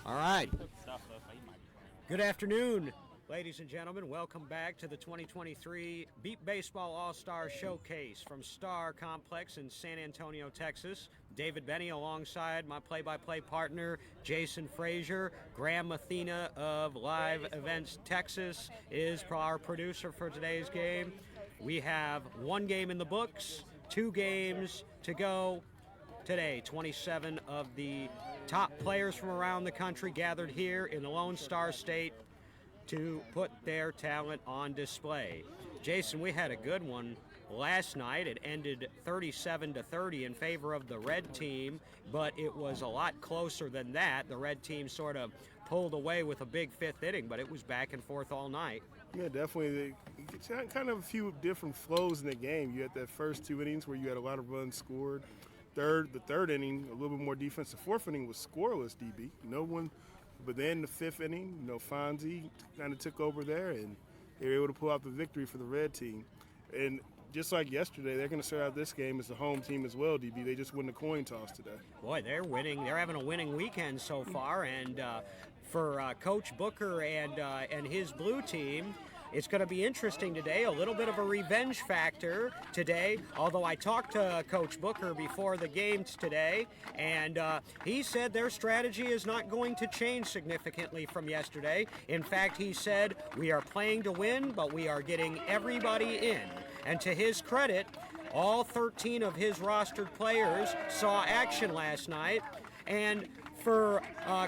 All right. Good afternoon, ladies and gentlemen. Welcome back to the 2023 Beat Baseball All-Star Showcase from Star Complex in San Antonio, Texas. David Benny alongside my play-by-play partner, Jason Frazier. Graham Mathena of Live Events Texas is our producer for today's game. We have one game in the books, 2 games to go today. 27 of the top players from around the country gathered here in the Lone Star State to put their talent on display. Jason, we had a good one last night. It ended 37-30 in favor of the red team, but it was a lot closer than that. The red team sort of pulled away with a big 5th inning, but it was back and forth all night. Yeah, definitely. It's kind of a few different flows in the game. You had that first 2 innings where you had a lot of runs scored. The third inning, a little bit more defense. The 4th inning was scoreless, DB. No one. But then the 5th inning, Fonzie kind of took over there, and they were able to pull out the victory for the red team. And just like yesterday, they're going to start out this game as the home team as well, DB. They just won the coin toss today. Boy, they're winning. They're having a winning weekend so far. And for Coach Booker and his blue team, it's going to be interesting today, a little bit of a revenge factor today, although I talked to Coach Booker before the games today, and he said their strategy is not going to change significantly from yesterday. In fact, he said, we are playing to win, but we are getting everybody in. And to his credit, all 13 of his rostered players saw action last night, and for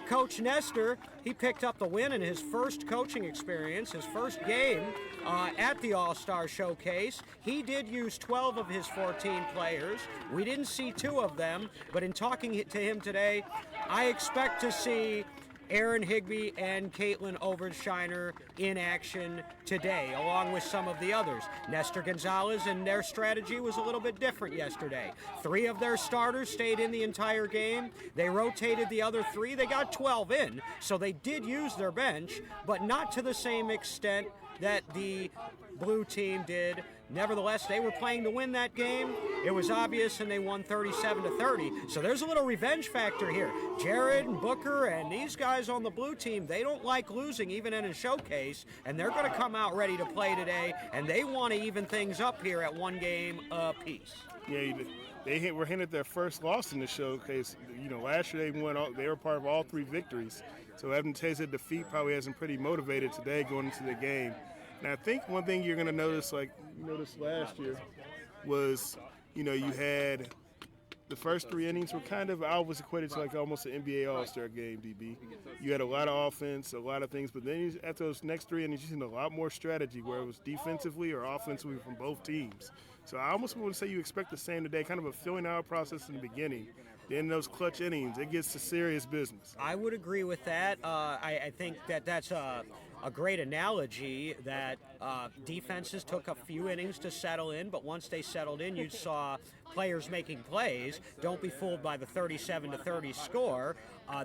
Coach Nestor, he picked up the win in his first coaching experience, his first game at the All-Star Showcase. He did use 12 of his 14 players. We didn't see 2 of them, but in talking to him today, I expect to see Aaron Higbee and Caitlin Overshiner in action today, along with some of the others. Nestor Gonzalez and their strategy was a little bit different yesterday. 3 of their starters stayed in the entire game. They rotated the other 3. They got 12 in, so they did use their bench, but not to the same extent that the blue team did. Nevertheless, they were playing to win that game. It was obvious, and they won 37-30. So there's a little revenge factor here. Jared and Booker and these guys on the blue team, they don't like losing even in a showcase, and they're going to come out ready to play today, and they want to even things up here at 1 game apiece. Yeah, they were hinted their first loss in the showcase. Last year they were part of all 3 victories. So Evan Taylor's defeat probably has them pretty motivated today going into the game. And I think one thing you're going to notice, like you noticed last year, was, you had the first 3 innings were kind of, I always equated to like almost an NBA All-Star game, DB. You had a lot of offense, a lot of things, but then after those next 3 innings, you seen a lot more strategy, where it was defensively or offensively from both teams. So I almost want to say you expect the same today, kind of a filling out process in the beginning. Then those clutch innings, it gets to serious business. I would agree with that. I think that's a great analogy that defenses took a few innings to settle in, but once they settled in, you saw players making plays. Don't be fooled by the 37-30 score.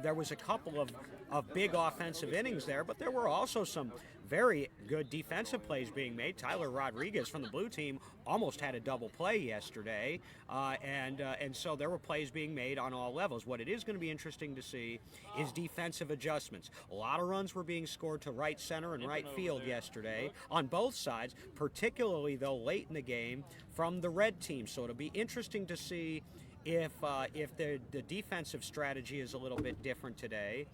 There was a couple of big offensive innings there, but there were also some very good defensive plays being made. Tyler Rodriguez from the blue team almost had a double play yesterday, and so there were plays being made on all levels. What it is going to be interesting to see is defensive adjustments. A lot of runs were being scored to right center and right field yesterday on both sides, particularly though late in the game from the red team. So it'll be interesting to see if the defensive strategy is a little bit different today.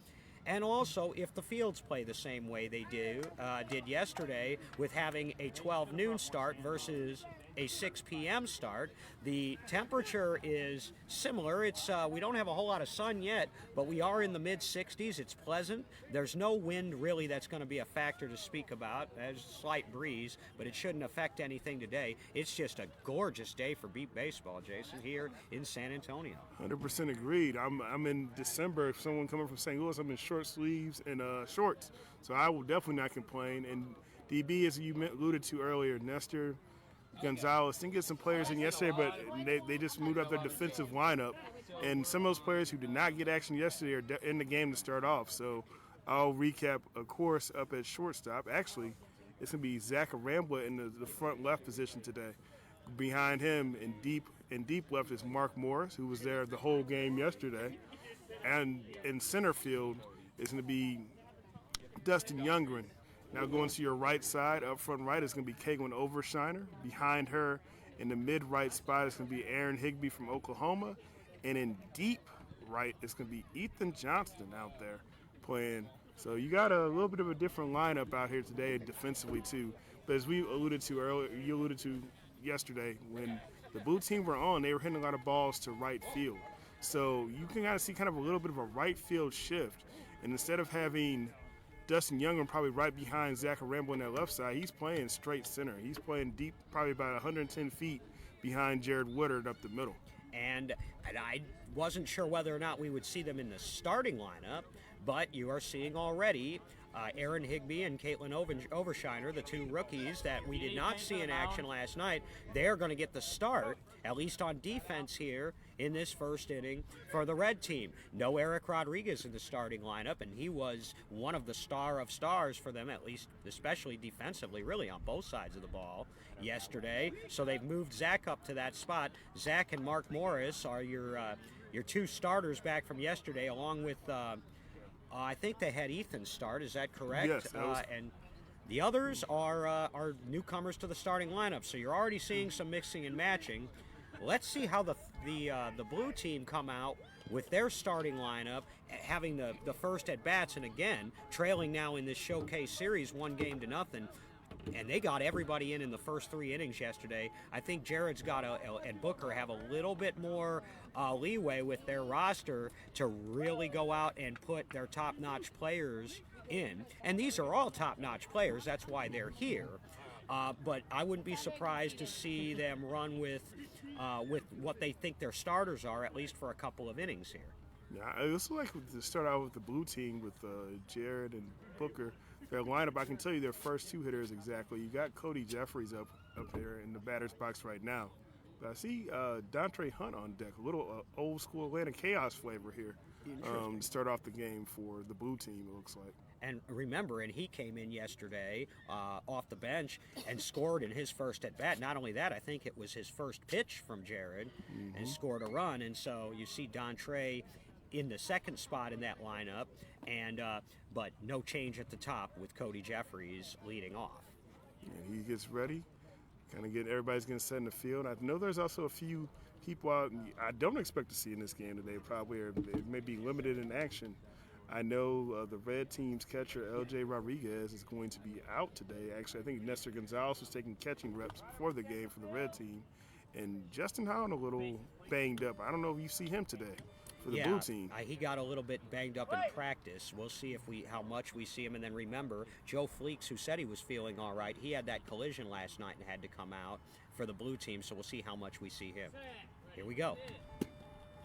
And also, if the fields play the same way they did yesterday, with having a 12 noon start versus a 6 p.m. start. The temperature is similar. It's we don't have a whole lot of sun yet, but we are in the mid-60s. It's pleasant. There's no wind really that's going to be a factor to speak about. There's a slight breeze, but it shouldn't affect anything today. It's just a gorgeous day for beat baseball, Jason, here in San Antonio. 100% agreed. I'm in December. If someone coming from St. Louis, I'm in short sleeves and shorts, so I will definitely not complain. And DB, as you alluded to earlier, Nestor Gonzalez didn't get some players in yesterday, but they just moved up their defensive lineup. And some of those players who did not get action yesterday are in the game to start off. So I'll recap, of course, up at shortstop. Actually, it's going to be Zach Arambla in the front left position today. Behind him in deep left is Mark Morris, who was there the whole game yesterday. And in center field is going to be Dustin Youngren. Now going to your right side, up front right, is going to be Caitlin Overshiner. Behind her in the mid-right spot is going to be Aaron Higbee from Oklahoma. And in deep right, it's going to be Ethan Johnston out there playing. So you got a little bit of a different lineup out here today defensively too. But as we alluded to earlier, you alluded to yesterday, when the blue team were on, they were hitting a lot of balls to right field. So you can kind of see kind of a little bit of a right field shift. And instead of having Dustin Youngren probably right behind Zach Rambo on that left side, he's playing straight center. He's playing deep, probably about 110 feet behind Jared Woodard up the middle. And I wasn't sure whether or not we would see them in the starting lineup, but you are seeing already Aaron Higbee and Caitlin Overshiner, the two rookies that we did not see in action last night. They're going to get the start, at least on defense here in this first inning for the red team. No Eric Rodriguez in the starting lineup, and he was one of the star of stars for them, at least especially defensively, really on both sides of the ball yesterday. So they've moved Zach up to that spot. Zach and Mark Morris are your two starters back from yesterday, along with I think they had Ethan start. Is that correct? Yes. And the others are newcomers to the starting lineup. So you're already seeing some mixing and matching. Let's see how the blue team come out with their starting lineup, having the first at bats, and again trailing now in this showcase series 1-0. And they got everybody in the first 3 innings yesterday. I think Jared's got and Booker have a little bit more leeway with their roster to really go out and put their top-notch players in. And these are all top-notch players. That's why they're here. But I wouldn't be surprised to see them run with what they think their starters are, at least for a couple of innings here. Yeah, it looks like to start out with the blue team with Jared and Booker. Their lineup, I can tell you their first 2 hitters exactly. You got Cody Jeffries up there in the batter's box right now. But I see Dontre Hunt on deck, a little old school Atlanta Chaos flavor here to start off the game for the blue team, it looks like. And remember, he came in yesterday off the bench and scored in his first at bat. Not only that, I think it was his first pitch from Jared and scored a run. And so you see Dontre in the second spot in that lineup, and but no change at the top with Cody Jeffries leading off. And he gets ready, kind of everybody's getting set in the field. I know there's also a few people out I don't expect to see in this game today, probably, or they may be limited in action. I know the red team's catcher, L.J. Rodriguez, is going to be out today. Actually, I think Nestor Gonzalez was taking catching reps before the game for the red team. And Justin Howland a little banged up. I don't know if you see him today for the blue team. He got a little bit banged up in practice. We'll see how much we see him. And then remember, Joe Fleeks, who said he was feeling all right, he had that collision last night and had to come out for the blue team. So we'll see how much we see him. Here we go.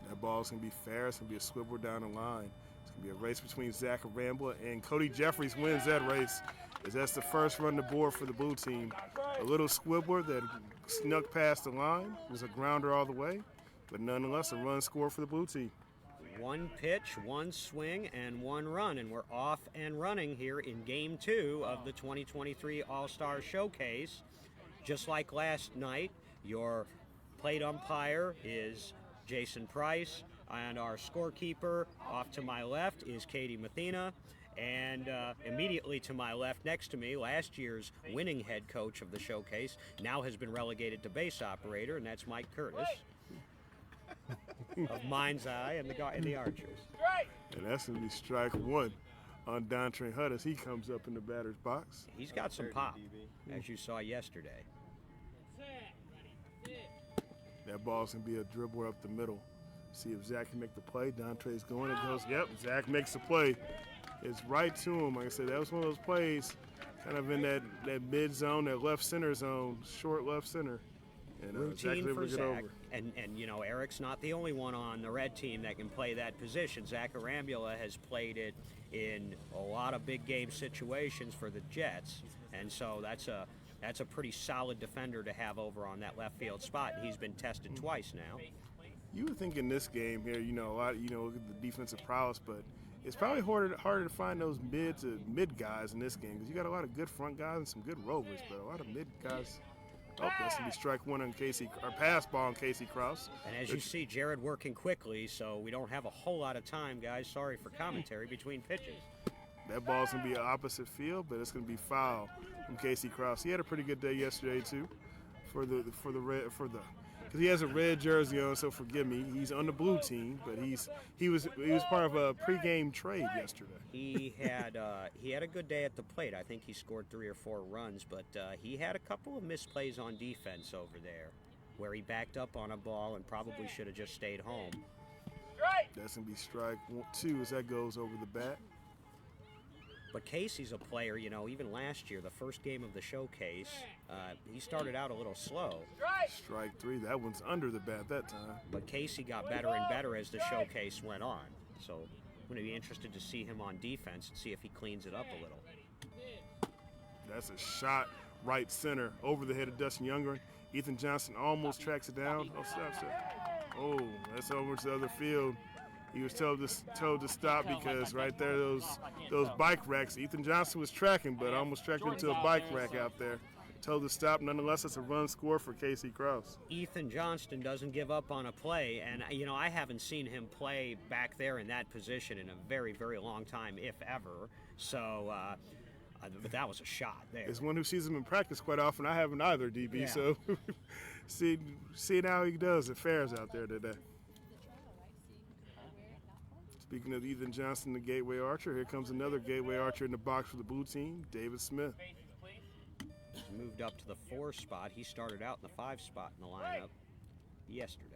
That ball's going to be fair. It's going to be a swivel down the line. It's going to be a race between Zach Rambler and Cody Jeffries wins that race, as that's the first run to board for the blue team. A little squibbler that snuck past the line. It was a grounder all the way, but nonetheless a run score for the blue team. 1 pitch, 1 swing, and 1 run, and we're off and running here in Game 2 of the 2023 All-Star Showcase. Just like last night, your plate umpire is Jason Price, and our scorekeeper off to my left is Katie Mathena, and immediately to my left next to me, last year's winning head coach of the showcase, now has been relegated to base operator, and that's Mike Curtis of Mind's Eye and the Archers. And that's going to be strike 1 on Dontre Hunt as he comes up in the batter's box. He's got some pop, as you saw yesterday. That ball's going to be a dribbler up the middle. See if Zach can make the play. Dontre's going. It goes, yep, Zach makes the play. It's right to him. Like I said, that was one of those plays kind of in that mid zone, that left center zone, short left center. And routine for Zach. And Eric's not the only one on the red team that can play that position. Zach Arambula has played it in a lot of big game situations for the Jets. And so that's a pretty solid defender to have over on that left field spot. He's been tested twice now. You would think in this game here, a lot, look at the defensive prowess, but it's probably harder to find those mid guys in this game because you got a lot of good front guys and some good rovers, but a lot of mid guys Oh, that's going to be strike one on Casey, or pass ball on Casey Krause. And as you see, Jared working quickly, so we don't have a whole lot of time, guys. Sorry for commentary between pitches. That ball's going to be an opposite field, but it's going to be foul from Casey Krause. He had a pretty good day yesterday too, because he has a red jersey on. So forgive me, he's on the blue team, but he was part of a pregame trade yesterday. He had a good day at the plate. I think he scored 3 or 4 runs, but he had a couple of misplays on defense over there, where he backed up on a ball and probably should have just stayed home. That's going to be strike 2 as that goes over the bat. But Casey's a player, even last year, the first game of the showcase, he started out a little slow. Strike 3, that one's under the bat that time. But Casey got better and better as the showcase went on. So I'm going to be interested to see him on defense and see if he cleans it up a little. That's a shot right center over the head of Dustin Youngren. Ethan Johnson almost tracks it down. Oh, stop. Oh, that's over to the other field. He was told to stop because right there, those bike racks. Ethan Johnson was tracking, but almost tracked into a bike rack out there. Told to stop. Nonetheless, it's a run score for Casey Krause. Ethan Johnston doesn't give up on a play, and I haven't seen him play back there in that position in a very, very long time, if ever. So, but that was a shot there. As one who sees him in practice quite often, I haven't either, DB. Yeah. So, see how he does at fairs out there today. Speaking of Ethan Johnson, the Gateway Archer, here comes another Gateway Archer in the box for the blue team, David Smith. He's moved up to the 4 spot. He started out in the 5 spot in the lineup yesterday.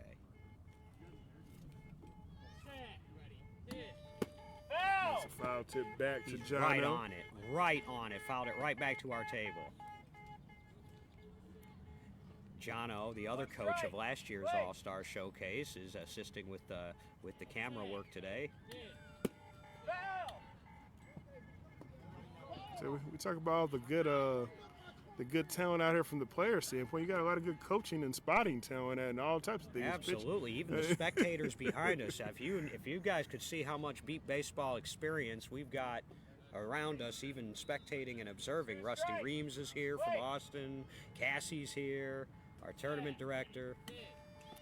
That's a foul tip back to John. Right on it. Fouled it right back to our table. Jono, the other coach of last year's All-Star Showcase, is assisting with the camera work today. So we talk about all the good talent out here from the player standpoint. You got a lot of good coaching and spotting talent and all types of things. Absolutely, even the spectators behind us. If you guys could see how much beat baseball experience we've got around us, even spectating and observing. Rusty Reams is here from Austin. Cassie's here. Our tournament director.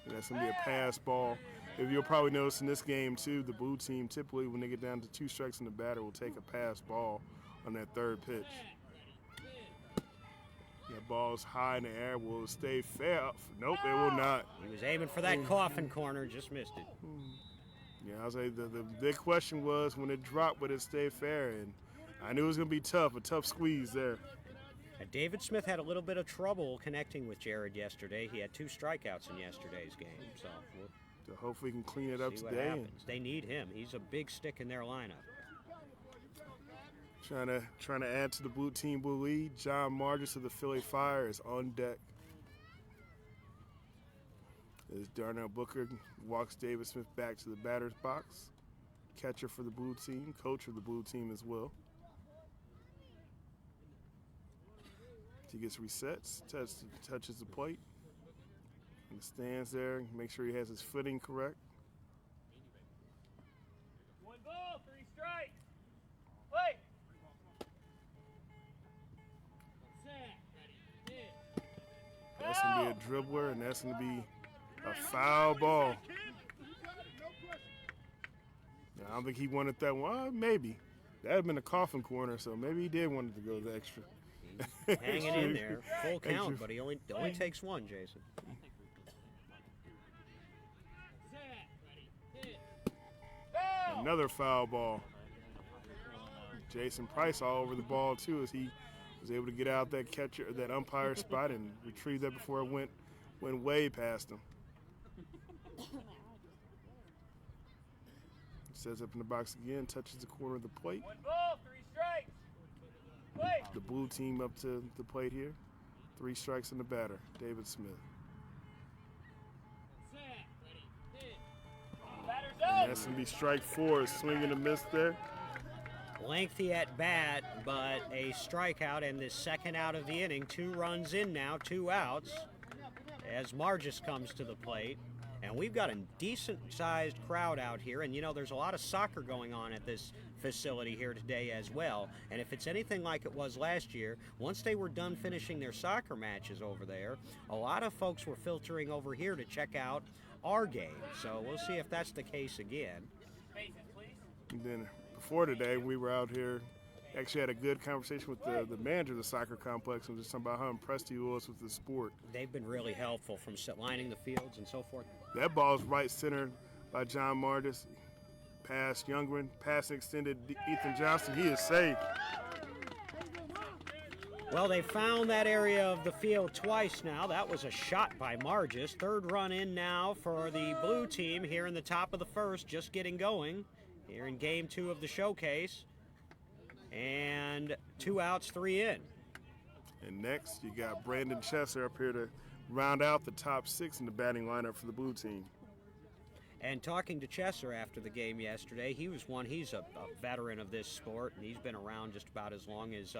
And that's going to be a pass ball. If you'll probably notice in this game, too, the blue team typically, when they get down to 2 strikes in the batter, will take a pass ball on that 3rd pitch. That ball's high in the air. Will it stay fair? Nope, it will not. He was aiming for that coffin corner, just missed it. Yeah, I'll say the big question was when it dropped, would it stay fair? And I knew it was going to be tough, a tough squeeze there. David Smith had a little bit of trouble connecting with Jared yesterday. He had 2 strikeouts in yesterday's game, so hopefully he can clean it up see today. What happens. They need him. He's a big stick in their lineup. Trying to add to the blue team blue lead. John Margis of the Philly Fire is on deck. As Darnell Booker walks David Smith back to the batter's box. Catcher for the blue team, coach of the blue team as well. He gets resets, touches the plate, and stands there, make sure he has his footing correct. 1 ball, 3 strikes. Play. That's going to be a dribbler, and that's going to be a foul ball. I don't think he wanted that one. Well, maybe. That would have been a coffin corner, so maybe he did want it to go the extra. Hanging in there, full count, but he only takes 1, Jason. Another foul ball. Jason Price all over the ball too, as he was able to get out that catcher, that umpire spot, and retrieve that before it went way past him. Sets up in the box again, touches the corner of the plate. 1 ball, 3 strikes. The blue team up to the plate here. 3 strikes in the batter, David Smith. And that's going to be strike 4, swing and a miss there. Lengthy at bat, but a strikeout and the 2nd out of the inning. 2 runs in now, 2 outs, as Margis comes to the plate. And we've got a decent-sized crowd out here, and there's a lot of soccer going on at this facility here today as well. And if it's anything like it was last year, once they were done finishing their soccer matches over there, a lot of folks were filtering over here to check out our game. So we'll see if that's the case again. And then before today, we were out here, actually had a good conversation with the manager of the soccer complex and just talking about how impressed he was with the sport. They've been really helpful from lining the fields and so forth. That ball is right centered by John Martis. Pass Youngren, pass extended Ethan Johnson. He is safe. Well, they found that area of the field twice now. That was a shot by Margis. Third run in now for the blue team here in the top of the first, just getting going here in game 2 of the showcase. And 2 outs, 3 in. And next, you got Brandon Chesser up here to round out the top 6 in the batting lineup for the blue team. And talking to Chesser after the game yesterday, he's a veteran of this sport, and he's been around just about as long as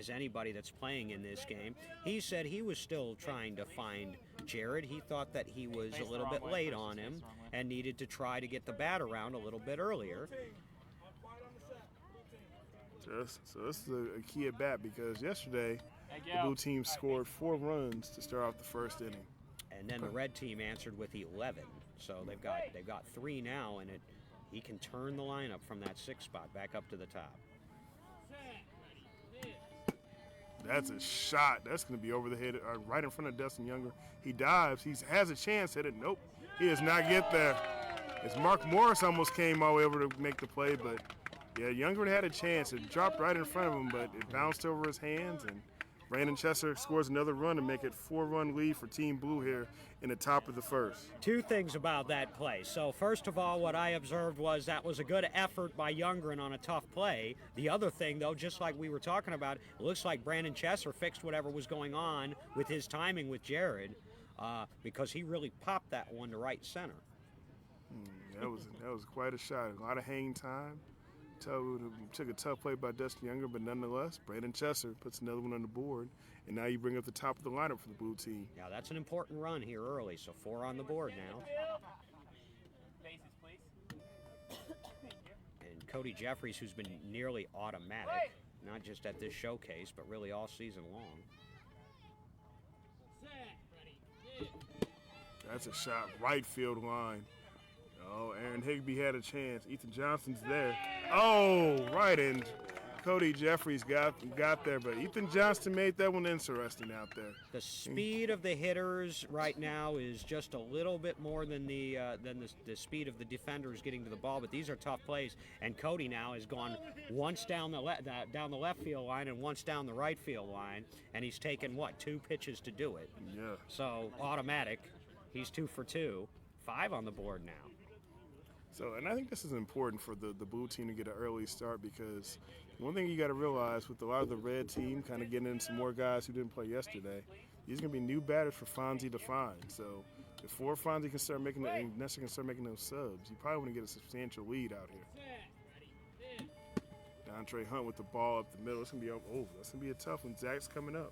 anybody that's playing in this game. He said he was still trying to find Jared. He thought that he was a little bit late on him and needed to try to get the bat around a little bit earlier. So this is a key at bat because yesterday the blue team scored 4 runs to start off the first inning. And then the red team answered with 11. So they've got 3 now, and he can turn the lineup from that 6th spot back up to the top. That's a shot. That's going to be over the head, right in front of Dustin Younger. He dives. He has a chance at it. Nope. He does not get there. As Mark Morris almost came all the way over to make the play, but yeah, Younger had a chance. It dropped right in front of him, but it bounced over his hands, and Brandon Chesser scores another run to make it 4-run lead for Team Blue here in the top of the first. 2 things about that play. So first of all, what I observed was that was a good effort by Youngren on a tough play. The other thing, though, just like we were talking about, it looks like Brandon Chesser fixed whatever was going on with his timing with Jared because he really popped that one to right center. That was quite a shot. A lot of hang time. Took a tough play by Dustin Younger, but nonetheless, Brandon Chesser puts another one on the board, and now you bring up the top of the lineup for the blue team. Yeah, that's an important run here early, so 4 on the board now. And Cody Jeffries, who's been nearly automatic, not just at this showcase, but really all season long. That's a shot right field line. Oh, Aaron Higby had a chance. Ethan Johnson's there. Oh, right in. Cody Jeffries got there, but Ethan Johnson made that one interesting out there. The speed of the hitters right now is just a little bit more than the speed of the defenders getting to the ball, but these are tough plays. And Cody now has gone once down the left field line and once down the right field line, and he's taken 2 pitches to do it. Yeah. So automatic, he's 2 for 2, 5 on the board now. So, and I think this is important for the blue team to get an early start because one thing you got to realize with a lot of the red team kind of getting in some more guys who didn't play yesterday, these are going to be new batters for Fonzie to find. So before Fonzie can start making Nestor can start making those subs, you probably want to get a substantial lead out here. Dontre Hunt with the ball up the middle. It's going to be that's going to be a tough one. Zach's coming up.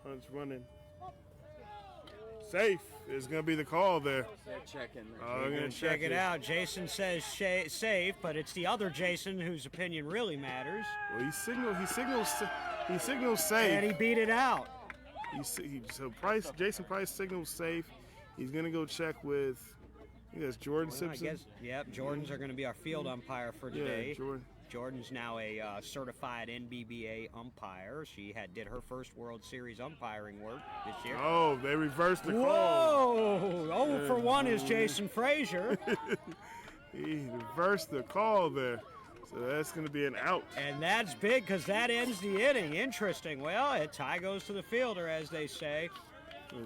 Hunt's running. Safe is going to be the call there. They're checking. We're going to check it out. Jason says safe, but it's the other Jason whose opinion really matters. Well, he signals safe. And he beat it out. Jason Price signals safe. He's going to go check with, I think that's Jordan Simpson. I guess, Jordans are going to be our field umpire for today. Yeah, Jordan's now a certified NBBA umpire. She did her first World Series umpiring work this year. Oh, they reversed the call. Whoa! 0 for 1 is Jason Frazier. He reversed the call there. So that's going to be an out. And that's big because that ends the inning. Interesting. Well, a tie goes to the fielder, as they say.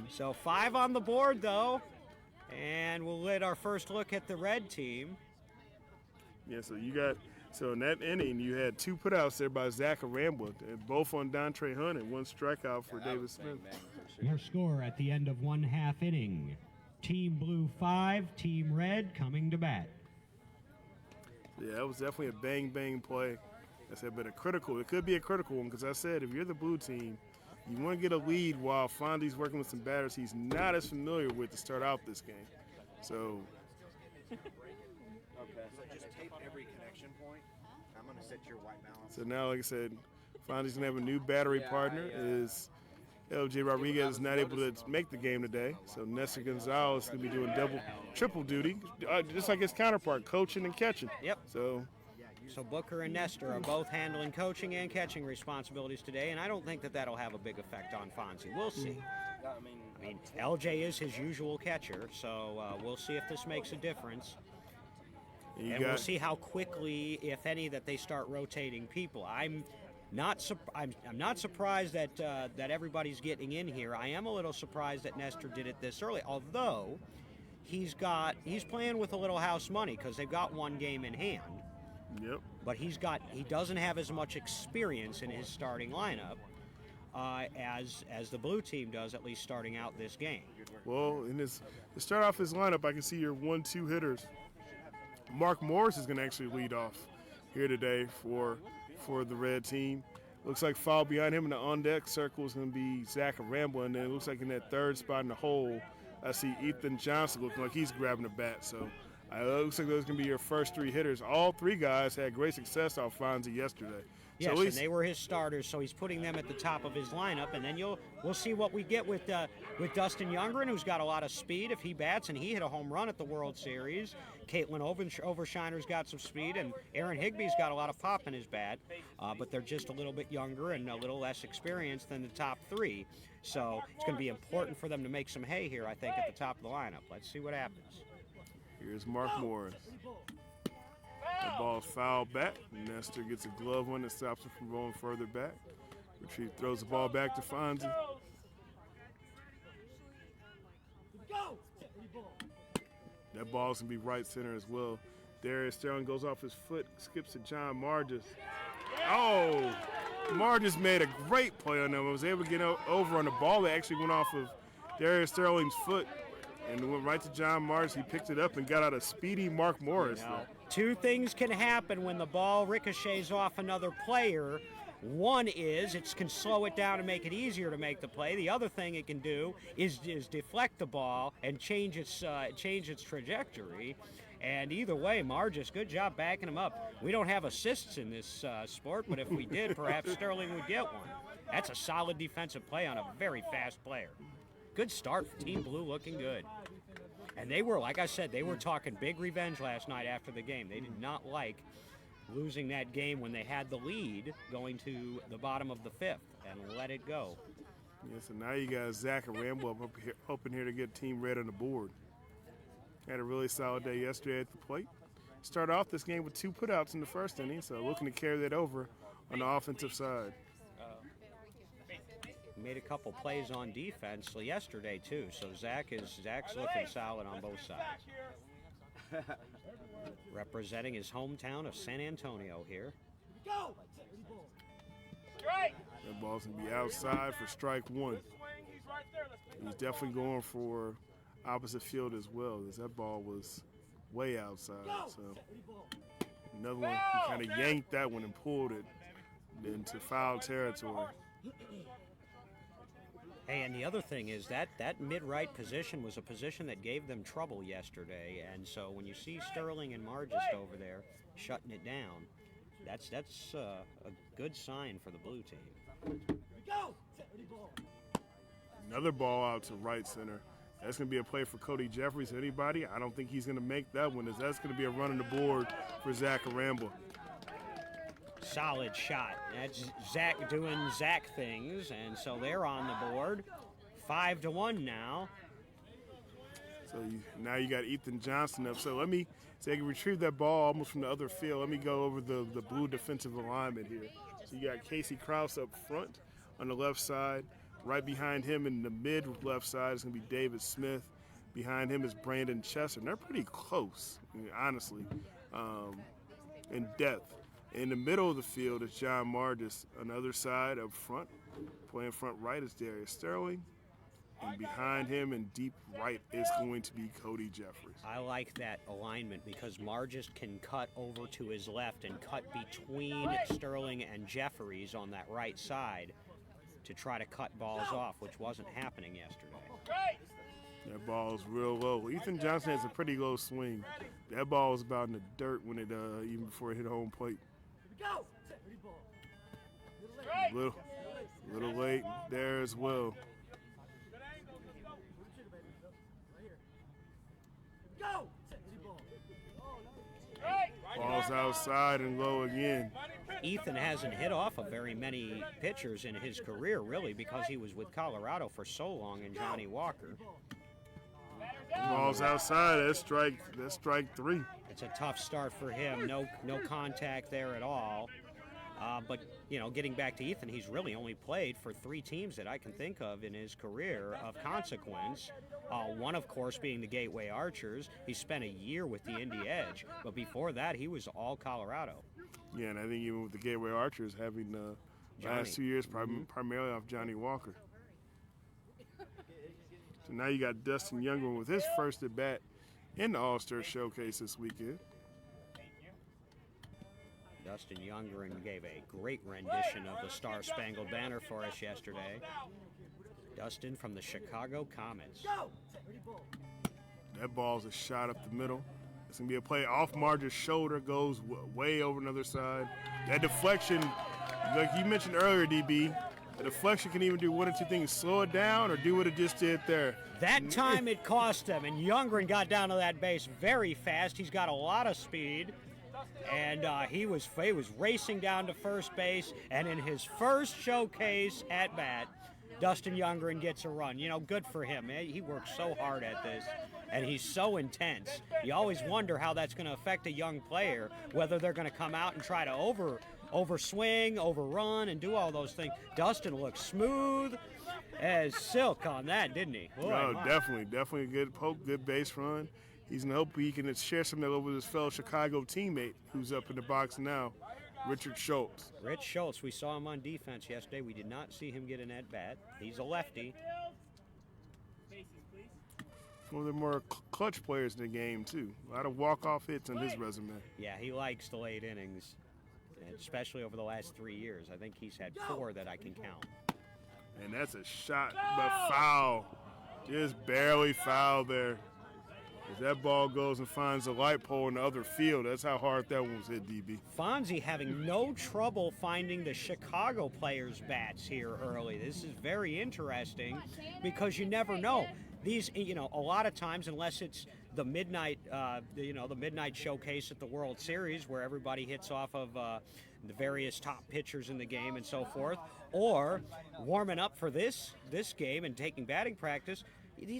So 5 on the board, though. And we'll let our first look at the red team. Yeah, so in that inning, you had 2 putouts there by Zach Arambla, both on Dontre Hunt and 1 strikeout for David Smith. Your score at the end of 1/2 inning. Team Blue 5, Team Red coming to bat. Yeah, that was definitely a bang play. I said, but it could be a critical one because I said if you're the blue team, you want to get a lead while Fonzie's working with some batters he's not as familiar with to start out this game. So Okay. So just tape every connection point. I'm going to set your white balance. So now, like I said, Fonzie's gonna have a new battery partner. Is LJ Rodriguez is not able to make the game today, so Nestor Gonzalez is gonna be doing triple duty, just like his counterpart, coaching and catching. Yep. So Booker and Nestor are both handling coaching and catching responsibilities today, and I don't think that that'll have a big effect on Fonzie. We'll see. I mean, LJ is his usual catcher, so we'll see if this makes a difference. And we'll see how quickly, if any, that they start rotating people. I'm not surprised that that everybody's getting in here. I am a little surprised that Nestor did it this early, although he's playing with a little house money because they've got one game in hand. Yep. But he doesn't have as much experience in his starting lineup as the blue team does, at least starting out this game. Well, to start off his lineup, I can see your 1-2 hitters. Mark Morris is going to actually lead off here today for the red team. Looks like foul behind him in the on-deck circle is going to be Zach Arambla, and then it looks like in that third spot in the hole, I see Ethan Johnson looking like he's grabbing the bat. So it looks like those are going to be your first three hitters. All three guys had great success off Fonzie yesterday. Yes, and they were his starters, so he's putting them at the top of his lineup, and then we'll see what we get with Dustin Youngren, who's got a lot of speed if he bats, and he hit a home run at the World Series. Caitlin Overshiner's got some speed, and Aaron Higby's got a lot of pop in his bat, but they're just a little bit younger and a little less experienced than the top three. So it's going to be important for them to make some hay here, I think, at the top of the lineup. Let's see what happens. Here's Mark Morris. The ball's fouled back. Nestor gets a glove one that stops him from rolling further back. Retrieve throws the ball back to Fonzie. That ball's going to be right center as well. Darius Sterling goes off his foot, skips to John Margis. Oh, Margis made a great play on them. I was able to get over on the ball that actually went off of Darius Sterling's foot and went right to John Margis. He picked it up and got out a speedy Mark Morris. Two things can happen when the ball ricochets off another player. One is it can slow it down and make it easier to make the play. The other thing it can do is deflect the ball and change its trajectory. And either way, Margis, good job backing him up. We don't have assists in this sport, but if we did, perhaps Sterling would get one. That's a solid defensive play on a very fast player. Good start for Team Blue, looking good. And they were, like I said, they were talking big revenge last night after the game. They did not like losing that game when they had the lead going to the bottom of the fifth and let it go. Yeah, so now you got Zach Arambla up in here to get Team Red on the board. Had a really solid day yesterday at the plate. Started off this game with 2 putouts in the first inning, so looking to carry that over on the offensive side. Made a couple plays on defense yesterday too, so Zach's looking solid on both sides. Representing his hometown of San Antonio here. That ball's gonna be outside for strike one. He's definitely going for opposite field as well, as that ball was way outside. So another one, he kind of yanked that one and pulled it into foul territory. Hey, and the other thing is that mid-right position was a position that gave them trouble yesterday, and so when you see Sterling and Margis over there shutting it down, that's a good sign for the blue team. Another ball out to right center. That's going to be a play for Cody Jeffries. Anybody? I don't think he's going to make that one, as that's going to be a run on the board for Zach Arambla. Solid shot. That's Zach doing Zach things, and so they're on the board. 5-1 now. So now you got Ethan Johnson up. So they can retrieve that ball almost from the other field. Let me go over the blue defensive alignment here. So you got Casey Krause up front on the left side. Right behind him in the mid left side is going to be David Smith. Behind him is Brandon Chester. And they're pretty close, honestly, in depth. In the middle of the field is John Margis. On the other side up front, playing front right is Darius Sterling. And behind him in deep right is going to be Cody Jeffries. I like that alignment because Margis can cut over to his left and cut between Sterling and Jeffries on that right side to try to cut balls off, which wasn't happening yesterday. That ball is real low. Ethan Johnson has a pretty low swing. That ball was about in the dirt when it even before it hit home plate. Little late there as well. Ball's outside and low again. Ethan hasn't hit off of very many pitchers in his career, really, because he was with Colorado for so long and Johnny Walker. Ball's outside. That's strike 3. It's a tough start for him. No contact there at all. But, you know, getting back to Ethan, he's really only played for 3 teams that I can think of in his career of consequence. One, of course, being the Gateway Archers. He spent a year with the Indy Edge, but before that, he was all Colorado. Yeah, and I think even with the Gateway Archers, having the last 2 years primarily off Johnny Walker. So now you got Dustin Youngren with his first at bat in the All-Star Showcase this weekend. Dustin Youngren gave a great rendition of the Star Spangled Banner for us yesterday. Dustin from the Chicago Comets. That ball's a shot up the middle. It's going to be a play off Marge's shoulder, goes way over another side. That deflection, like you mentioned earlier, DB, the deflection can even do one or two things, slow it down or do what it just did there. That time it cost him, and Youngren got down to that base very fast. He's got a lot of speed. And he was racing down to first base, and in his first showcase at bat, Dustin Youngren gets a run. You know, good for him. He works so hard at this, and he's so intense. You always wonder how that's going to affect a young player, whether they're going to come out and try to overswing, overrun, and do all those things. Dustin looks smooth as silk on that, didn't he? Boy, no, definitely a good poke, good base run. He's going to hope he can share some of that with his fellow Chicago teammate who's up in the box now, Richard Schultz. Rich Schultz, we saw him on defense yesterday. We did not see him get an at-bat. He's a lefty. One of the more clutch players in the game, too. A lot of walk-off hits on his resume. Yeah, he likes the late innings, especially over the last 3 years. I think he's had 4 that I can count. And that's a shot, but foul. Just barely foul there. If that ball goes and finds the light pole in the other field, that's how hard that one was hit, DB. Fonzie having no trouble finding the Chicago players' bats here early. This is very interesting because you never know. These, you know, a lot of times, unless it's the midnight, the midnight showcase at the World Series where everybody hits off of the various top pitchers in the game and so forth, or warming up for this game and taking batting practice.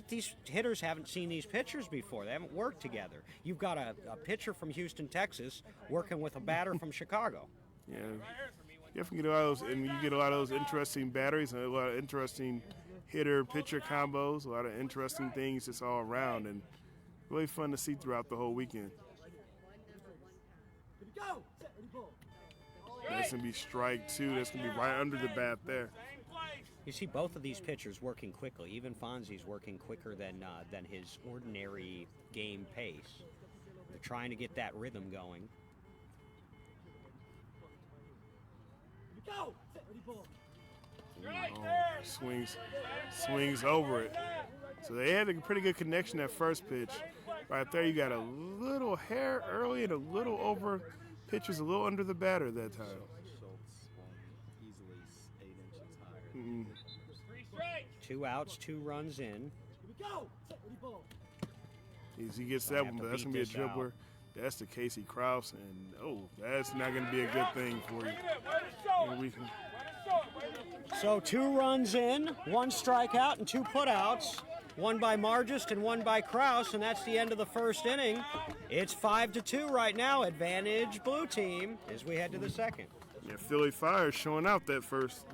These hitters haven't seen these pitchers before. They haven't worked together. You've got a pitcher from Houston, Texas, working with a batter from Chicago. Yeah, you definitely get a lot of those, and you get a lot of those interesting batteries and a lot of interesting hitter-pitcher combos, a lot of interesting things just all around, and really fun to see throughout the whole weekend. That's going to be strike 2. That's going to be right under the bat there. You see both of these pitchers working quickly. Even Fonzie's working quicker than his ordinary game pace. They're trying to get that rhythm going. Oh, swings over it. So they had a pretty good connection at first pitch. Right there, you got a little hair early and a little over. Pitcher's a little under the batter that time. Mm-hmm. 2 outs, 2 runs in. He gets that one, but that's going to be a dribbler. That's the Casey Krause, and that's not going to be a good thing for you. So 2 runs in, 1 strikeout, and 2 putouts. 1 by Margist and 1 by Krause, and that's the end of the first inning. It's 5-2 right now. Advantage blue team as we head to the second. Yeah, Philly Fire showing out that first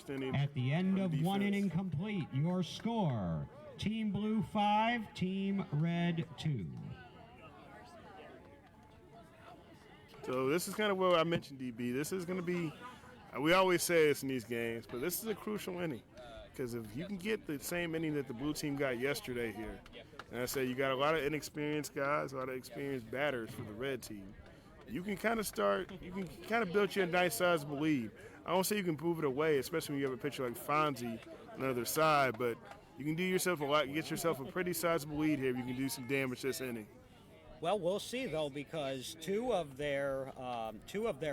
inning. At the end of defense. 1 inning complete, your score: Team Blue 5, Team Red 2. So this is kind of where I mentioned DB. This is going to be, we always say this in these games, but this is a crucial inning. Because if you can get the same inning that the blue team got yesterday here, and I say you got a lot of inexperienced guys, a lot of experienced batters for the red team, you can kind of build you a nice sizable lead. I don't say you can prove it away, especially when you have a pitcher like Fonzie on the other side, but You can do yourself a lot. Get yourself a pretty sizable lead here. You can do some damage this inning. Well, we'll see though, because two of their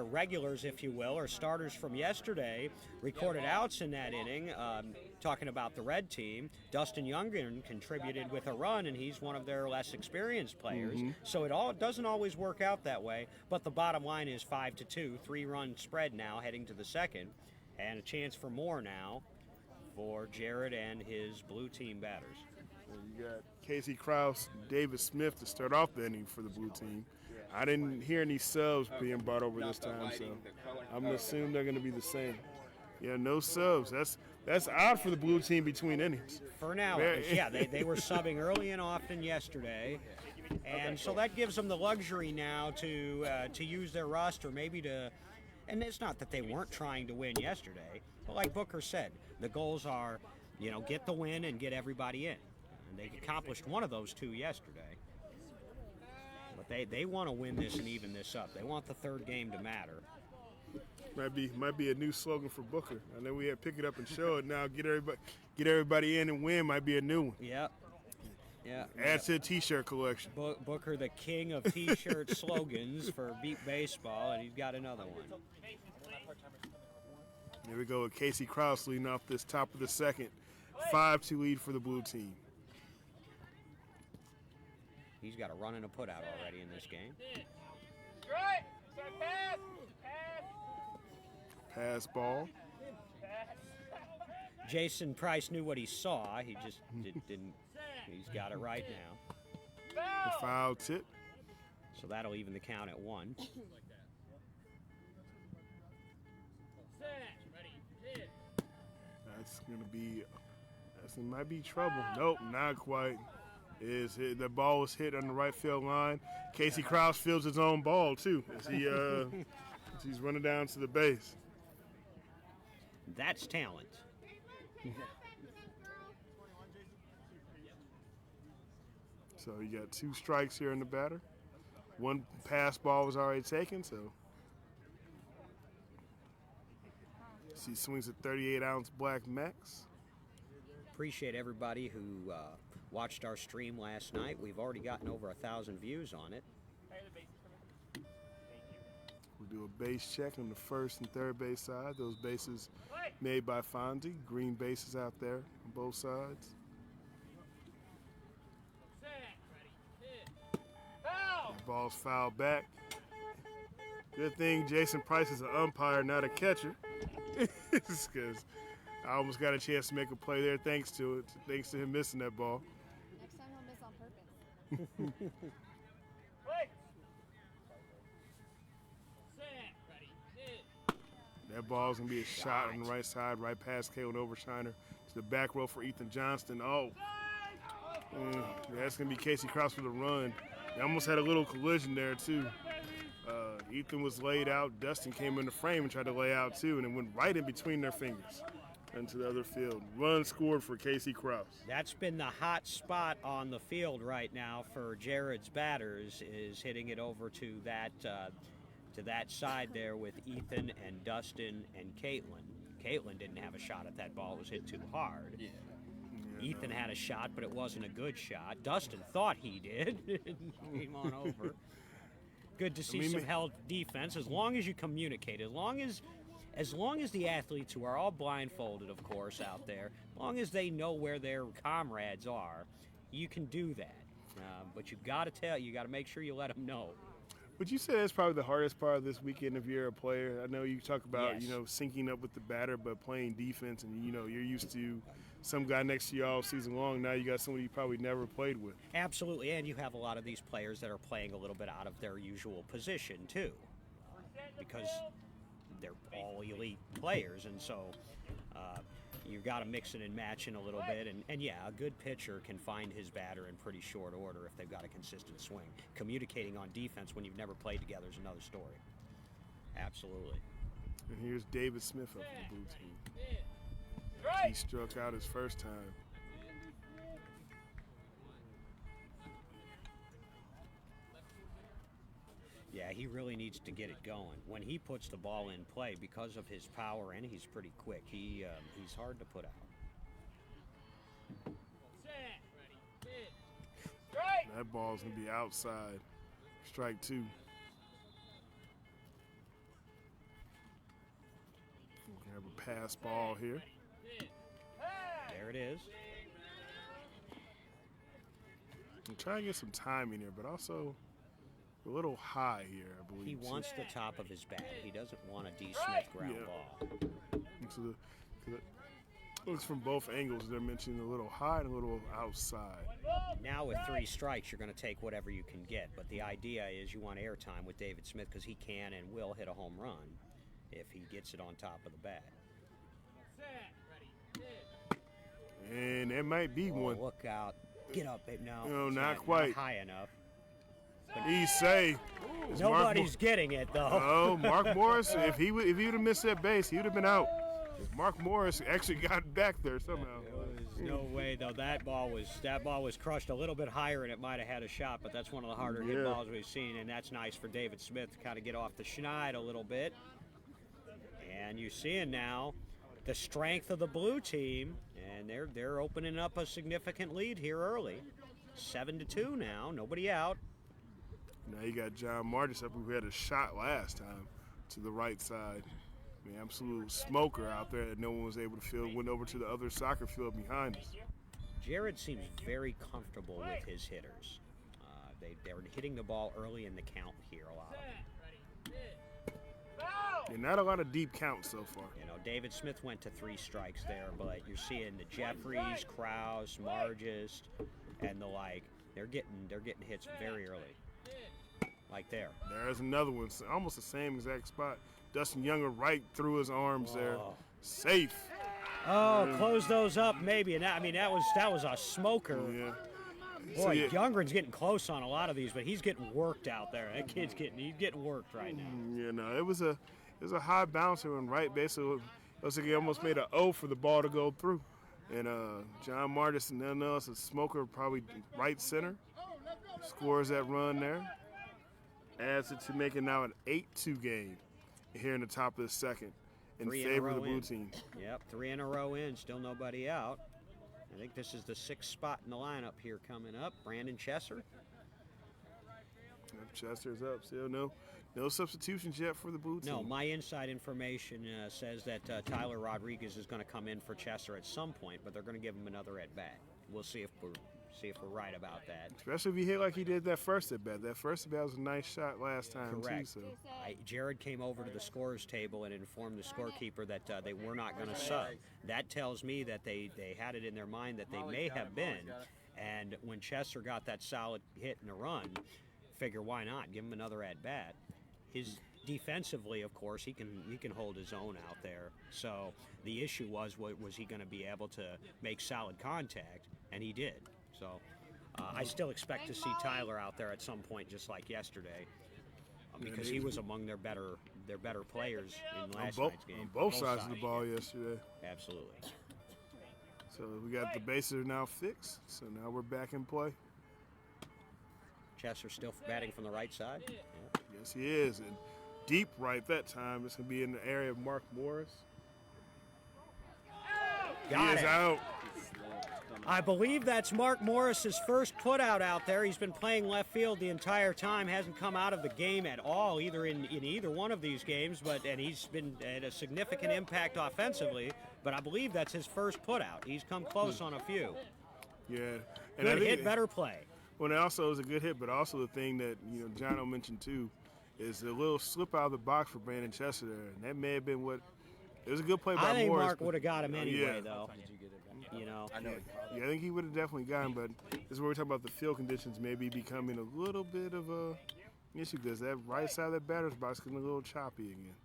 regulars, if you will, or starters from yesterday, recorded outs in that inning. Talking about the red team, Dustin Youngren contributed with a run, and he's one of their less experienced players. So it doesn't always work out that way. But the bottom line is 5-2, 3-run spread now, heading to the second, and a chance for more now for Jared and his blue team batters. You got Casey Krause, David Smith to start off the inning for the blue team. I didn't hear any subs being brought over this time, so I'm going to assume they're going to be the same. Yeah, no subs. That's odd for the blue team between innings. For now, yeah, they were subbing early and often yesterday, and so that gives them the luxury now to use their roster, maybe to. And it's not that they weren't trying to win yesterday, but like Booker said, the goals are, get the win and get everybody in. And they accomplished one of those two yesterday. But they want to win this and even this up. They want the third game to matter. Might be a new slogan for Booker. I know we had pick it up and show it. Now get everybody in and win might be a new one. Yep. Yeah. Add to the T-shirt collection. Booker, the king of T-shirt slogans for Beat Baseball, and he's got another one. Here we go with Casey Krause leading off this top of the second. 5-2 lead for the blue team. He's got a run and a put out already in this game. Strike! Pass! Pass ball. Jason Price knew what he saw. He just didn't. He's got it right now. The foul tip. So that'll even the count at 1. That's going to be. It might be trouble. Nope, not quite. The ball was hit on the right field line. Casey Krause fields his own ball too as he's running down to the base. That's talent. So you got 2 strikes here in the batter. 1 pass ball was already taken, so he swings a 38-ounce Black Max. Appreciate everybody who watched our stream last night. We've already gotten over 1,000 views on it. We'll do a base check on the first and third base side. Those bases made by Fonzie. Green bases out there on both sides. The ball's fouled back. Good thing Jason Price is an umpire, not a catcher. Because I almost got a chance to make a play there thanks to him missing that ball. Next time he'll miss on purpose. That ball's going to be a shot on the right side, right past Caleb Overshiner to the back row for Ethan Johnston. That's going to be Casey Krause for the run. They almost had a little collision there, too. Ethan was laid out. Dustin came in the frame and tried to lay out, too, and it went right in between their fingers into the other field. Run scored for Casey Krause. That's been the hot spot on the field right now for Jared's batters, is hitting it over to that side there with Ethan and Dustin and Caitlin. Caitlin didn't have a shot at that ball. It was hit too hard. Yeah. Ethan had a shot, but it wasn't a good shot. Dustin thought he did. Came on over. Good to see some held defense, as long as you communicate, as long as the athletes, who are all blindfolded, of course, out there, as long as they know where their comrades are, you can do that. But you've got to make sure you let them know. Would you say that's probably the hardest part of this weekend if you're a player? I know you talk about, Yes. Syncing up with the batter, but playing defense, and, you're used to some guy next to you all season long. Now you got somebody you probably never played with. Absolutely, and you have a lot of these players that are playing a little bit out of their usual position, too, because they're all elite players, and so you've got to mix it and match in a little bit, and yeah, a good pitcher can find his batter in pretty short order if they've got a consistent swing. Communicating on defense when you've never played together is another story. Absolutely. And here's David Smith up for the blue team. He struck out his first time. Yeah, he really needs to get it going. When he puts the ball in play, because of his power and he's pretty quick, he's hard to put out. That ball's going to be outside. Strike 2. We can have a pass ball here. There it is. I'm trying to get some timing here, but also a little high here, I believe. He too. wants the top of his bat. He doesn't want a D. Smith ground ball. So looks from both angles. They're mentioning a little high and a little outside. Now with 3 strikes, you're going to take whatever you can get. But the idea is you want airtime with David Smith because he can and will hit a home run if he gets it on top of the bat. And it might be one. Look out. Get up. No, No, it's not quite. Not high enough. He say. Nobody's getting it, though. Oh, Mark Morris, if he would have missed that base, he would have been out. Mark Morris actually got back there somehow. There's no way, though. That ball was crushed a little bit higher, and it might have had a shot, but that's one of the harder hit balls we've seen, and that's nice for David Smith to kind of get off the schneid a little bit. And you're seeing now the strength of the blue team, and they're opening up a significant lead here early. 7-2 now, nobody out. Now you got John Martis up who had a shot last time to the right side. I mean, absolute smoker out there that no one was able to field. Went over to the other soccer field behind us. Jared seems very comfortable with his hitters. They're hitting the ball early in the count here, a lot of them. And not a lot of deep counts so far. You know, David Smith went to 3 strikes there, but you're seeing the Jeffries, Krause, Margist, and the like. They're getting hits very early. Like there. There's another one, almost the same exact spot. Dustin Younger right through his arms there. Safe. Oh, close those up maybe. And that was a smoker. Yeah. Boy, Youngren's getting close on a lot of these, but he's getting worked out there. That kid's getting worked right now. Yeah, no, it was a high bouncer on right base. So it looks like he almost made an O for the ball to go through. And John Martis and nothing else, a smoker probably right center. Scores that run there. Adds it to making now an 8-2 game here in the top of the second in favor of the blue team. Yep, 3 in a row in, still nobody out. I think this is the 6th spot in the lineup here coming up. Brandon Chesser. Yep, Chester's up. Still no substitutions yet for the blue team. No, my inside information says that Tyler Rodriguez is going to come in for Chesser at some point, but they're going to give him another at bat. We'll see if we're right about that. Especially if he hit like he did that first at bat. That first at bat was a nice shot last time. Correct. Too. So Jared came over to the scorer's table and informed the scorekeeper that they were not going to sub. That tells me that they had it in their mind that they may have been. And when Chesser got that solid hit and a run, figure why not give him another at bat. His defensively, of course, he can hold his own out there. So the issue was he going to be able to make solid contact, and he did. So I still expect to see Tyler out there at some point, just like yesterday, because he was among their better players in last night's game. On both sides of the ball yesterday. Absolutely. So we got the bases are now fixed. So now we're back in play. Chesser still batting from the right side. Yeah. Yes, he is. And deep right that time. It's going to be in the area of Mark Morris. He is out. I believe that's Mark Morris's first putout out there. He's been playing left field the entire time, hasn't come out of the game at all, either in either one of these games, and he's been at a significant impact offensively, but I believe that's his first putout. He's come close on a few. Yeah. And Good hit, better play. Well, it also was a good hit, but also the thing that, Jono mentioned too, is the little slip out of the box for Brandon Chester there, and that may have been what – it was a good play by Morris. I think Mark would have got him anyway, though. I think he would have definitely got him, but this is where we're talking about the field conditions maybe becoming a little bit of a issue because that right side of that batter's box is getting a little choppy again.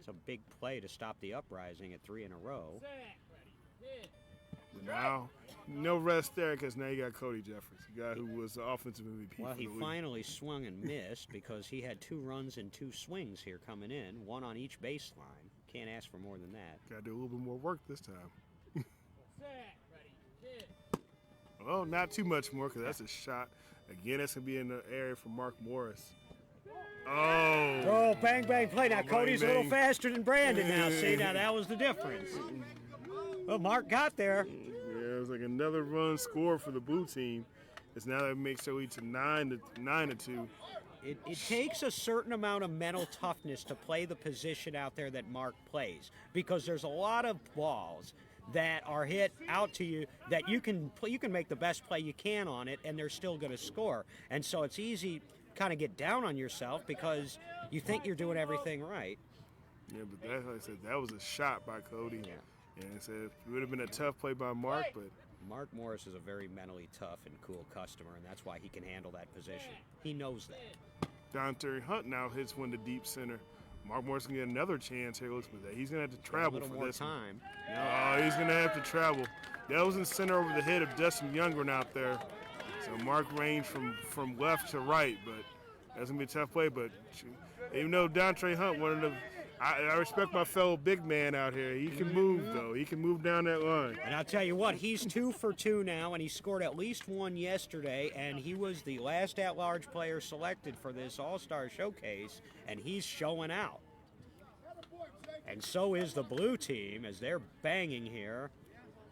It's a big play to stop the uprising at 3 in a row. But now, no rest there because now you got Cody Jeffries, the guy who was the offensive MVP. Well, he finally swung and missed because he had 2 runs and 2 swings here coming in, 1 on each baseline. Can't ask for more than that. Got to do a little bit more work this time. Well, not too much more because that's a shot. Again, that's going to be in the area for Mark Morris. Oh, bang, bang play. Now, Cody's a little faster than Brandon now. See, now that was the difference. Well, Mark got there. Yeah, it was like another run score for the blue team. It's now that makes it lead to 9-2. It takes a certain amount of mental toughness to play the position out there that Mark plays, because there's a lot of balls that are hit out to you that you can make the best play you can on it, and they're still going to score. And so it's easy kind of get down on yourself because you think you're doing everything right. Yeah, but that, like I said, that was a shot by Cody. Yeah. And it would have been a tough play by Mark, but Mark Morris is a very mentally tough and cool customer, and that's why he can handle that position. He knows that. Dante Hunt now hits one to deep center. Mark Morris can get another chance here. Looks like that. He's going to have to travel a little for more this time. one. Oh, he's going to have to travel. That was in center over the head of Dustin Youngren out there. So Mark ranged from left to right, but that's going to be a tough play. But even though Dante Hunt, I respect my fellow big man out here. He can move, though. He can move down that line. And I'll tell you what, he's 2 for 2 now, and he scored at least one yesterday, and he was the last at-large player selected for this All-Star Showcase, and he's showing out. And so is the blue team as they're banging here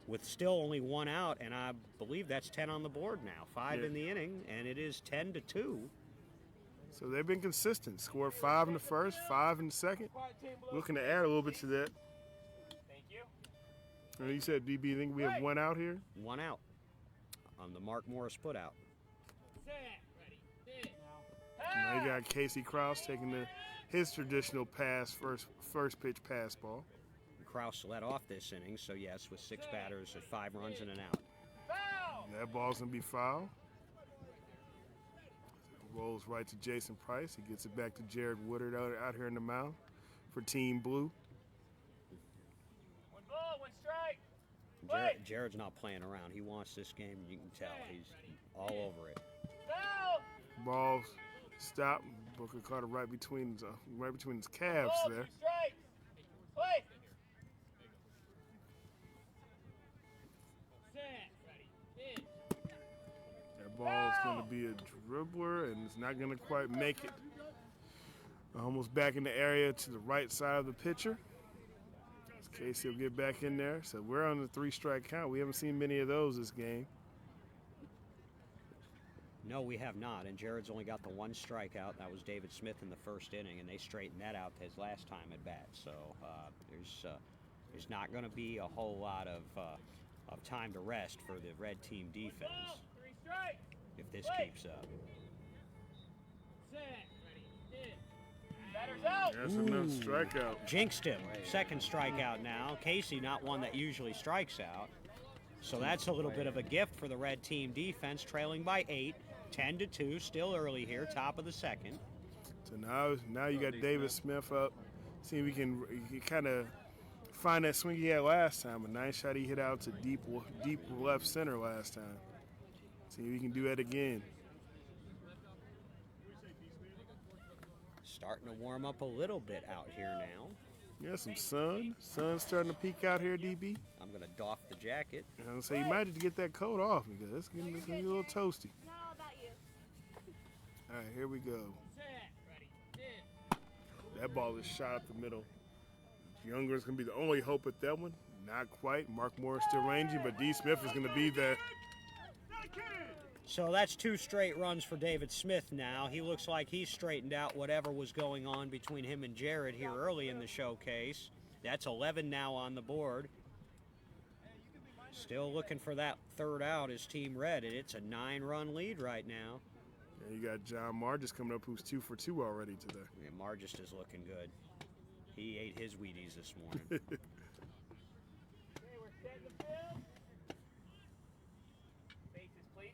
with still only 1 out, and I believe that's 10 on the board now. 5 in the inning, and it is 10-2. So they've been consistent. Scored 5 in the first, 5 in the second. Looking to add a little bit to that. Thank you. And you said, DB, you think we have 1 out here? 1 out on the Mark Morris put out. Set. Ready. Hit. Now you got Casey Krause taking his traditional pass, first pitch pass ball. Krause led off this inning, so yes, with 6 batters and 5 runs and an out. Foul. That ball's going to be foul. Rolls right to Jason Price. He gets it back to Jared Woodard out here in the mound for Team Blue. 1 ball, 1 strike. Jared's not playing around. He wants this game. You can tell he's all over it. Foul. Ball stop. Booker caught it right between his calves Ball, there. 2 strikes. Play. Set. Ready. Hit. That ball is going to be a dribbler, and it's not going to quite make it. Almost back in the area to the right side of the pitcher. Casey will get back in there. So we're on the 3-strike count. We haven't seen many of those this game. No, we have not, and Jared's only got the 1 strikeout. That was David Smith in the first inning, and they straightened that out his last time at bat. So there's not going to be a whole lot of time to rest for the red team defense Ball, 3 strikes. if this keeps up. Set. Ready. Hit. Batter's out. That's another strikeout. Jinxed him. 2nd strikeout now. Casey, not one that usually strikes out. So that's a little bit of a gift for the red team defense, trailing by 8, 10-2, still early here, top of the 2nd. So now you got David Smith up. See if we can kind of find that swing he had last time. A nice shot he hit out to deep left center last time. See if we can do that again. Starting to warm up a little bit out here now. Yeah, some sun. Sun's starting to peek out here, DB. I'm going to doff the jacket. And so you might have to get that coat off because it's going to be a little toasty. Not all about you. All right, here we go. Set. Ready. Hit. That ball is shot up the middle. Younger's going to be the only hope at that one. Not quite. Mark Morris still ranging, but D. Smith is going to be there. So that's 2 straight runs for David Smith now. He looks like he's straightened out whatever was going on between him and Jared here early in the showcase. That's 11 now on the board. Still looking for that 3rd out as Team Red, and it's a 9-run lead right now. And you got John Margis coming up, who's 2 for 2 already today. Yeah, Margis is looking good. He ate his Wheaties this morning. Okay, we're setting the field. Faces, please.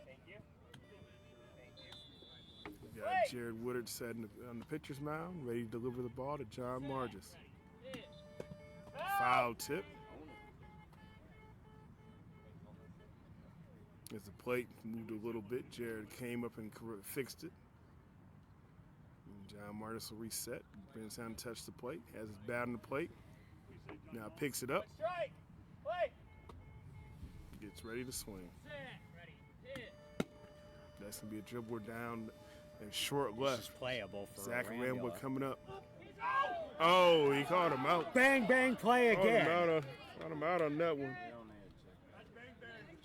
Thank you. Thank you. We got Jared Woodard sitting on the pitcher's mound, ready to deliver the ball to John Margis. Hit. Foul tip. As the plate moved a little bit, Jared came up and fixed it. And John Martis will reset, brings down and touch the plate, has his bat on the plate. Now picks it up, 1 strike. Play. gets ready to swing. Set. Ready. Hit. That's going to be a dribbler down and short This left. is playable for Zach Rambula. Rambler coming up. He's out. Oh, he caught him out. Bang, bang, play Caught him again. out on that one.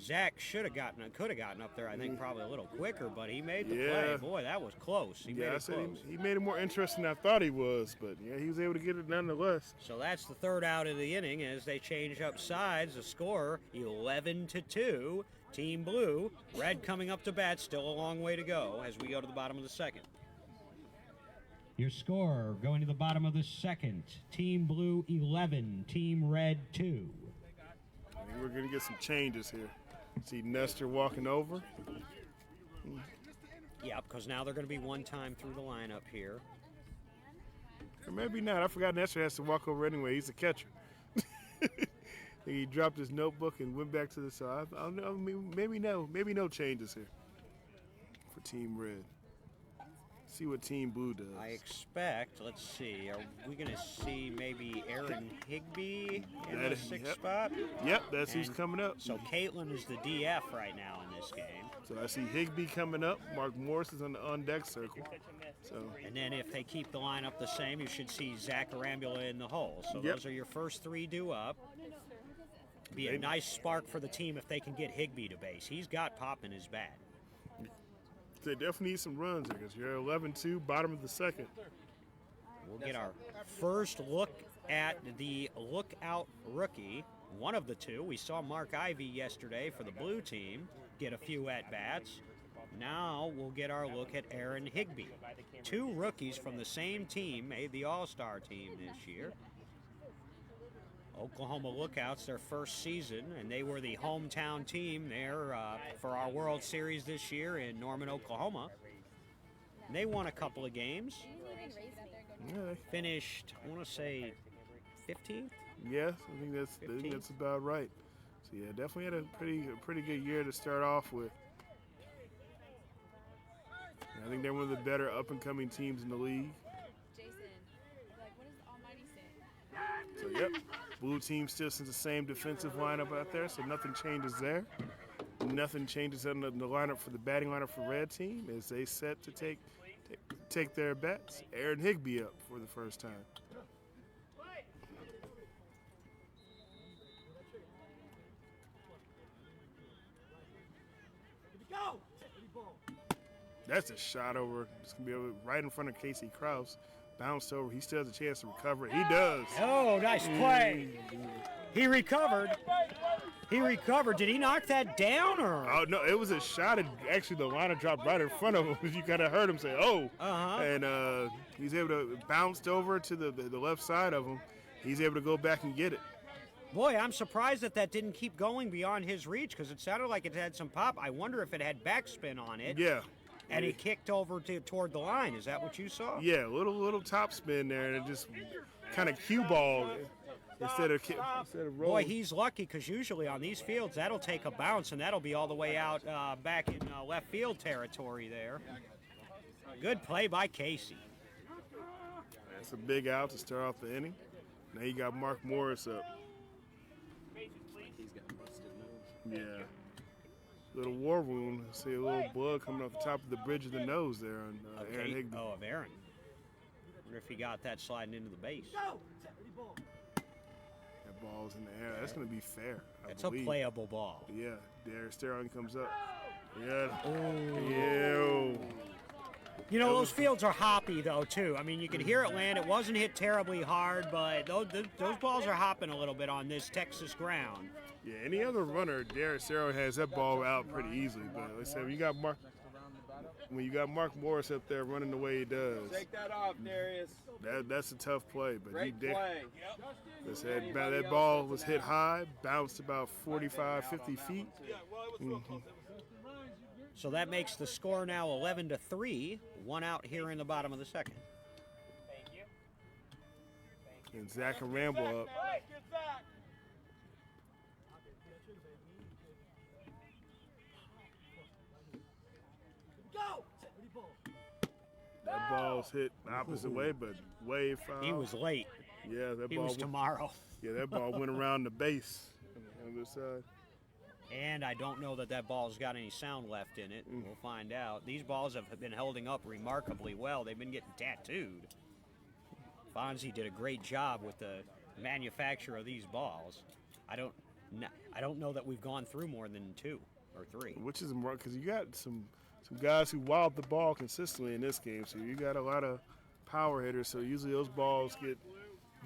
Zach could have gotten up there, I think, probably a little quicker, but he made the Yeah. play. Boy, that was close. He made I it said close. he made it more interesting than I thought he was, but yeah, he was able to get it nonetheless. So that's the third out of the inning as they change up sides. The score 11-2. Team Blue. Red coming up to bat. Still a long way to go as we go to the bottom of the second. Your score going to the bottom of the second. Team Blue 11. Team Red 2. I think we're going to get some changes here. See Nestor walking over. Yeah, because now they're going to be one time through the lineup here. Or maybe not. I forgot Nestor has to walk over anyway. He's a catcher. He dropped his notebook and went back to the side. I don't know. Maybe no changes here for Team Red. See what Team Blue does. I expect, let's see, are we going to see maybe Aaron Higbee in the sixth spot? Yep, that's who's coming up. So Caitlin is the DF right now in this game. So I see Higbee coming up. Mark Morris is on the on-deck circle. So And then if they keep the lineup the same, you should see Zach Arambula in the hole. So those are your first three due up. Be a nice spark for the team if they can get Higbee to base. He's got pop in his bat. they definitely need some runs here because you're 11-2, bottom of the second. We'll get our first look at the lookout rookie, one of the two. We saw Mark Ivy yesterday for the blue team get a few at-bats. Now we'll get our look at Aaron Higbee. Two rookies from the same team made the All-Star team this year. Oklahoma Lookouts, their first season, and they were the hometown team there for our World Series this year in Norman, Oklahoma. And they won a couple of games. Yeah, Finished, I want to say, 15th? yes, I think that's about right. So yeah, definitely had a pretty good year to start off with. I think they're one of the better up-and-coming teams in the league. Jason, like, what does Almighty say? So, yep, blue team still sends the same defensive lineup out there, so nothing changes there. Nothing changes in the lineup for the batting lineup for red team as they set to take their bats. Aaron Higbee up for the first time. That's a shot over. It's going to be over right in front of Casey Krause. Bounced over. He still has a chance to recover it. He does. Oh, nice play. He recovered. Did he knock that down or? Oh, no, it was a shot. And actually, the liner dropped right in front of him. You kind of heard him say, oh. Uh-huh. And he's able to bounce over to the left side of him. He's able to go back and get it. Boy, I'm surprised that didn't keep going beyond his reach because it sounded like it had some pop. I wonder if it had backspin on it. Yeah. And he kicked over toward the line. Is that what you saw? Yeah, little top spin there, and it just kind of cue balled instead of rolling. Boy, he's lucky because usually on these fields that'll take a bounce and that'll be all the way out back in left field territory there. Good play by Casey. That's a big out to start off the inning. Now you got Mark Morris up. Yeah. Little war wound. See a little blood coming off the top of the bridge of the nose there on Aaron Higbee. Oh, of Aaron. Wonder if he got that sliding into the base. That ball's in the air. That's going to be fair. It's a playable ball. Yeah. There, Sterling comes up. Yeah. Oh. Ew. You know, those fields are hoppy, though, too. I mean, you could hear it land. It wasn't hit terribly hard, but those balls are hopping a little bit on this Texas ground. Yeah, any other runner, Darius Arrow has that ball out pretty easily. But like I said, when you got Mark Morris up there running the way he does, Take that off, Darius. that's a tough play. But Great he did. play. That ball was hit high, bounced about 45, 50 feet. So that makes the score now 11-3. One out here in the bottom of the second. Thank you. And Zach and Ramble up. Hey, get back. That ball's hit the opposite way, but way foul. He was late. Yeah, that He ball. was tomorrow. Yeah, that ball went around the base on the other side. And I don't know that ball's got any sound left in it. We'll find out. These balls have been holding up remarkably well. They've been getting tattooed. Fonzie did a great job with the manufacture of these balls. No, I don't know that we've gone through more than 2 or 3. Which is because you got some guys who wild the ball consistently in this game. So you got a lot of power hitters. So usually those balls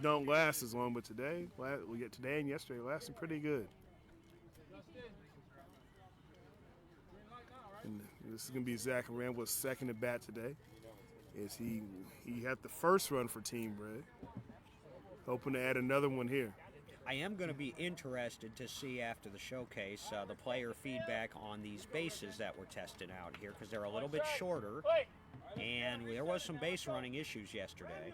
don't last as long. But today and yesterday lasted pretty good. And this is going to be Zach Rambler's second at bat today. As he had the first run for Team Red. Hoping to add another one here. I am going to be interested to see after the showcase the player feedback on these bases that were tested out here because they're a little bit shorter, and there was some base running issues yesterday.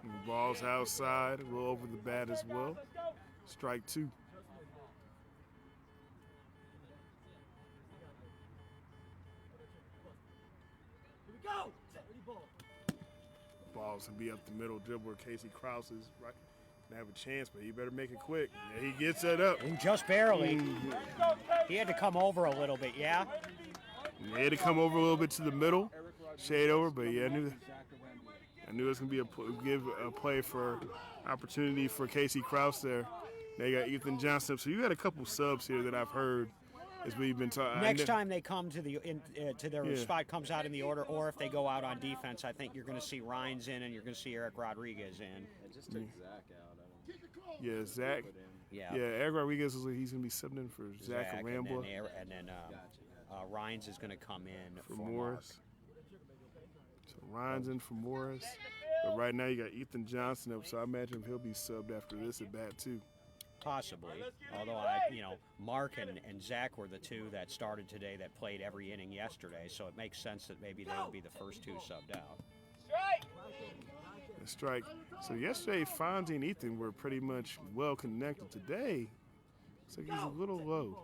And the ball's outside, a little over the bat as well. Strike 2. Ball's gonna be up the middle. Dribbler Casey Krause is right. Gonna have a chance, but he better make it quick. Yeah, he gets it up. Ooh, just barely. He had to come over a little bit, yeah? He had to come over a little bit to the middle, shade over, but yeah, I knew it was gonna be a play for opportunity for Casey Krause there. They got Ethan Johnson. So you got a couple subs here that I've heard as we've been talking. Next time they come to their spot comes out in the order, or if they go out on defense, I think you're going to see Rhines in and you're going to see Eric Rodriguez in. I just took Zach out. Yeah, Zach. Yeah, Eric Rodriguez is he's going to be subbing in for Zach Rambler. And then Rhines is going to come in for Morris. So Rhines in for Morris. But right now you got Ethan Johnson up, so I imagine he'll be subbed after this at bat too. Possibly, although Mark and Zach were the 2 that started today that played every inning yesterday, so it makes sense that maybe they would be the first 2 subbed out. A strike. So yesterday, Fonzie and Ethan were pretty much well connected. Today, looks like he's a little low.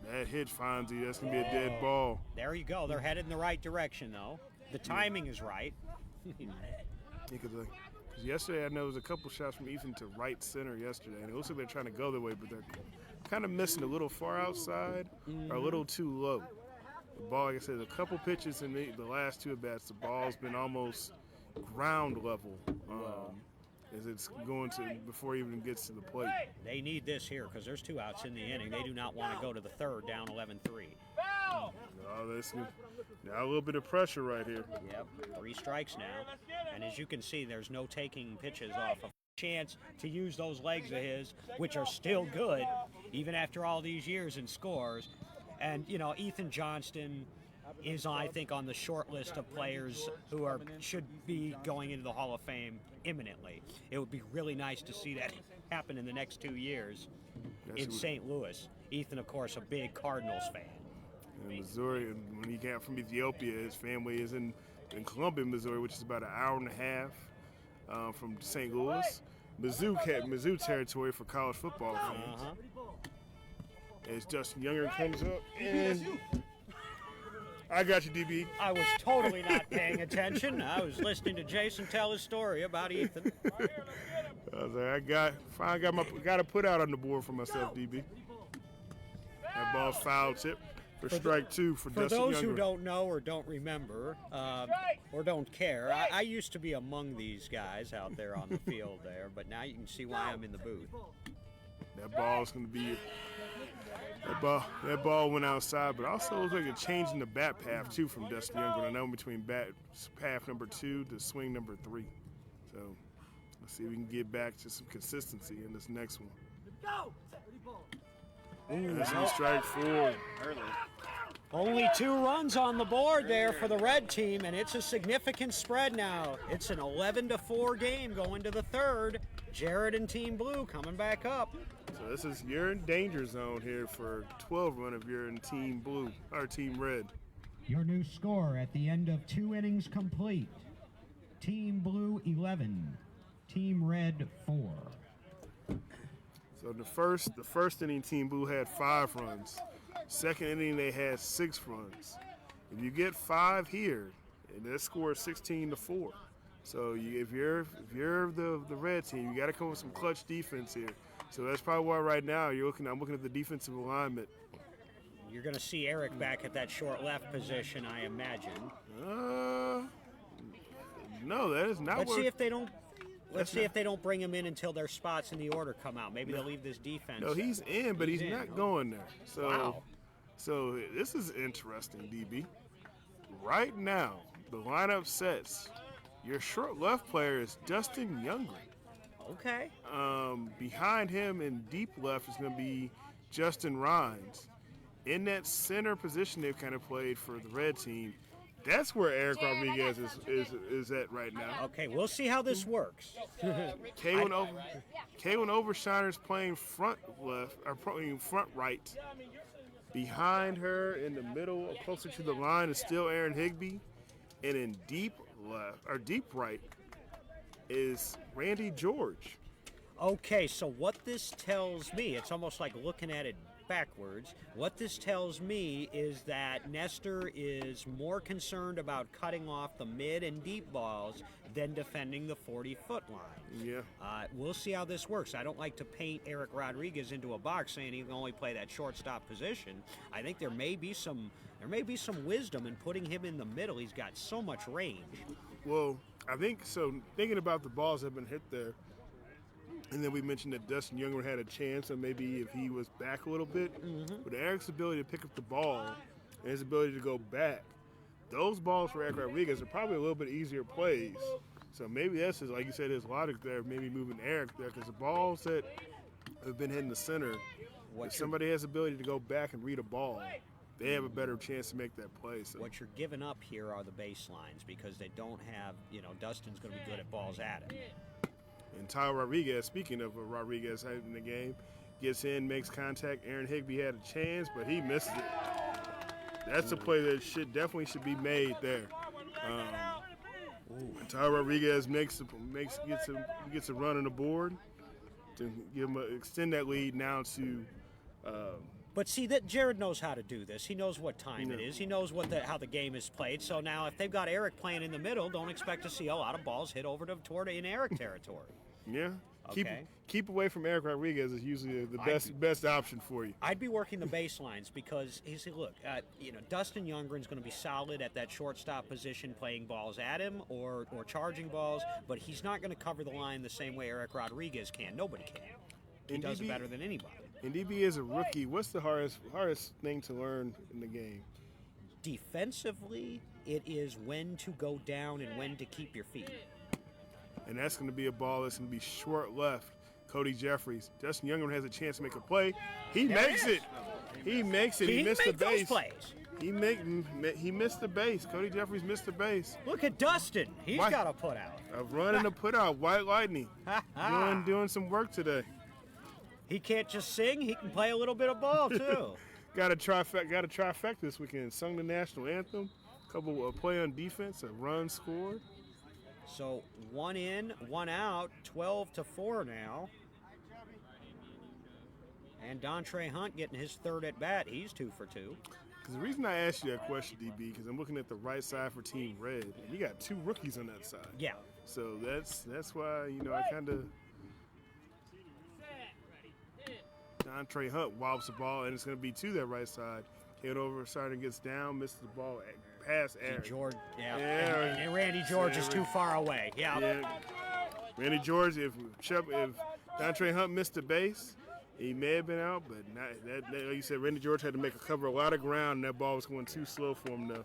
Bad hit, Fonzie. That's gonna be a dead ball. There you go. They're headed in the right direction, though. The timing is right. Because yesterday, I know there was a couple shots from Ethan to right center yesterday, and it looks like they're trying to go their way, but they're kind of missing a little far outside or a little too low. The ball, like I said, a couple pitches in the last 2 at-bats, the ball's been almost ground level as it's going to before it even gets to the plate. They need this here because there's 2 outs in the inning. They do not want to go to the 3rd down 11-3. Now a little bit of pressure right here. Yep, 3 strikes now. And as you can see, there's no taking pitches off of chance to use those legs of his, which are still good, even after all these years in scores. And, Ethan Johnston is, I think, on the short list of players who should be going into the Hall of Fame imminently. It would be really nice to see that happen in the next 2 years in St. Louis. Ethan, of course, a big Cardinals fan. In Missouri, and when he came from Ethiopia, his family is in Columbia, Missouri, which is about an hour and a half from St. Louis. Mizzou territory for college football fans. As Justin Younger comes up, and I got you, DB. I was totally not paying attention. I was listening to Jason tell his story about Ethan. I was like, got to put out on the board for myself, DB. That ball's foul tip. For strike 2 for Justin Younger. For those who don't know or don't remember or don't care, I used to be among these guys out there on the field there, but now you can see why I'm in the booth. That ball's going to be that ball went outside, but also it was like a change in the bat path too from Justin Younger. I know between bat path number 2 to swing number 3. So let's see if we can get back to some consistency in this next one. That's strike 4. Only 2 runs on the board there for the red team, and it's a significant spread now. It's an 11-4 game going to the 3rd. Jared and Team Blue coming back up. So you're in danger zone here for 12 run if you're in Team Blue or Team Red. Your new score at the end of 2 innings complete. Team Blue 11, Team Red 4. So the first inning, Team Blue had 5 runs. Second inning, they had 6 runs. If you get 5 here, and that score is 16-4. So if you're the red team, you got to come with some clutch defense here. So that's probably why right now I'm looking at the defensive alignment. You're going to see Eric back at that short left position, I imagine. No, that is not. Let's what, see if they don't. Let's That's see not- if they don't bring him in until their spots in the order come out. Maybe they'll leave this defense. No, he's in, but he's in, not huh? going there. So, Wow. so this is interesting, DB. Right now, the lineup sets. Your short left player is Dustin Youngren. Okay. Behind him in deep left is going to be Justin Rhines. In that center position they've kind of played for the red team, that's where Eric Rodriguez is at right now. Okay, we'll see how this works. Kaylin Overshiner's playing front left, or playing front right. Behind her in the middle, closer to the line, is still Aaron Higbee. And in deep left, or deep right, is Randy George. Okay, so what this tells me, it's almost like looking at it backwards. What this tells me is that Nestor is more concerned about cutting off the mid and deep balls than defending the 40-foot line. Yeah. We'll see how this works. I don't like to paint Eric Rodriguez into a box saying he can only play that shortstop position. I think there may be some wisdom in putting him in the middle. He's got so much range. Well, I think so. Thinking about the balls that have been hit there, and then we mentioned that Dustin Youngren had a chance, and maybe if he was back a little bit, but Eric's ability to pick up the ball and his ability to go back, those balls for Eric Rodriguez are probably a little bit easier plays. So maybe that's his, like you said, his logic there, maybe moving Eric there, because the balls that have been hitting the center, if somebody has the ability to go back and read a ball, they have a better chance to make that play. So. What you're giving up here are the baselines because they don't have, Dustin's going to be good at balls at him. And Tyler Rodriguez, speaking of Rodriguez in the game, gets in, makes contact. Aaron Higbee had a chance, but he missed it. That's a play that definitely should be made there. And Tyler Rodriguez gets a run on the board to give him extend that lead now to. But see, that Jared knows how to do this. He knows what time it Yeah. is. He knows how the game is played. So now, if they've got Eric playing in the middle, don't expect to see a lot of balls hit over toward in Eric territory. Yeah. Okay. Keep away from Eric Rodriguez is usually the best option for you. I'd be working the baselines because look, Dustin Youngren's going to be solid at that shortstop position, playing balls at him or charging balls, but he's not going to cover the line the same way Eric Rodriguez can. Nobody can. He does it better than anybody. And DB is a rookie. What's the hardest thing to learn in the game? Defensively, it is when to go down and when to keep your feet. And that's going to be a ball that's going to be short left. Cody Jeffries. Dustin Youngren has a chance to make a play. He makes it. He makes it. He missed the base. Those plays. He missed the base. Cody Jeffries missed the base. Look at Dustin. He's got a put out. A run and a put out. White Lightning. doing some work today. He can't just sing. He can play a little bit of ball too. Got a trifecta this weekend. Sung the national anthem. Couple play on defense. A run scored. So 1 in, 1 out, 12-4 now. And Dontre Hunt getting his third at bat. He's 2 for 2. Because the reason I asked you that question, DB, because I'm looking at the right side for Team Red, and you got 2 rookies on that side. Yeah. So that's why I kind of. Dontre Hunt wobbles the ball, and it's going to be to that right side. Head over, Sargent gets down, misses the ball past Aaron. George, and Randy George is too far away. Yeah. Randy George, if Dontre Hunt missed the base, he may have been out, but not, like you said, Randy George had to cover a lot of ground, and that ball was going too slow for him to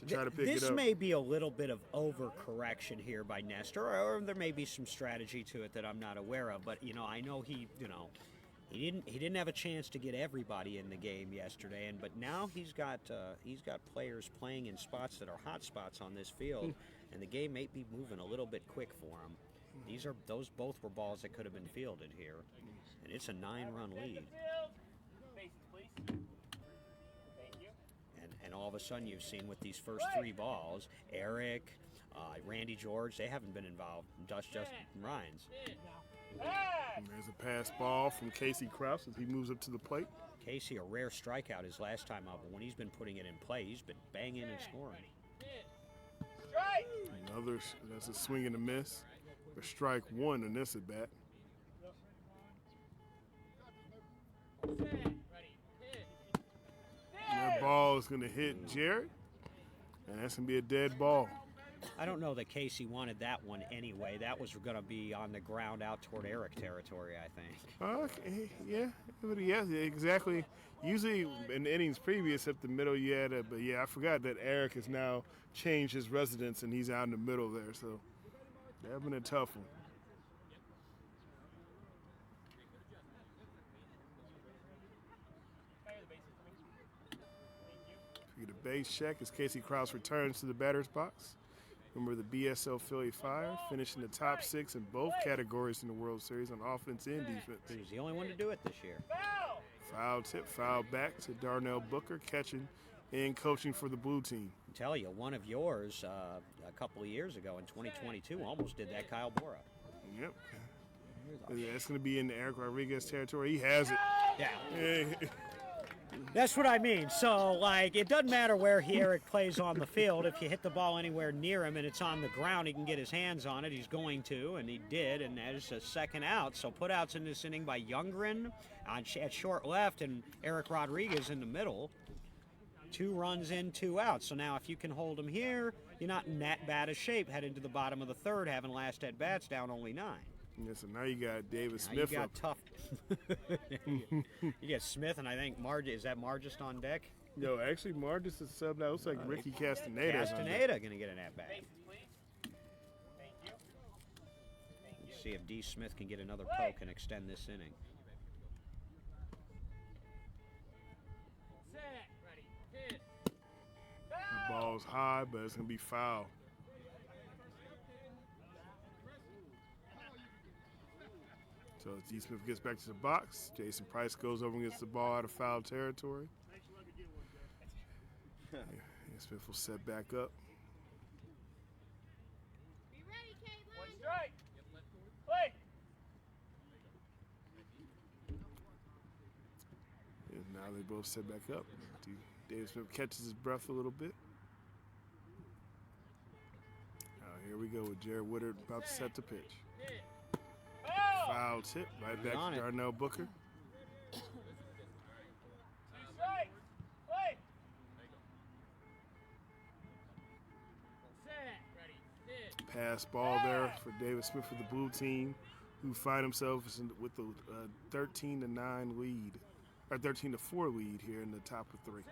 try to pick it up. This may be a little bit of overcorrection here by Nestor, or there may be some strategy to it that I'm not aware of. But I know he didn't have a chance to get everybody in the game yesterday, but now he's got players playing in spots that are hot spots on this field, and the game may be moving a little bit quick for him. Those both were balls that could have been fielded here, and it's a 9-run lead. And all of a sudden you've seen with these first 3 balls, Eric, Randy George, they haven't been involved. Justin Rhines. And there's a pass ball from Casey Krause as he moves up to the plate. Casey, a rare strikeout his last time out, but when he's been putting it in play, he's been banging and scoring. That's a swing and a miss. For strike 1 in this at bat. That ball is going to hit Jared, and that's going to be a dead ball. I don't know that Casey wanted that one anyway. That was going to be on the ground out toward Eric territory, I think. Okay, yeah, exactly. Usually in the innings previous up the middle, you had but yeah, I forgot that Eric has now changed his residence and he's out in the middle there. So that's been a tough one. We get a base check as Casey Krause returns to the batter's box. Remember the BSO Philly Fire, finishing the top 6 in both categories in the World Series on offense and defense. He was the only one to do it this year. Foul tip, foul back to Darnell Booker, catching and coaching for the blue team. I tell you, one of yours a couple of years ago in 2022 almost did that, Kyle Bora. Yep. That's going to be in the Eric Rodriguez territory. He has it. Yeah. That's what I mean. So, like, it doesn't matter where Eric plays on the field. If you hit the ball anywhere near him and it's on the ground, he can get his hands on it. He's going to, and he did, and that is a second out. So putouts in this inning by Youngren at short left and Eric Rodriguez in the middle. 2 runs in, 2 outs. So now if you can hold him here, you're not in that bad a shape heading to the bottom of the third, having last at-bats down only 9. Yeah, so now you got David Now Smith you got up. tough. You get Smith, and I think is that Margis on deck? No, actually, Margis is subbed out. Looks like Ricky Castaneda. Castaneda going to get an at-bat. Let's see if D. Smith can get another poke and extend this inning. The ball's high, but it's going to be foul. So as D. Smith gets back to the box, Jason Price goes over and gets the ball out of foul territory. Yeah, Smith will set back up. Be ready, Caitlin. 1 strike. Play. And now they both set back up. David Smith catches his breath a little bit. Here we go with Jared Woodard about to set the pitch. Foul tip right back to Darnell Booker. 2 strikes. Play. Pass ball there for David Smith for the blue team, who find themselves with the 13-9 lead, or 13-4 lead here in the top of 3.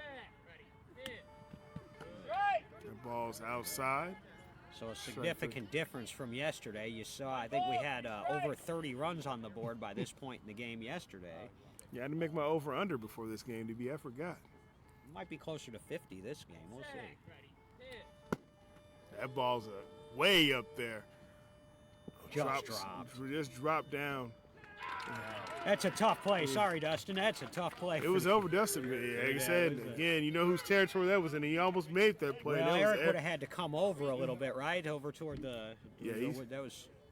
That ball's outside. So a significant difference from yesterday. You saw, I think we had over 30 runs on the board by this point in the game yesterday. Yeah, I had to make my over-under before this game, DB. I forgot. Might be closer to 50 this game. We'll see. That ball's way up there. Just dropped down. That's a tough play. Sorry, Dustin. That's a tough play. It was over Dustin. Like I said, again, you know whose territory that was in. He almost made that play. Well, Eric would have had to come over a little bit, right? Over toward the. Yeah,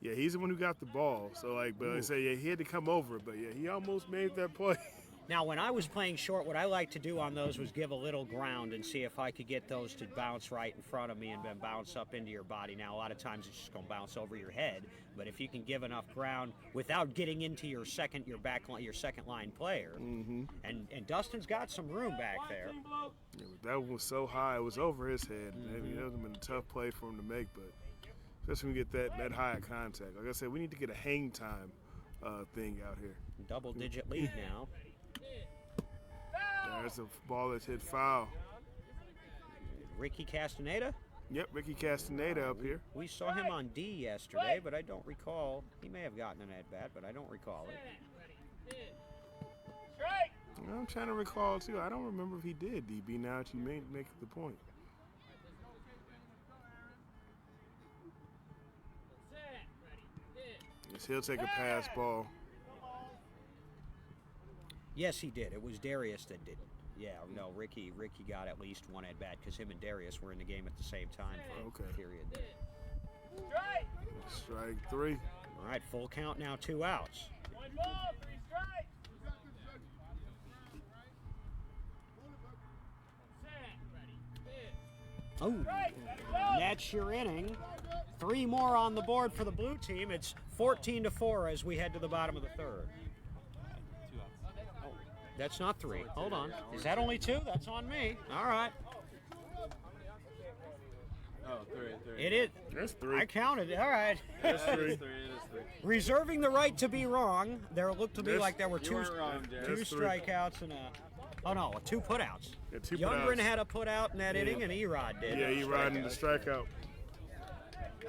Yeah, he's the one who got the ball. So, like, but I say, yeah, he had to come over. But, yeah, he almost made that play. Now, when I was playing short, what I liked to do on those was give a little ground and see if I could get those to bounce right in front of me and then bounce up into your body. Now, a lot of times it's just going to bounce over your head, but if you can give enough ground without getting into your second line player, and Dustin's got some room back there. Yeah, but that one was so high, it was over his head. Maybe that would have been a tough play for him to make, but especially when we get that high of contact. Like I said, we need to get a hang time thing out here. Double-digit lead now. There's a ball that's hit foul. Ricky Castaneda? Yep, Ricky Castaneda up here. We saw him on D yesterday, but I don't recall. He may have gotten an at-bat, but I don't recall it. Strike. I'm trying to recall, too. I don't remember if he did, DB, now that you make the point. Yes, he'll take a pass ball. Yes, he did. It was Darius that did. Yeah, no, Ricky got at least one at bat because him and Darius were in the game at the same time for a period there. Strike 3. All right, full count now, 2 outs. 1 ball, 3 strikes. Oh, that's your inning. 3 more on the board for the blue team. It's 14-4 as we head to the bottom of the third. Oh, that's not 3. Hold on. Is that only 2? That's on me. All right. Oh, three. It is. That's 3. I counted. All right. That's It 3. is 3. It is 3. Reserving the right to be wrong. There looked to be That's- like there were You two weren't wrong, Jared. two That's 3. strikeouts and a. Oh no, 2 putouts. Yeah, 2 Youngren putouts. had a putout in that inning, and Erod did. Yeah, he riding the strikeout.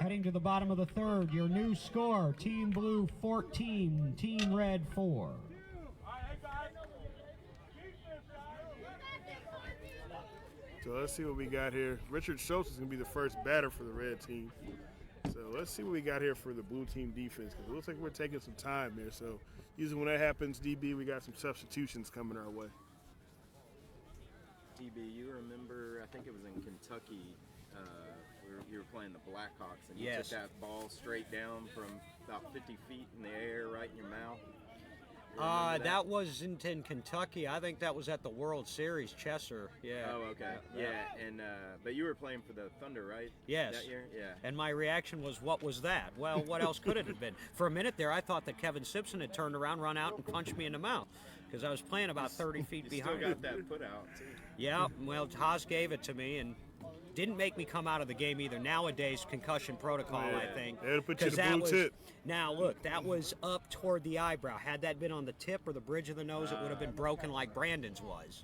Heading to the bottom of the third, your new score: Team Blue 14, Team Red 4. So let's see what we got here. Richard Schultz is going to be the first batter for the red team. So let's see what we got here for the blue team defense, because it looks like we're taking some time here. So usually when that happens, DB, we got some substitutions coming our way. DB, you remember, I think it was in Kentucky, you were playing the Blackhawks, and you Yes. took that ball straight down from about 50 feet in the air right in your mouth. You remember That wasn't in Kentucky. I think that was at the World Series, Chesser. Yeah. Oh, okay. Yeah, and but you were playing for the Thunder, right? Yes. That year? Yeah. And my reaction was, what was that? Well, what else could it have been? For a minute there, I thought that Kevin Simpson had turned around, run out, and punched me in the mouth, because I was playing about 30 feet You behind. still got that put out, too. Yeah, well, Haas gave it to me and didn't make me come out of the game either. Nowadays, concussion protocol, I think. They had to put you 'cause in the that blue was, tip. Now, look, that was up toward the eyebrow. Had that been on the tip or the bridge of the nose, it would have been broken like Brandon's was.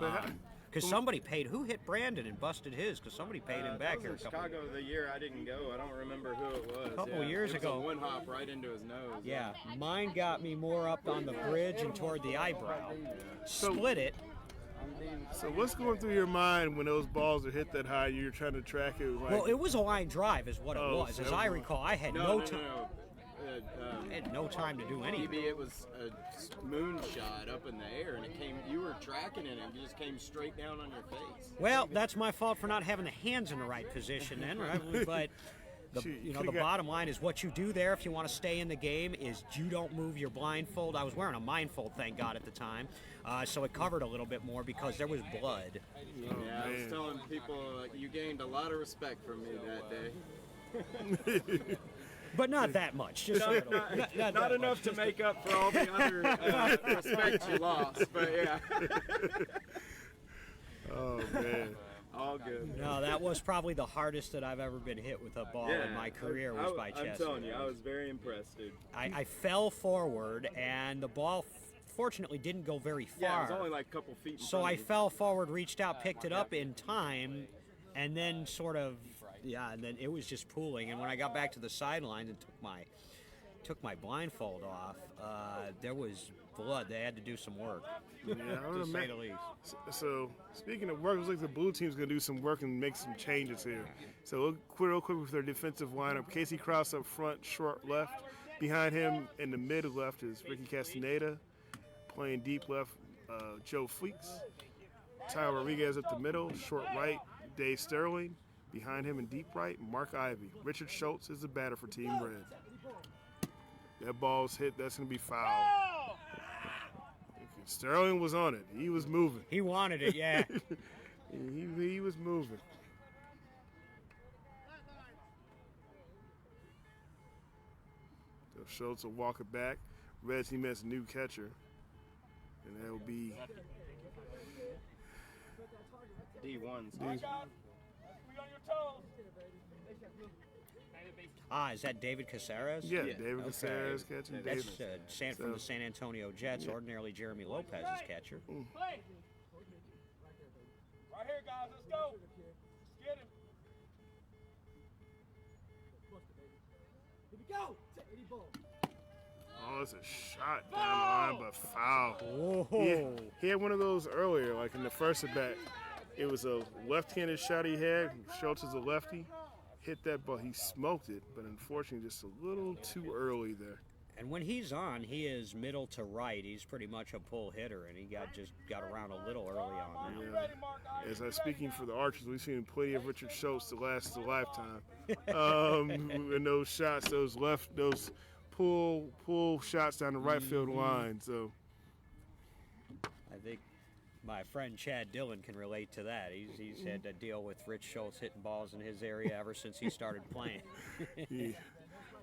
Yeah. Because somebody paid. Who hit Brandon and busted his? Because somebody paid him back that here. was in Chicago the year I didn't go. I don't remember who it was. Couple years it was ago. A one hop right into his nose. Yeah, mine got me more up on the bridge and toward the eyebrow. Split it. So what's going through your mind when those balls are hit that high? You're trying to track it. Like, Well, it was a line drive, is what it Oh, was. so As that I was- recall, I had No, no time. I had no time to do anything. DB, it was a moonshot up in the air, and it came. You were tracking it, and it just came straight down on your face. Well, that's my fault for not having the hands in the right position then, right? But the, Shoot, you know, could've the got- bottom line is what you do there if you want to stay in the game is you don't move your blindfold. I was wearing a blindfold, thank God, at the time, so it covered a little bit more because there was blood. Yeah, I was man. telling people you gained a lot of respect from me that day. But not that much. Just a little. Not Not that enough much. to make up for all the other respect you lost, but yeah, Oh man. all good. No, that was probably the hardest that I've ever been hit with a ball in my career was by I'm chest. telling you, I was very impressed, dude. I fell forward, and the ball fortunately didn't go very far. Yeah, it was only like a couple feet. In So front I of me. fell forward, reached out, picked it up in time, and then sort of, and then it was just pooling. And when I got back to the sidelines and took my blindfold off, there was blood. They had to do some work, Yeah, I would to say the imagine. least. So speaking of work, it looks like the blue team's gonna do some work and make some changes here. So real quick with their defensive lineup: Casey Krause up front, short left. Behind him in the mid left is Ricky Castaneda. Playing deep left, Joe Fleeks. Tyler Rodriguez up the middle, short right, Dave Sterling. Behind him in deep right, Mark Ivy. Richard Schultz is the batter for Team Red. That ball's hit. That's going to be foul. Sterling was on it. He was moving. He wanted it, yeah. He was moving. So Schultz will walk it back. Red team has a new catcher. And that will be D1's. Watch out. We on your toes. Is that David Caceres? yeah, Yeah, David okay. Caceres catching. That's David. from the San Antonio Jets. Ordinarily, Jeremy Lopez's catcher. Play. Right here, guys. Let's go. Let's get him. Oh, it's a shot down the line, but foul. Whoa. He had one of those earlier, like in the first at bat. It was a left-handed shot he had. Schultz is a lefty. Hit that ball. He smoked it, but unfortunately just a little too early there. And when he's on, he is middle to right. He's pretty much a pull hitter, and he got around a little early on there. Yeah. As I'm speaking for the Archers, we've seen plenty of Richard Schultz to last a lifetime. And those shots, those pull shots down the right field line. So I think my friend Chad Dillon can relate to that. He's had to deal with Rich Schultz hitting balls in his area ever since he started playing. yeah.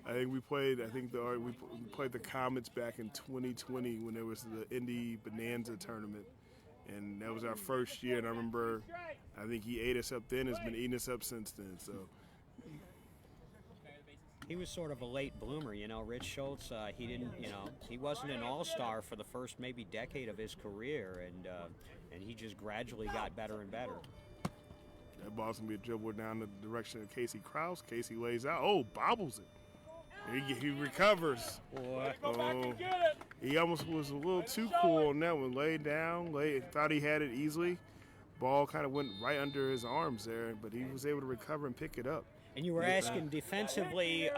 I think we played the Comets back in 2020 when there was the Indy Bonanza tournament, And that was our first year, and I remember I think he ate us up then, has been eating us up since then. So He was sort of a late bloomer, you know. Rich Schultz, he didn't, you know, he wasn't an all-star for the first maybe decade of his career, and he just gradually got better and better. that ball's going to be a dribble down the direction of Casey Krause. Casey lays out. Oh, bobbles it. He recovers. Oh, he almost was a little too cool on that one. Laid down, thought he had it easily. Ball kind of went right under his arms there, but he was able to recover and pick it up. And you were asking defensively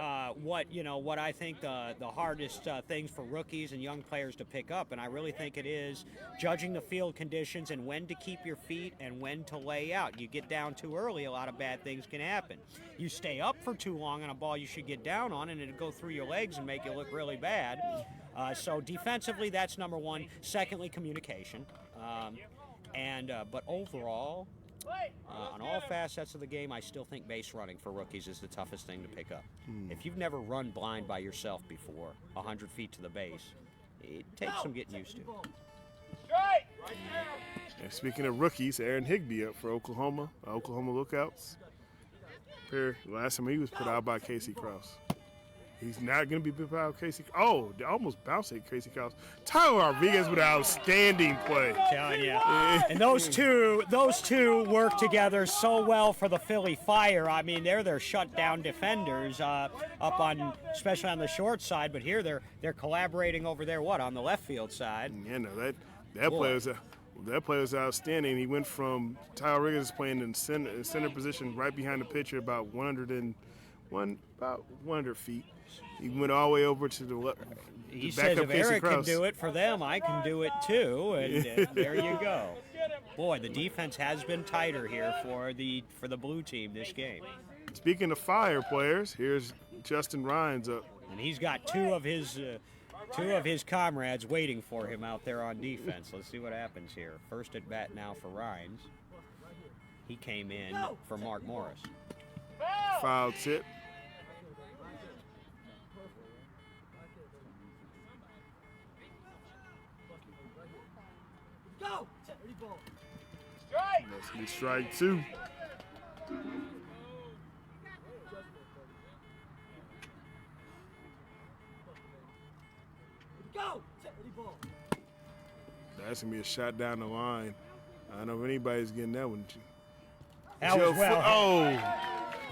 what I think the hardest things for rookies and young players to pick up, and I really think it is judging the field conditions and when to keep your feet and when to lay out. You get down too early, a lot of bad things can happen. You stay up for too long on a ball you should get down on, and it'll go through your legs and make you look really bad. So defensively, that's number one. Secondly, communication. But overall, on all facets of the game, I still think base running for rookies is the toughest thing to pick up. If you've never run blind by yourself before, 100 feet to the base, it takes some getting used to. And speaking of rookies, Aaron Higbee up for Oklahoma Lookouts. Last time he was put out by Casey Krause. He's not going to be put out by Casey. Oh, they almost bounced at Casey Krause. Tyler Rodriguez with an outstanding play. Telling you. And those two work together so well for the Philly Fire. I mean, they're their shutdown defenders especially on the short side. But here they're collaborating over there. On the left field side? Yeah, no, that play was outstanding. He went from Tyler Rodriguez playing in center position right behind the pitcher about 100 feet. He went all the way over to the left. He says if Eric can do it for them, I can do it too, and there you go. Boy, the defense has been tighter here for the blue team this game. Speaking of Fire players, here's Justin Rhines up. And he's got two of his comrades waiting for him out there on defense. Let's see what happens here. First at bat now for Rhines. He came in for Mark Morris. Foul tip. That's going to be strike two. That's going to be a shot down the line. I don't know if anybody's getting that one. That was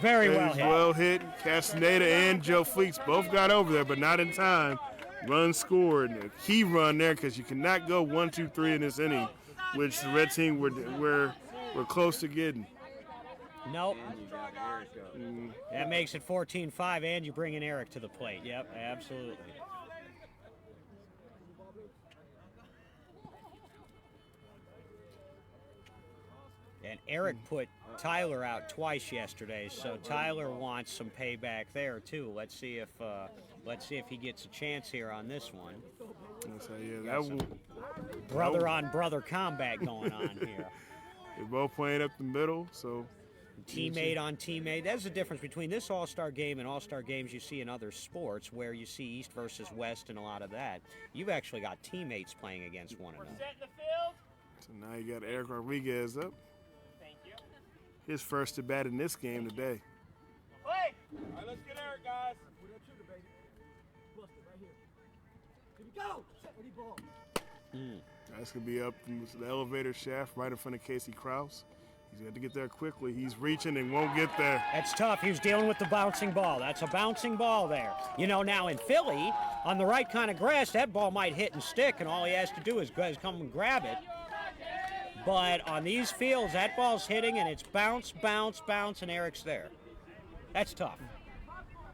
very well hit. Well hit. Castaneda and Joe Fleeks both got over there, but not in time. Run scored. A key run there because you cannot go 1, 2, 3 in this inning, which the red team were close to getting. Nope. That makes it 14-5, and you bring in Eric to the plate. Yep, absolutely. And Eric put Tyler out twice yesterday, so Tyler wants some payback there too. Let's see if he gets a chance here on this one. Brother on brother combat going on here. They're both playing up the middle, so teammate on teammate. That's the difference between this All-Star game and All-Star games you see in other sports, where you see East versus West and a lot of that. You've actually got teammates playing against one another. So now you got Eric Rodriguez up. His first at bat in this game today. All right, let's get Eric, guys. That's going to be up in the elevator shaft right in front of Casey Krause. He's got to get there quickly. He's reaching and won't get there. That's tough. He was dealing with the bouncing ball. That's a bouncing ball there. You know, now in Philly, on the right kind of grass, that ball might hit and stick, and all he has to do is come and grab it. But on these fields, that ball's hitting, and it's bounce, bounce, bounce, and Eric's there. That's tough.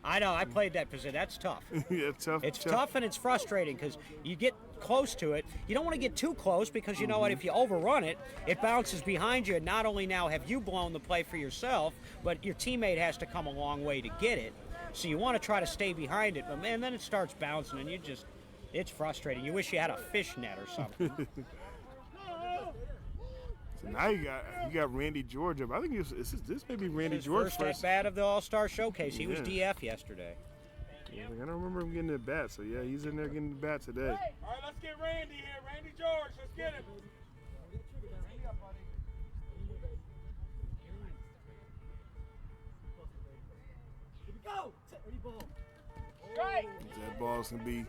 I know, I played that position. That's tough. Yeah, tough. It's tough and it's frustrating because you get close to it. You don't want to get too close because you know what? If you overrun it, it bounces behind you. And not only now have you blown the play for yourself, but your teammate has to come a long way to get it. So you want to try to stay behind it. But, man, then it starts bouncing and it's frustrating. You wish you had a fish net or something. So now you got Randy George up. I think this may be Randy George's first at bat of the All-Star Showcase. He was DF yesterday. Yeah, I don't remember him getting at bat, so yeah, he's in there getting the bat today. All right, let's get Randy here. Randy George, let's get him. Strike. That ball's going to be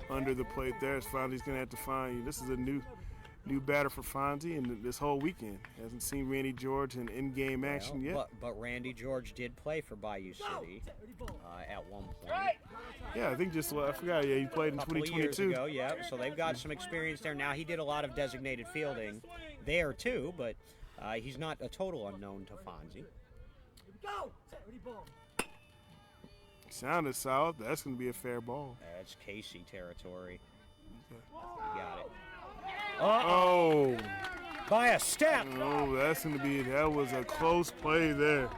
under the plate there. Fonzie's going to have to find you. This is a new batter for Fonzie, and this whole weekend hasn't seen Randy George in in-game action yet. But Randy George did play for Bayou City at one point. Strike. Yeah, I think I forgot. Yeah, he played in A couple of years 2022. ago, yeah. So they've got some experience there. Now he did a lot of designated fielding there too, but he's not a total unknown to Fonzie. Sounded solid. That's going to be a fair ball. That's Casey territory. You got it. Oh, By a step. that was a close play there.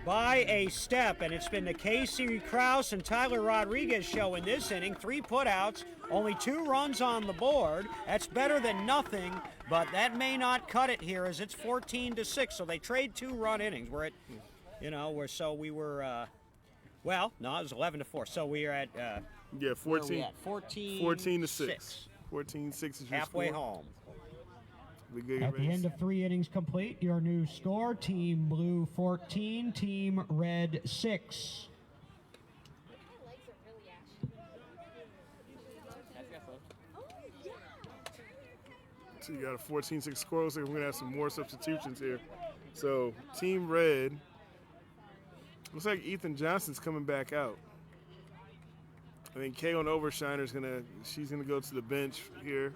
By a step, and it's been the Casey Krause and Tyler Rodriguez show in this inning. 3 putouts, only 2 runs on the board. That's better than nothing, but that may not cut it here as it's 14-6. So they trade 2-run innings. We're at, we were. Well, no, it was 11-4. So we are at. 14. 14-6. 14-6 is your Halfway score. home. We good, At the end of 3 innings complete, your new score: Team Blue 14, Team Red 6. My legs are really ashy. So you got a 14-6 score. Looks like we're going to have some more substitutions here. So Team Red, looks like Ethan Johnson's coming back out. I think Kaylin Overshiner's she's gonna go to the bench here.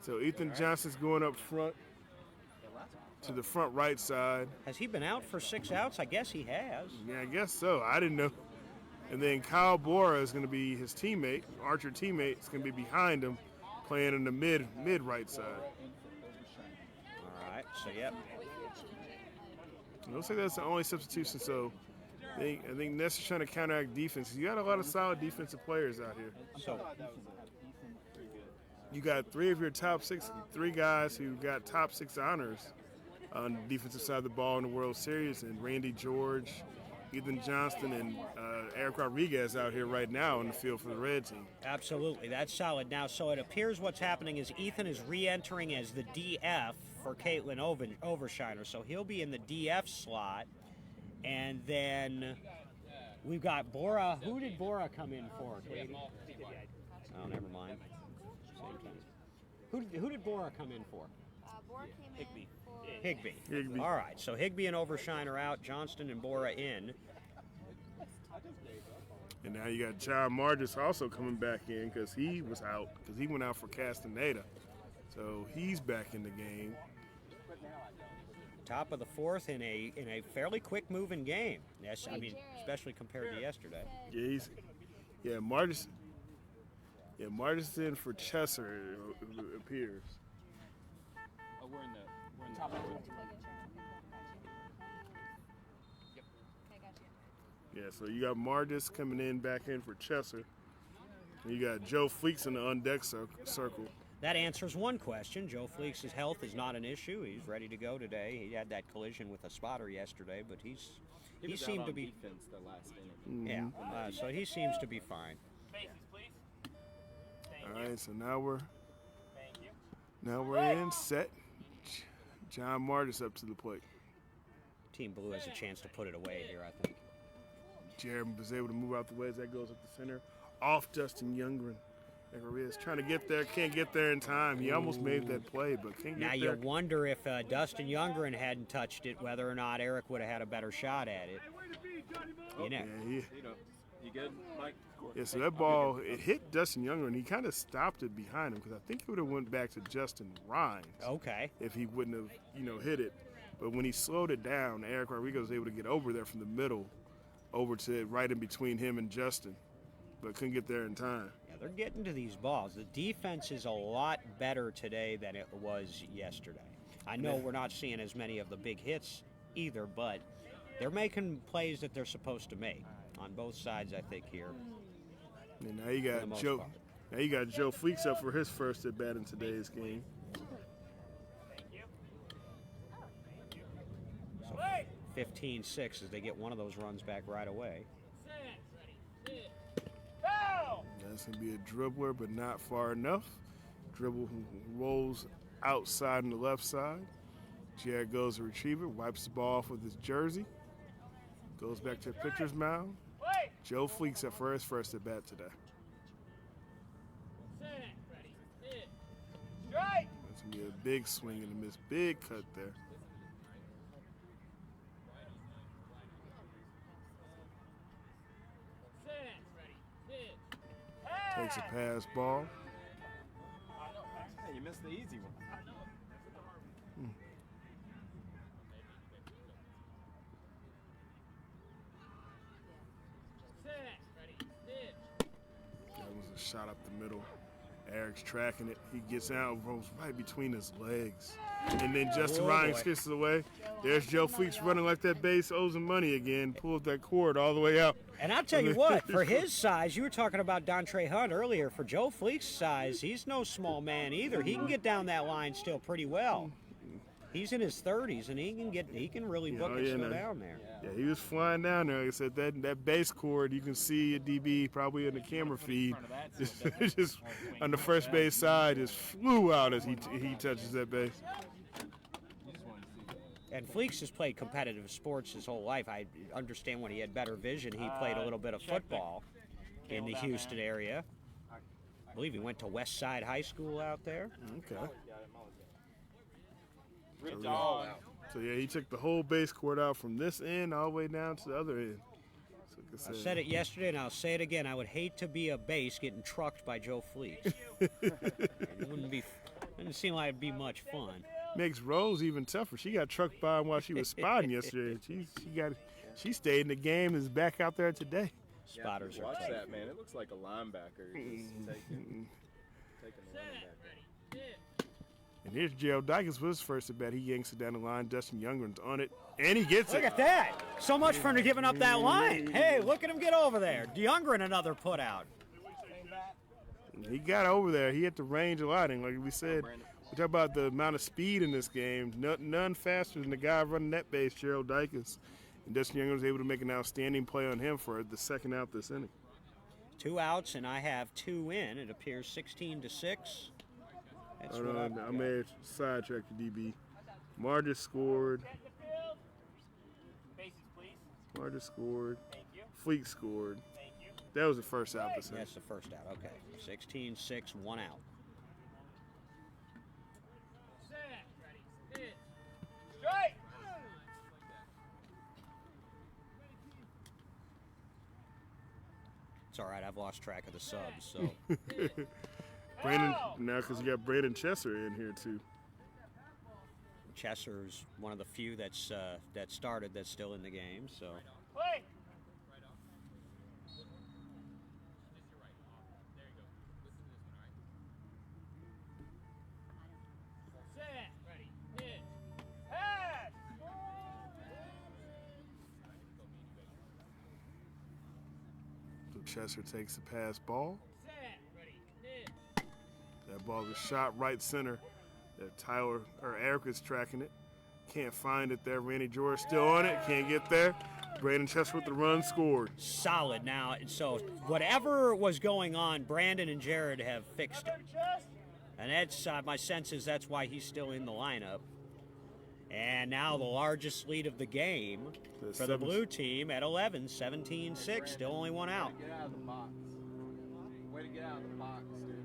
So Ethan Johnson's going up front to the front right side. Has he been out for 6 outs? I guess he has. Yeah, I guess so. I didn't know. And then Kyle Bora is gonna be his teammate, Archer teammate. Is gonna be behind him, playing in the mid right side. All right. So yep. It looks like that's the only substitution. So I think Ness is trying to counteract defense. You got a lot of solid defensive players out here. So You got 3 of your top 6, 3 guys who got top 6 honors on the defensive side of the ball in the World Series, and Randy George, Ethan Johnston, and Eric Rodriguez out here right now in the field for the Red team. absolutely, that's solid. Now, so it appears what's happening is Ethan is re-entering as the DF for Caitlin Overshiner, so he'll be in the DF slot. And then we've got Bora. Who did Bora come in for, Katie? Oh, never mind. Same team. Who did Bora come in for? Bora came in for Higbee. All right, so Higbee and Overshiner out, Johnston and Bora in. And now you got John Margis also coming back in because he was out, because he went out for Castaneda. So he's back in the game. Top of the 4th in a fairly quick moving game. Yes, I mean, especially compared to yesterday. Yeah, Margis in for Chesser, it appears. Oh, we're in the top of the Yeah, so you got Margis coming in back in for Chesser. And you got Joe Fleeks in the on-deck circle. That answers one question. Joe Fleeks' health is not an issue. He's ready to go today. He had that collision with a spotter yesterday, but he was seemed out to on be defense the last inning. yeah. So he seems to be fine. Faces, please. All right, so now Thank you. we're in set. John Martis up to the plate. Team Blue has a chance to put it away here, I think. Jared was able to move out the way as that goes up the center. Off Dustin Youngren. There he is, trying to get there, can't get there in time. He almost made that play, but can't Now get you there. wonder if Dustin Youngren hadn't touched it, whether or not Eric would have had a better shot at it. You know. Yeah, You good, Mike? yeah, so that ball, it hit Dustin Youngren. He kind of stopped it behind him because I think it would have went back to Justin Rhines Okay. if he wouldn't have, hit it. But when he slowed it down, Eric Rodriguez was able to get over there from the middle, over to right in between him and Justin, but couldn't get there in time. Yeah, they're getting to these balls. The defense is a lot better today than it was yesterday. I know we're not seeing as many of the big hits either, but they're making plays that they're supposed to make on both sides, I think, here. And now you For the got most Joe. part. Now you got Joe Fleeks up for his first at bat in today's game. So 15-6 as they get one of those runs back right away. Foul! That's gonna be a dribbler, but not far enough. Dribble rolls outside on the left side. Jared goes to retrieve it, wipes the ball off with his jersey, goes back to the pitcher's mound. Joe Fleeks at first at bat today. Set. Ready. Hit. Strike. That's going to be a big swing and a miss. Big cut there. Set. Ready. Hit. Takes a pass ball. Hey, you missed the easy one. Set. Ready. Hit. That was a shot up the middle. Eric's tracking it. He gets out, rolls right between his legs. And then Justin Oh, Ryan boy. skips it away. There's Joe Fleeks running like that base owes him money again. Pulls that cord all the way out. And I'll tell you what, for his size, you were talking about Dontre Hunt earlier. For Joe Fleek's size, he's no small man either. He can get down that line still pretty well. He's in his 30s, and he can really book it still down there. Yeah, he was flying down there. Like I said, that base cord, you can see a DB probably in the camera feed. Just on the first base side, just flew out as he touches that base. And Fleeks has played competitive sports his whole life. I understand when he had better vision, he played a little bit of football in the Houston area. I believe he went to West Side High School out there. Okay. Good dog. So yeah, he took the whole base cord out from this end all the way down to the other end. So like I said it yesterday, and I'll say it again. I would hate to be a base getting trucked by Joe Fleeks. Didn't seem like it'd be much fun. Makes Rose even tougher. She got trucked by him while she was spotting yesterday. She stayed in the game and is back out there today. Spotters are Watch tough. that, man. It looks like a linebacker. Just taking the running back. Ready. Hit. And here's Gerald Dykes with his first at bat. He yanks it down the line. Dustin Youngren's on it, and he gets Look it. at that. So much for him giving up that line. Hey, look at him get over there. DeYoungren another put out. He got over there. He had the range a lot, and like we said, we talk about the amount of speed in this game. None faster than the guy running that base, Gerald Dykes. And Dustin Youngren was able to make an outstanding play on him for the second out this inning. 2 outs, and I have 2 in. It appears 16-6. That's Hold what on, I've I may have sidetracked the DB. Margus scored. Set the field. Bases, please. Margus scored. Thank you. Fleet scored. Thank you. That was the first out this inning. That's the first out. Okay. 16-6, 1 out. Set. Ready. Hit. Strike. It's all right. I've lost track of the subs. So Brandon, now because you got Brandon Chesser in here too. Chesser's one of the few that's that started that's still in the game. So Play. Set. Ready. Hit. Pass. So Chesser takes the pass ball. Set. Ready. Hit. That ball is shot right center. That Eric is tracking it. Can't find it there. Randy George still on it. Can't get there. Brandon Chesser with the run scored. solid now. So whatever was going on, Brandon and Jared have fixed it. And that's my sense is that's why he's still in the lineup. And now the largest lead of the game for the blue team at 11, 17-6, still only 1 out. Get out of the box. Way to get out of the box, dude.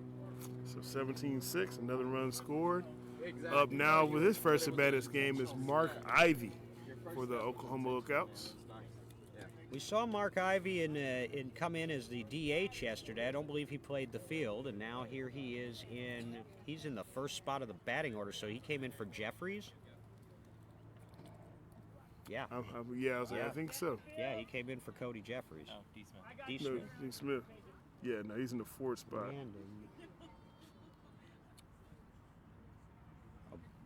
So 17-6, another run scored. Exactly. Up now with his first at bat this game is Mark Ivy for the Oklahoma Lookouts. We saw Mark Ivy come in as the DH yesterday. I don't believe he played the field, and now here he is he's in the first spot of the batting order, so he came in for Jeffries. Yeah. I think so. Yeah, he came in for Cody Jeffries. Oh, D. Smith. D. No, Smith. D. Smith. Yeah, no, he's in the 4th spot.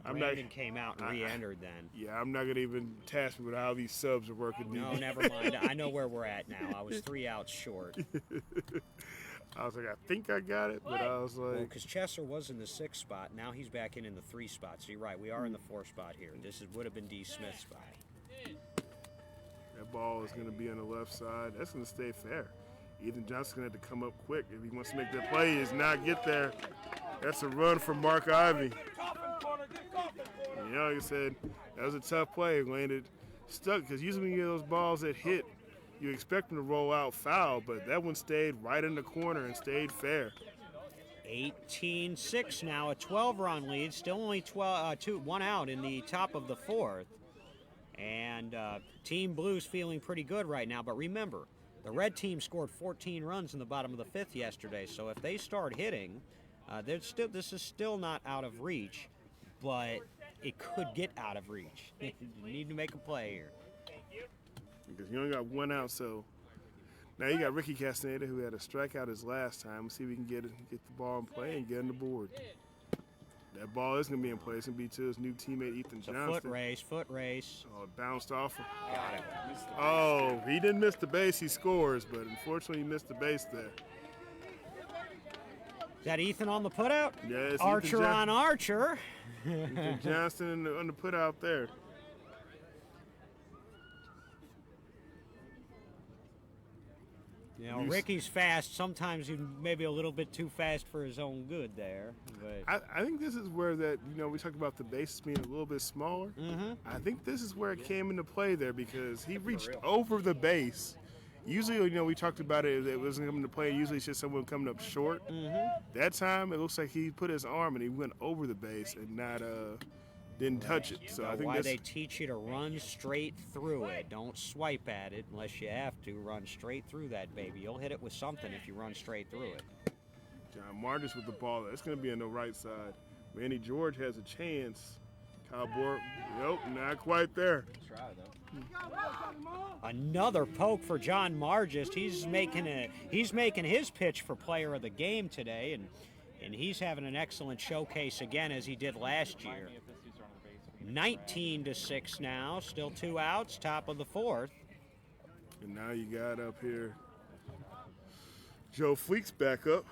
Brandon came out and re-entered then. Yeah, I'm not gonna even task me with how these subs are working. No, never mind. I know where we're at now. I was 3 outs short. I was like, I think I got it, but I was Well, like, because Chesser was in the 6th spot. Now he's back in the 3 spot. So you're right. We are in the 4th spot here. This would have been D. Smith's spot. that ball is gonna be on the left side. That's gonna stay fair. Ethan Johnson's gonna have to come up quick if he wants to make that play. He does not get there. That's a run for Mark Ivy. Like I said, that was a tough play. Landed stuck because usually when you get those balls that hit, you expect them to roll out foul, but that one stayed right in the corner and stayed fair. 18-6 now, a 12-run lead. Still only 1 out in the top of the fourth. And Team Blue's feeling pretty good right now. But remember, the red team scored 14 runs in the bottom of the fifth yesterday. So if they start hitting, this is still not out of reach, but it could get out of reach. You need to make a play here. Because you only got 1 out, so now you got Ricky Castaneda, who had a strikeout his last time. Let's see if we can get the ball in play and get on the board. That ball is going to be in play. It's going to be to his new teammate, Ethan Johnston. Foot race. Oh, it bounced off him. Got it. Oh, he didn't miss the base. He scores, but unfortunately he missed the base there. Is that Ethan on the putout? Yes. Archer on Archer. Ethan Johnston on the putout there. You know, Ricky's fast. Sometimes he's maybe a little bit too fast for his own good there. But I think this is where that, we talked about the bases being a little bit smaller. Mm-hmm. I think this is where it came into play there because he reached over the base. Usually, we talked about it wasn't coming to play. Usually it's just someone coming up short. Mm-hmm. That time, it looks like he put his arm and he went over the base and didn't touch it. So I think why they teach you to run straight through it. Don't swipe at it unless you have to. Run straight through that baby. You'll hit it with something if you run straight through it. John Martis with the ball. It's going to be on the right side. Randy George has a chance. Kyle Borg, nope, not quite there. Try though. Another poke for John Margist. He's making his pitch for player of the game today, and he's having an excellent showcase again as he did last year. 19-6 now, still 2 outs, top of the fourth. And now you got up here Joe Fleek's back up.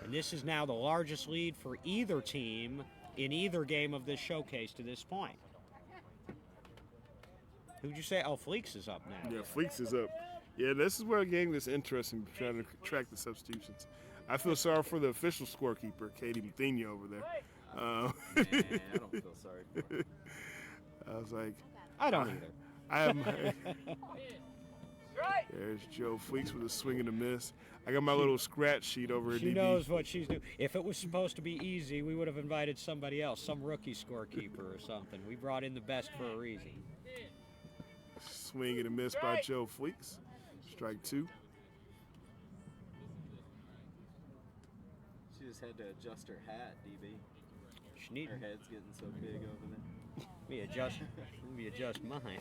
And this is now the largest lead for either team in either game of this showcase to this point. Who'd you say? Oh, Fleeks is up now. Yeah, Fleeks is up. Yeah, this is where a game that's interesting, trying to track the substitutions. I feel sorry for the official scorekeeper, Katie Mathenia, over there. Man, I don't feel sorry for her. I was like, I don't either. There's Joe Fleeks with a swing and a miss. I got my little scratch sheet over here. She knows what she's doing. If it was supposed to be easy, we would have invited somebody else, some rookie scorekeeper or something. We brought in the best for a reason. Swing and a miss by Joe Fleeks. Strike 2. She just had to adjust her hat, DB. Her head's getting so big over there. Let me adjust mine.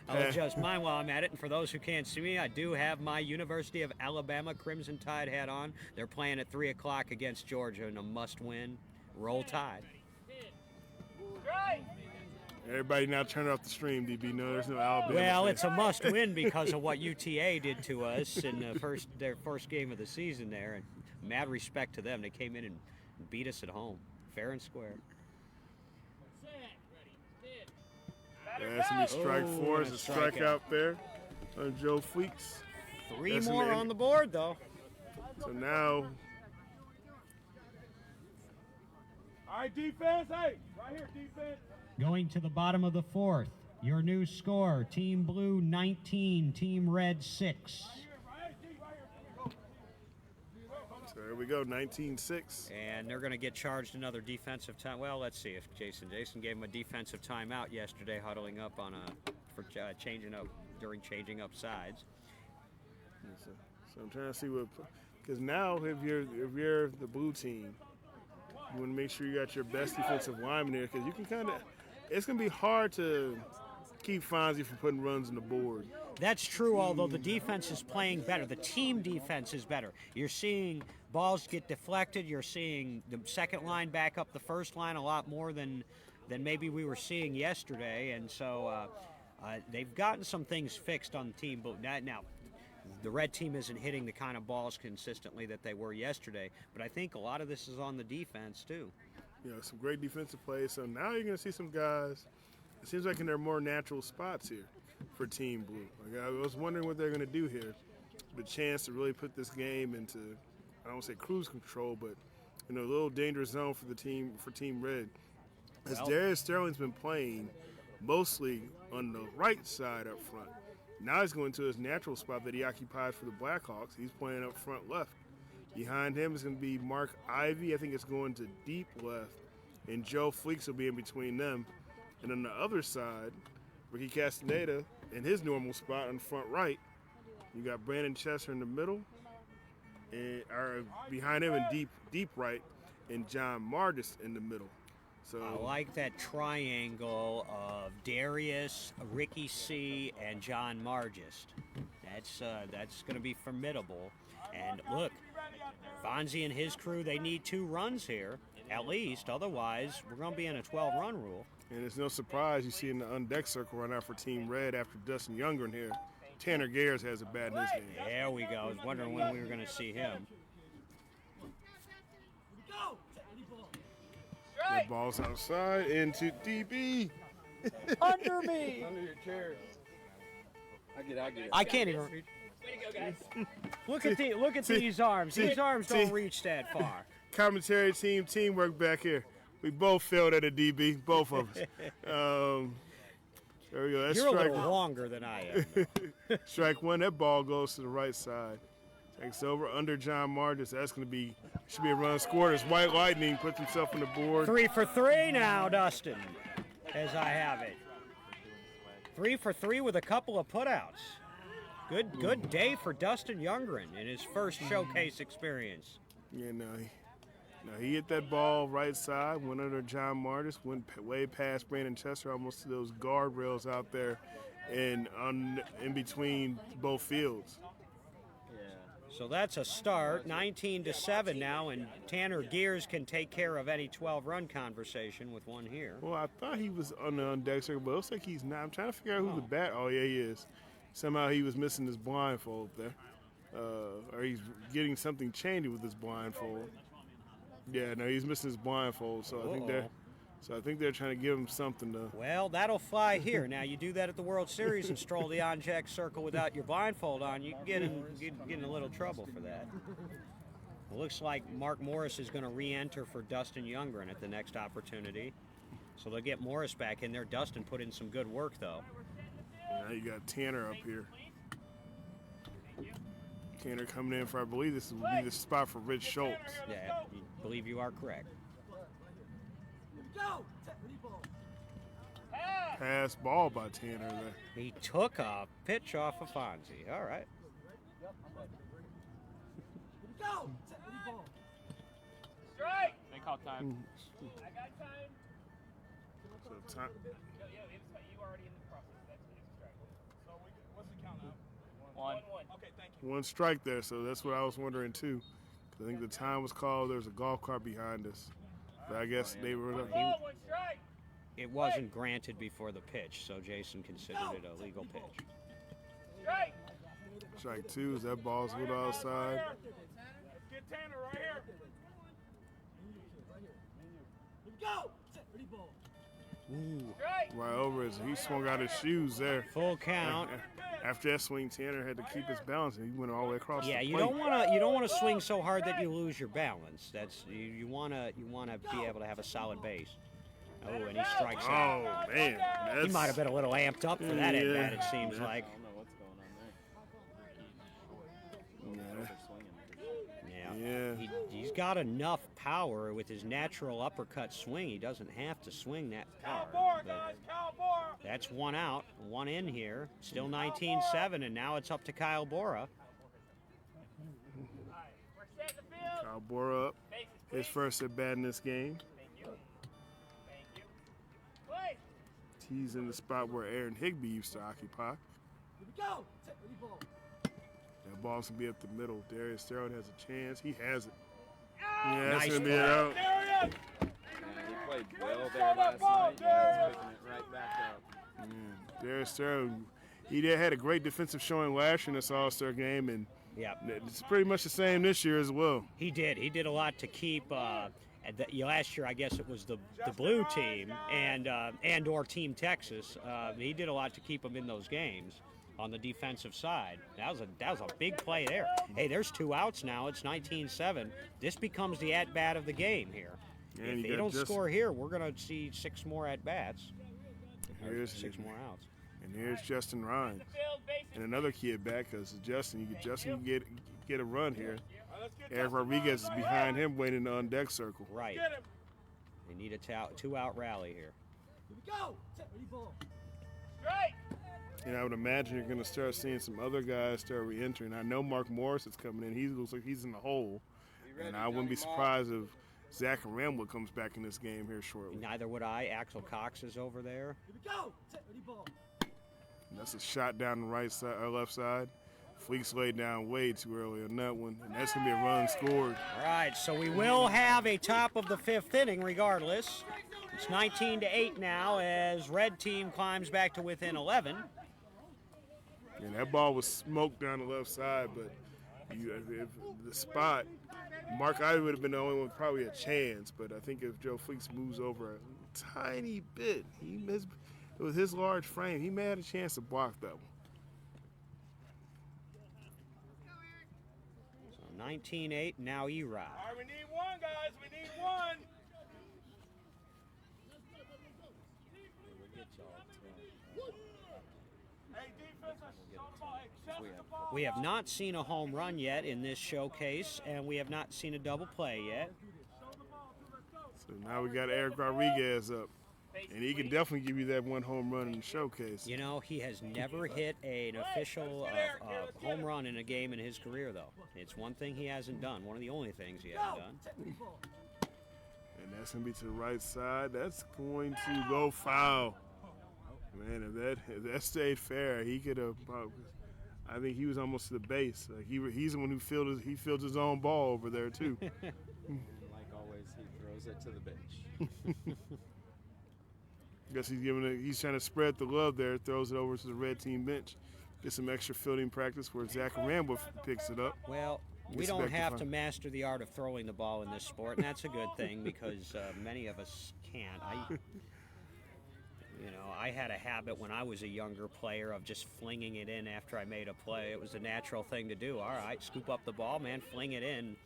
I'll adjust mine while I'm at it. And for those who can't see me, I do have my University of Alabama Crimson Tide hat on. They're playing at 3 o'clock against Georgia in a must-win. Roll Tide. Everybody now turn off the stream, DB. No, there's no Alabama. Well, it's a must-win because of what UTA did to us in their first game of the season there. And mad respect to them. They came in and beat us at home, fair and square. That's going to be strike 4. It's a strikeout there on Joe Fleeks. 3 more on the board, though. So now. All right, defense. Hey, right here, defense. Going to the bottom of the fourth. Your new score, Team Blue 19, Team Red 6. So there we go, 19-6. And they're going to get charged another defensive time. Well, let's see if Jason gave him a defensive timeout yesterday, huddling up for changing up sides. So I'm trying to see because now if you're the blue team, you want to make sure you got your best defensive lineman there because you can it's going to be hard to keep Fonzie from putting runs on the board. That's true, although the defense is playing better. The team defense is better. You're seeing balls get deflected. You're seeing the second line back up the first line a lot more than maybe we were seeing yesterday. And so they've gotten some things fixed on the team. But now, the red team isn't hitting the kind of balls consistently that they were yesterday. But I think a lot of this is on the defense, too. Some great defensive plays. So now you're going to see some guys, it seems like in their more natural spots here for Team Blue. Like I was wondering what they're going to do here. The chance to really put this game into, I don't want to say cruise control, but a little dangerous zone for Team Red. As Darius Sterling's been playing mostly on the right side up front. Now he's going to his natural spot that he occupies for the Blackhawks. He's playing up front left. Behind him is going to be Mark Ivy. I think it's going to deep left. And Joe Fleeks will be in between them. And on the other side, Ricky Castaneda in his normal spot on front right. You got Brandon Chester in the middle. And behind him in deep right. And John Margus in the middle. So I like that triangle of Darius, Ricky C., and John Margist. That's going to be formidable. And look, Fonzie and his crew, they need 2 runs here, at least. Otherwise, we're going to be in a 12-run rule. And it's no surprise you see in the undecked circle run out for Team Red after Dustin Youngren here. Tanner Gayers has a bat in his game. There we go. I was wondering when we were going to see him. That ball's outside into DB. Under me. Under your chair. I get it. I can't even. Way to go, guys. Look at these arms. These arms don't reach that far. Commentary team teamwork back here. We both failed at a DB, both of us. There we go. That's You're a strike little longer than I am. Strike one. That ball goes to the right side. Takes over under John Margus. That's going to be should be a run scored as White Lightning puts himself on the board. 3 for 3 now, Dustin, as I have it. 3 for 3 with a couple of putouts. Good day for Dustin Youngren in his first showcase experience. Yeah, no, he hit that ball right side, went under John Margus, went way past Brandon Chester, almost to those guardrails out there, and in between both fields. So that's a start, 19-7 now, and Tanner Gears can take care of any 12-run conversation with one here. Well, I thought he was on the undecked circle, but it looks like he's not. I'm trying to figure out who the bat. Oh, yeah, he is. Somehow he was missing his blindfold there. Or he's getting something changed with his blindfold. Yeah, no, he's missing his blindfold, so I think they're trying to give him something to. Well, that'll fly here. Now, you do that at the World Series and stroll the on-deck circle without your blindfold on, you can get in a little trouble for that. It looks like Mark Morris is going to re-enter for Dustin Youngren at the next opportunity. So they'll get Morris back in there. Dustin put in some good work, though. Now you got Tanner up here. Tanner coming in for, I believe this will be the spot for Rich Schultz. Yeah, I believe you are correct. Pass ball by Tanner there. He took a pitch off of Fonzie. All right. Strike. They call time. I got time. So time. You already in the process. That's a strike. So what's the count now? 1-1. Okay, thank you. One strike there, so that's what I was wondering too. I think the time was called. There was a golf cart behind us. But I guess they were. One strike. It wasn't granted before the pitch, so Jason considered it a legal pitch. Strike. Strike two as that ball's a little outside. Let's get Tanner right here. Ooh, Strike. Right over it. He swung out his shoes there. full count. After that swing, Tanner had to keep his balance, and he went all the way across. Yeah, the you plate. don't want to swing so hard that you lose your balance. That's you want to be able to have a solid base. Oh, and he strikes out. Oh man, He might have been a little amped up for that at Yeah. bat. It seems I like. don't know what's going on there. Yeah. Yeah. He's got enough power with his natural uppercut swing. He doesn't have to swing that power. Bora, But guys. Kyle Bora. that's one out, one in here. Still 19-7, and now it's up to Kyle Bora. We're set in the field. Kyle Bora up. Bases, His please. first at bat in this game. Thank you. Thank you. Play. He's in the spot where Aaron Higbee used to occupy. That ball's gonna be up the middle. Darius Sterling has a chance. He has it. Yeah, that's Nice gonna be play. it out. There he is. Yeah, he played well there last night. Now he's picking it right back up. Darius Sterling, he had a great defensive showing last year in this All-Star game, and Yeah, it's pretty much the same this year as well. he did. He did a lot to keep. Last year, I guess it was the blue team and or Team Texas. He did a lot to keep them in those games on the defensive side. That was a big play there. Hey, there's 2 outs now. It's 19-7. This becomes the at bat of the game here. Yeah, If you they got don't score here, we're going to see 6 more at bats. Here's 6 more outs. And here's Justin Rhines and another kid back because Justin can get a run here. Eric Rodriguez is behind him waiting on deck circle. Right. They need a two-out rally here. Strike! And I would imagine you're going to start seeing some other guys start re-entering. I know Mark Morris is coming in. He looks like he's in the hole. And I wouldn't be surprised if Zach Ramwood comes back in this game here shortly. Neither would I. Axel Cox is over there. And that's a shot down the right side or left side. Fleeks laid down way too early on that one, and that's going to be a run scored. All right, so we will have a top of the fifth inning regardless. It's 19-8 now as red team climbs back to within 11. And that ball was smoked down the left side, but if the spot, Mark Ivey would have been the only one with probably a chance, but I think if Joe Fleeks moves over a tiny bit, with his large frame, he may have a chance to block that one. So 19-8, now Erod. All right, we need one, guys. We need one. Hey, defense, I shot the ball. Hey, chest the ball. We have not seen a home run yet in this showcase, and we have not seen a double play yet. So now we got Eric Rodriguez up. And he can definitely give you that one home run in the showcase. You know, he has never hit an official home run in a game in his career, though. It's one thing he hasn't done, one of the only things he hasn't done. And that's going to be to the right side. That's going to go foul. Man, if that stayed fair, he could have probably, I think he was almost to the base. Like he's the one who fields his own ball over there, too. And like always, he throws it to the bench. Guess he's trying to spread the love there, throws it over to the red team bench. Get some extra fielding practice where Zach Rambo picks it up. Well, we don't have to master the art of throwing the ball in this sport, and that's a good thing because many of us can't. I had a habit when I was a younger player of just flinging it in after I made a play. It was a natural thing to do. All right, scoop up the ball, man, fling it in.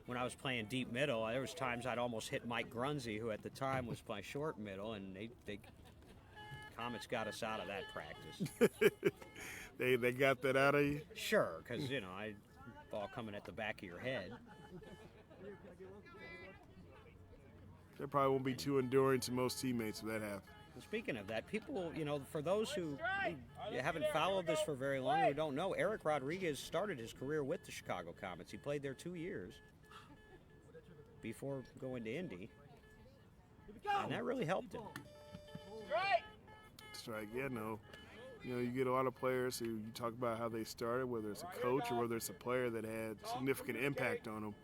When I was playing deep middle, there was times I'd almost hit Mike Grunzy, who at the time was my short middle, and they Comets got us out of that practice. They got that out of you? Sure, because, ball coming at the back of your head. That probably won't be too enduring to most teammates if that happens. And speaking of that, people, for those who haven't followed this for very long, who don't know, Eric Rodriguez started his career with the Chicago Comets. He played there 2 years before going to Indy, and that really helped him. Strike, yeah, no. You get a lot of players who you talk about how they started, whether it's a coach or whether it's a player that had significant impact on them,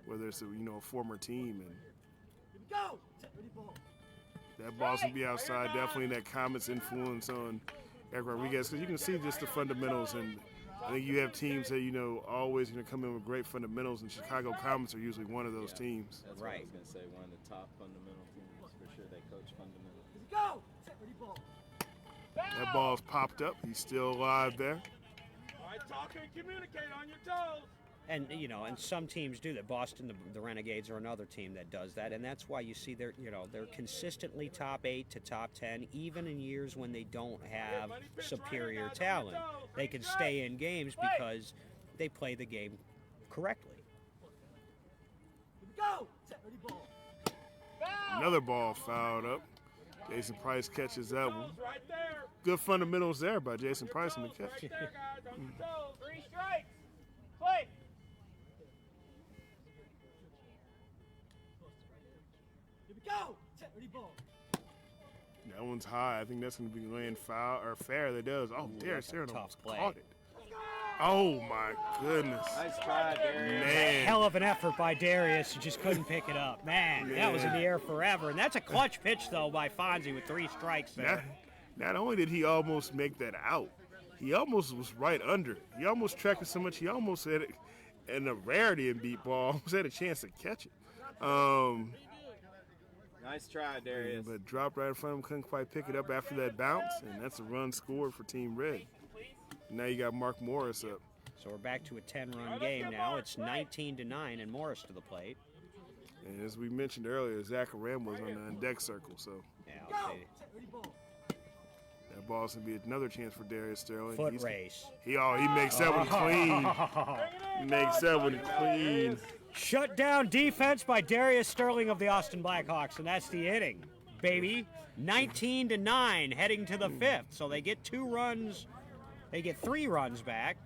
whether it's a former team. And that ball's going to be outside, definitely that Comets influence on Eric Rodriguez, because you can see just the fundamentals, and I think you have teams that, always going to come in with great fundamentals, and Chicago Comets are usually one of those teams. That's what I was going to say, one of the top fundamental teams, for sure. They coach fundamentals. That ball's popped up. He's still alive there. All right, talk and communicate on your toes. And, and some teams do that. Boston, the Renegades, are another team that does that, and that's why you see they're consistently top 8 to top 10, even in years when they don't have superior talent. They can stay in games because they play the game correctly. Another ball fouled up. Jason Price catches that one. Good fundamentals there by Jason Price in the catch. Right there, guys, on your toes. 3 strikes. Play. That one's high. I think that's going to be laying foul or fair. That does. Oh, Darius Aaron almost caught it. Oh my goodness! Nice try, Darius. Man, Hell of an effort by Darius. He just couldn't pick it up. Man, that was in the air forever. And that's a clutch pitch, though, by Fonzie with 3 strikes there. Not only did he almost make that out, he almost was right under it. He almost tracked it so much, he almost had it, and a rarity in beat ball, almost had a chance to catch it. Nice try, Darius. But dropped right in front of him, couldn't quite pick it up after that bounce, and that's a run scored for Team Red. Now you got Mark Morris up. So we're back to a 10-run game now. It's 19-9 and Morris to the plate. And as we mentioned earlier, Zach Ram was on the deck circle, so Yeah, I'll see. that ball's going to be another chance for Darius Sterling. Foot race. He makes that one clean. He makes that one clean. Shut down defense by Darius Sterling of the Austin Blackhawks, and that's the inning, baby. 19-9 heading to the fifth. So they get 2 runs. They get 3 runs back.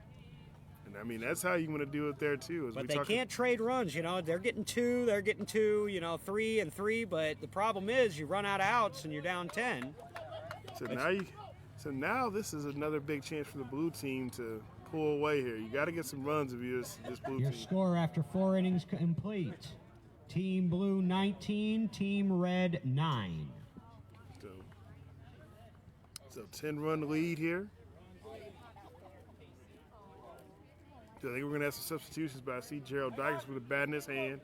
And I mean, that's how you want to do it there too. But they can't trade runs, they're getting 2, 3 and 3, but the problem is you run out of outs and you're down 10. So now this is another big chance for the blue team to pull away here. You got to get some runs if you're this blue Your team. score after 4 innings complete. Team Blue 19, Team Red 9. So 10-run lead here. So I think we're going to have some substitutions, but I see Gerald Dykes with a bat in his hand.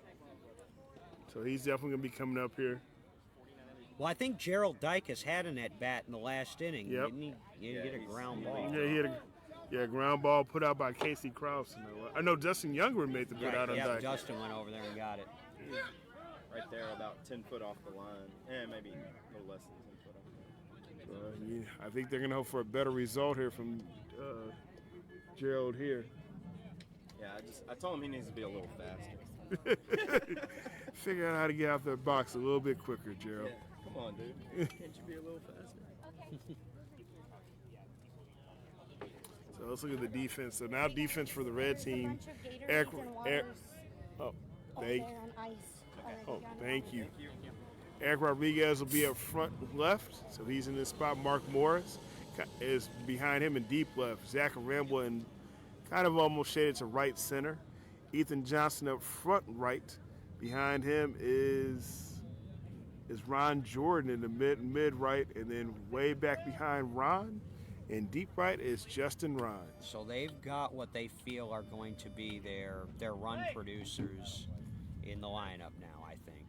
So he's definitely going to be coming up here. Well, I think Gerald Dykes had an at-bat in the last inning. Yep. Didn't he get a ground ball? Yeah, he had a ground ball put out by Casey Krause. I know Justin Younger made the put out on Dykes. Justin went over there and got it. Right there, about 10 foot off the line. Maybe a little less than 10 foot off the line. I think they're going to hope for a better result here from Gerald here. Yeah, I told him he needs to be a little faster. Figure out how to get out the box a little bit quicker, Gerald. Yeah, come on, dude. Can't you be a little faster? So let's look at the defense. So now defense for the red team. Eric thank you. Eric Rodriguez will be up front left, so he's in this spot. Mark Morris is behind him in deep left. Zach Rambla and kind of almost shaded to right center. Ethan Johnson up front right. Behind him is Ron Jordan in the mid right, and then way back behind Ron in deep right is Justin Rhines. So they've got what they feel are going to be their run producers in the lineup now, I think.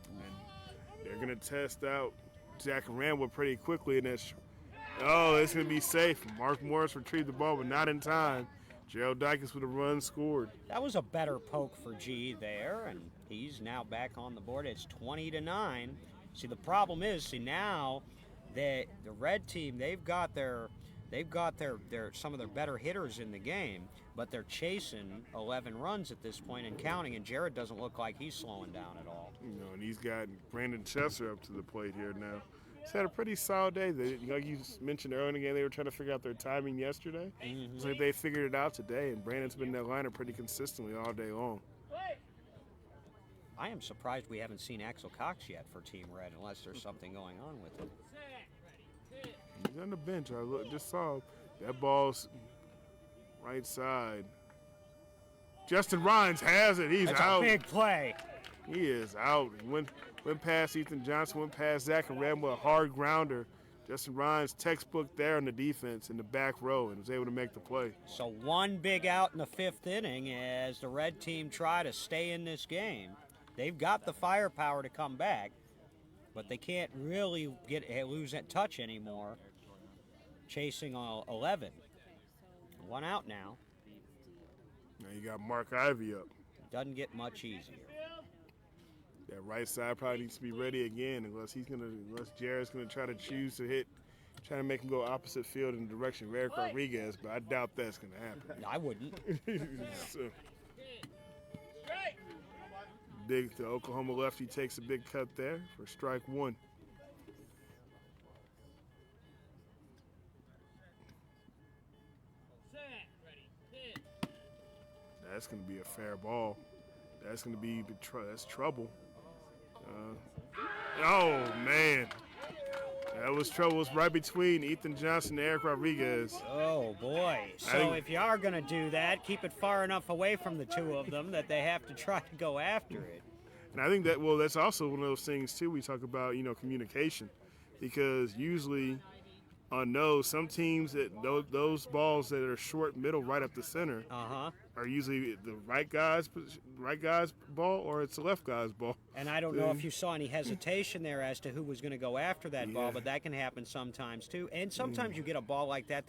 And they're going to test out Zach Rambla pretty quickly, and it's going to be safe. Mark Morris retrieved the ball, but not in time. Gerald Dykes with a run scored. That was a better poke for G there, and he's now back on the board. It's 20-9. See, the problem is, now that the red team, they've got their some of their better hitters in the game, but they're chasing 11 runs at this point and counting, and Jared doesn't look like he's slowing down at all. And he's got Brandon Chesser up to the plate here now. He's had a pretty solid day. Like you mentioned earlier in the game, they were trying to figure out their timing yesterday. Mm-hmm. It's like they figured it out today, and Brandon's been in that lineup pretty consistently all day long. I am surprised we haven't seen Axel Cox yet for Team Red, unless there's something going on with him. He's on the bench. I just saw that ball's right side. Justin Rhines has it. He's That's out. That's a big play. He is out. He went past Ethan Johnson, went past Zach and Rambla, a hard grounder. Justin Rhines, textbook there on the defense in the back row, and was able to make the play. So one big out in the 5th inning as the red team try to stay in this game. They've got the firepower to come back, but they can't really lose that touch anymore. Chasing 11. 1 out now. Now you got Mark Ivey up. Doesn't get much easier. That right side probably needs to be ready again unless Jared's gonna try to choose to hit, trying to make him go opposite field in the direction of Eric Rodriguez, but I doubt that's gonna happen. I wouldn't. The Oklahoma lefty takes a big cut there for strike 1. That's going to be a fair ball. That's going to be that's trouble. Oh man, that was trouble. It was right between Ethan Johnson and Eric Rodriguez. Oh boy! So if you are going to do that, keep it far enough away from the two of them that they have to try to go after it. And I think that's also one of those things too. We talk about communication, because usually on some teams that those balls that are short middle right up the center are usually the right guy's ball or it's the left guy's ball. And I don't know if you saw any hesitation there as to who was going to go after that ball, but that can happen sometimes too. And sometimes you get a ball like that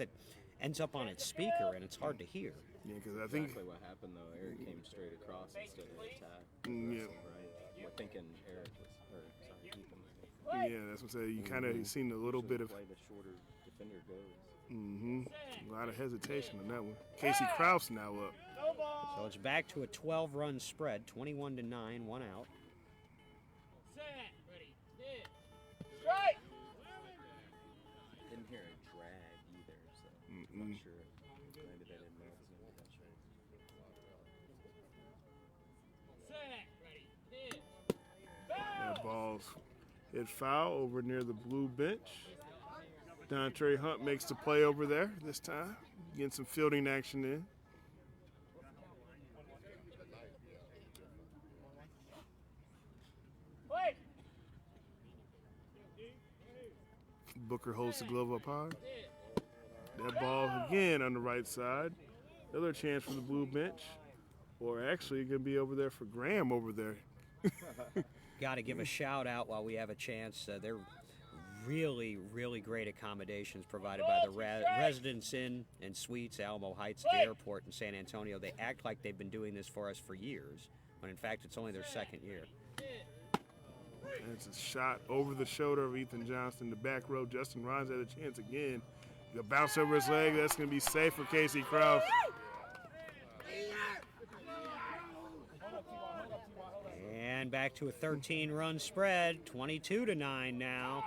ends up on its speaker and it's hard to hear. Yeah, because I think exactly what happened though. Eric came straight across instead of attack. Yeah. Right. We're thinking Eric was, Ethan. Yeah, that's what I'm saying. You kind of seen a little bit of Play the shorter defender goes. a lot of hesitation on that one. Casey Krause now up. No ball. So it's back to a 12-run spread, 21-9, 1 out. Set. Ready. Hit. Strike. Didn't hear a drag either, so I'm not sure. Maybe they didn't know it was going to be that short. Set. Ready. Hit. That ball's hit foul over near the blue bench. Dontre Hunt makes the play over there this time, getting some fielding action in. Play. Booker holds the glove up high. That ball again on the right side. Another chance for the blue bench. Or actually, going to be over there for Graham over there. Got to give a shout out while we have a chance. They're really, really great accommodations provided by the Residence Inn and Suites, Alamo Heights, at the airport in San Antonio. They act like they've been doing this for us for years, when in fact it's only their second year. And it's a shot over the shoulder of Ethan Johnson. The back row, Justin Rhines had a chance again. He'll bounce over his leg. That's going to be safe for Casey Krause. And back to a 13-run spread, 22-9 now,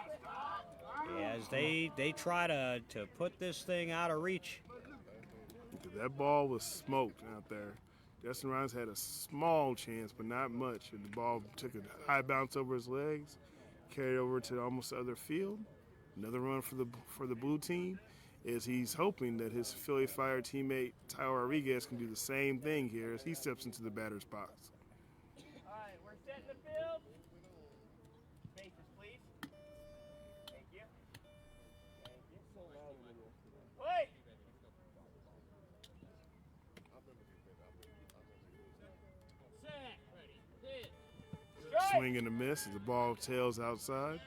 as they try to put this thing out of reach. That ball was smoked out there. Justin Rhines had a small chance, but not much. And the ball took a high bounce over his legs, carried over to almost the other field. Another run for the blue team, as he's hoping that his Philly Fire teammate Tyler Rodriguez can do the same thing here as he steps into the batter's box. All right, we're setting the field. Bases, please. Thank you. Play. Set. Ready. Hit. Strike. Swing and a miss as the ball tails outside.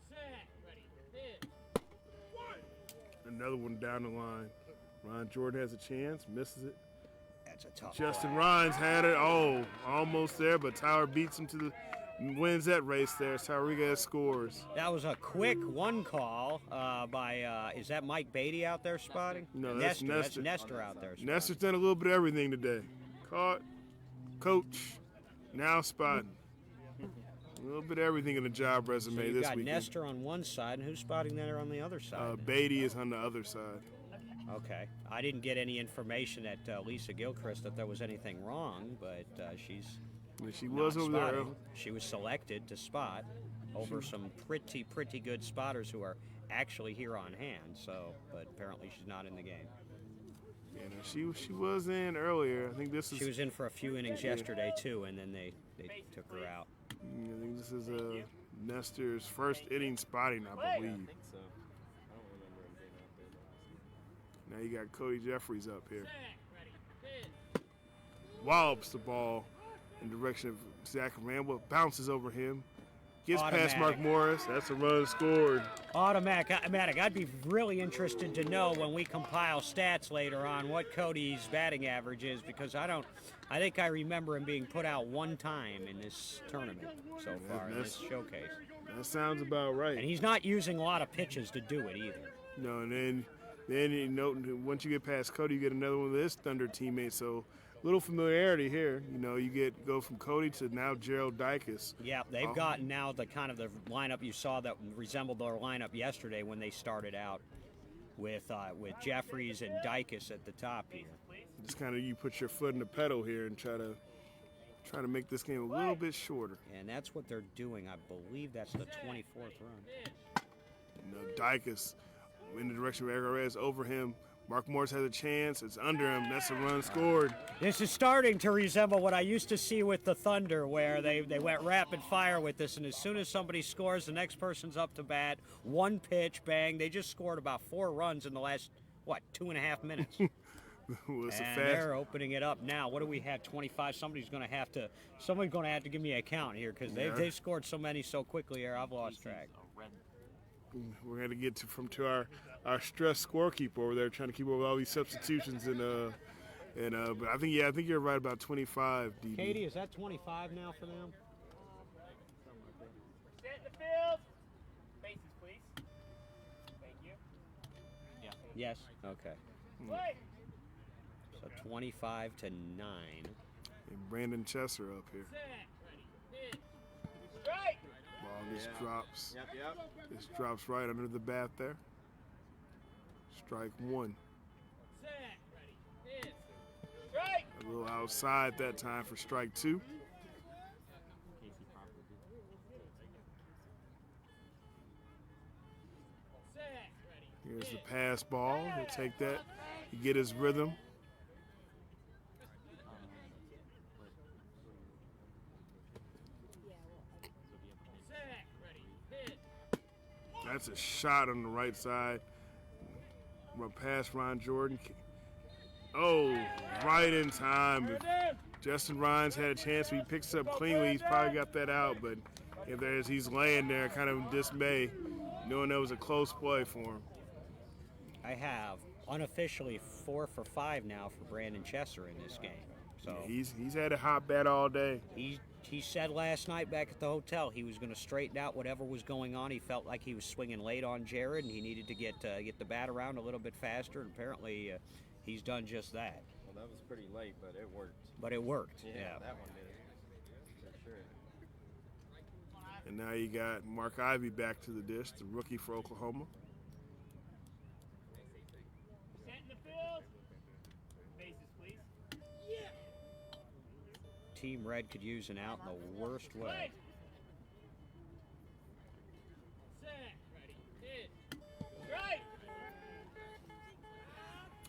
Set. Ready. Hit. Another one down the line. Ron Jordan has a chance, misses it. That's a tough Justin play. Rhines had it. Oh, almost there, but Tyler beats him wins that race there. Rodriguez scores. That was a quick one call by, is that Mike Beatty out there spotting? No, that's Nestor. That's Nestor. Nestor out there spotting. Nestor's done a little bit of everything today. Caught, coach, now spotting. A little bit of everything in the job So resume you've this got weekend. Nestor on one side, and who's spotting there on the other side? Beatty is on the other side. Okay. I didn't get any information at Lisa Gilchrist that there was anything wrong, but she's She not was over there. spotting. She was selected to spot over some pretty good spotters who are actually here on hand. So, but apparently she's not in the game. Yeah, she was in earlier. I think this is. She was in for a few innings yesterday too, and then they took her out. I think this is Nestor's first inning spotting, I believe. I think so. I don't remember him being out there last year. Now you got Cody Jeffries up here. Set. Ready. Hit. Wallops the ball in direction of Zach Randall, bounces over him, gets past Automatic. Mark Morris. That's a run scored. Automatic. I'd be really interested to know when we compile stats later on what Cody's batting average is, because I think I remember him being put out one time in this tournament so far, in this showcase. That sounds about right. And he's not using a lot of pitches to do it either. No, and then you know, once you get past Cody, you get another one of his Thunder teammates. So little familiarity here. You know, you go from Cody to now Gerald Dykes. Yeah, they've gotten now the kind of the lineup you saw that resembled their lineup yesterday when they started out with Jeffries and Dykes at the top here. Just kind of you put your foot in the pedal here and try to make this game a little bit shorter. And that's what they're doing. I believe that's the 24th run. You know, Dykes in the direction of Aguirre's over him. Mark Morris has a chance. It's under him. That's a run scored. This is starting to resemble what I used to see with the Thunder, where they went rapid fire with this, and as soon as somebody scores, the next person's up to bat. One pitch, bang. They just scored about 4 runs in the last, 2.5 minutes. It's And they're opening it up now. What do we have? 25. Somebody's going to have to give me a count here, because they've scored so many so quickly here. I've lost track. We're going to get to our stress scorekeeper over there, trying to keep over all these substitutions And but I think you're right about 25, DB. Katie, is that 25 now for them? Set in the field. Faces, please. Thank you. Yes. Okay. Play. So 25 to 9. And Brandon Chesser up here. Set. Ready. Hit. Strike. Ball just drops. Yep. Just drops right under the bat there. Strike one. Set. Ready. Hit. Strike. A little outside that time for strike two. Set. Ready. Here's the pass ball. He'll take that. He get his rhythm. Set. Ready. Hit. That's a shot on the right side. Run past Ron Jordan. Oh, right in time. If Justin Rhines had a chance, if he picks up cleanly, he's probably got that out. But if there's, he's laying there kind of in dismay, knowing that was a close play for him. I have unofficially 4 for 5 now for Brandon Chesser in this game. So He's had a hot bat all day. he said last night back at the hotel he was going to straighten out whatever was going on. He felt like he was swinging late on Jared, and he needed to get the bat around a little bit faster. And apparently, he's done just that. Well, that was pretty late, but it worked. But it worked. Yeah. That one did. For sure. And now you got Mark Ivey back to the dish, the rookie for Oklahoma. Set in the field. Faces, please. Team Red could use an out in the worst Play. way. Set. Ready. Hit. Strike.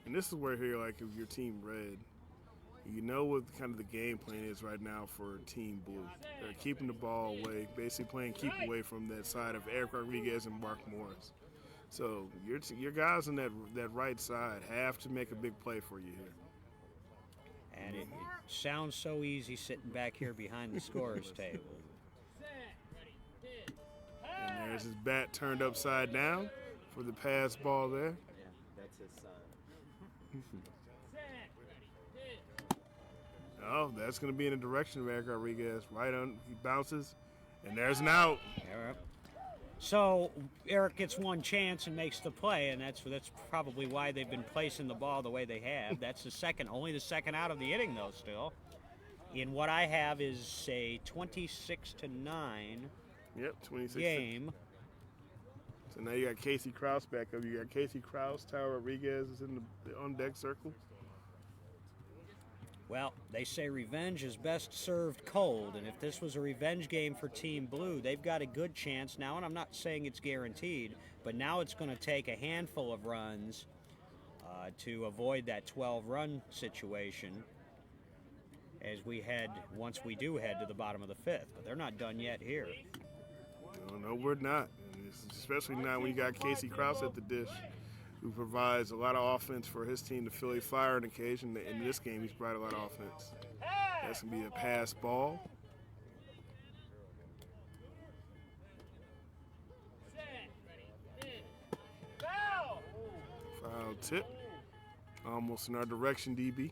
And this is where here, like, if you're Team Red, you know what kind of the game plan is right now for Team Blue. They're keeping the ball away, basically playing keep away from that side of Eric Rodriguez and Mark Morris. So your guys on that right side have to make a big play for you here. And it sounds so easy sitting back here behind the scorer's table. Set. Ready. Hit. And there's his bat turned upside down for the pass ball there. Yeah, that's his sign. Set. Ready. Hit. Oh, that's going to be in the direction of Eric Rodriguez. Right on, he bounces, and there's an out. Yep. So Eric gets one chance and makes the play, and that's probably why they've been placing the ball the way they have. That's only the second out of the inning though. Still, in what I have is a 26 to 9 Yep, 26. game. So now you got Casey Krause back up. You got Casey Krause, Tyler Rodriguez is in the on deck circle. Well, they say revenge is best served cold, and if this was a revenge game for Team Blue, they've got a good chance now, and I'm not saying it's guaranteed, but now it's going to take a handful of runs to avoid that 12-run situation once we do head to the bottom of the fifth. But they're not done yet here. No, we're not. And especially not when you got Casey Krause at the dish, who provides a lot of offense for his team, the Philly Fire, on occasion. In this game, he's provided a lot of offense. That's going to be a pass ball. Set. Ready. Hit. Foul. Foul tip. Almost in our direction, DB.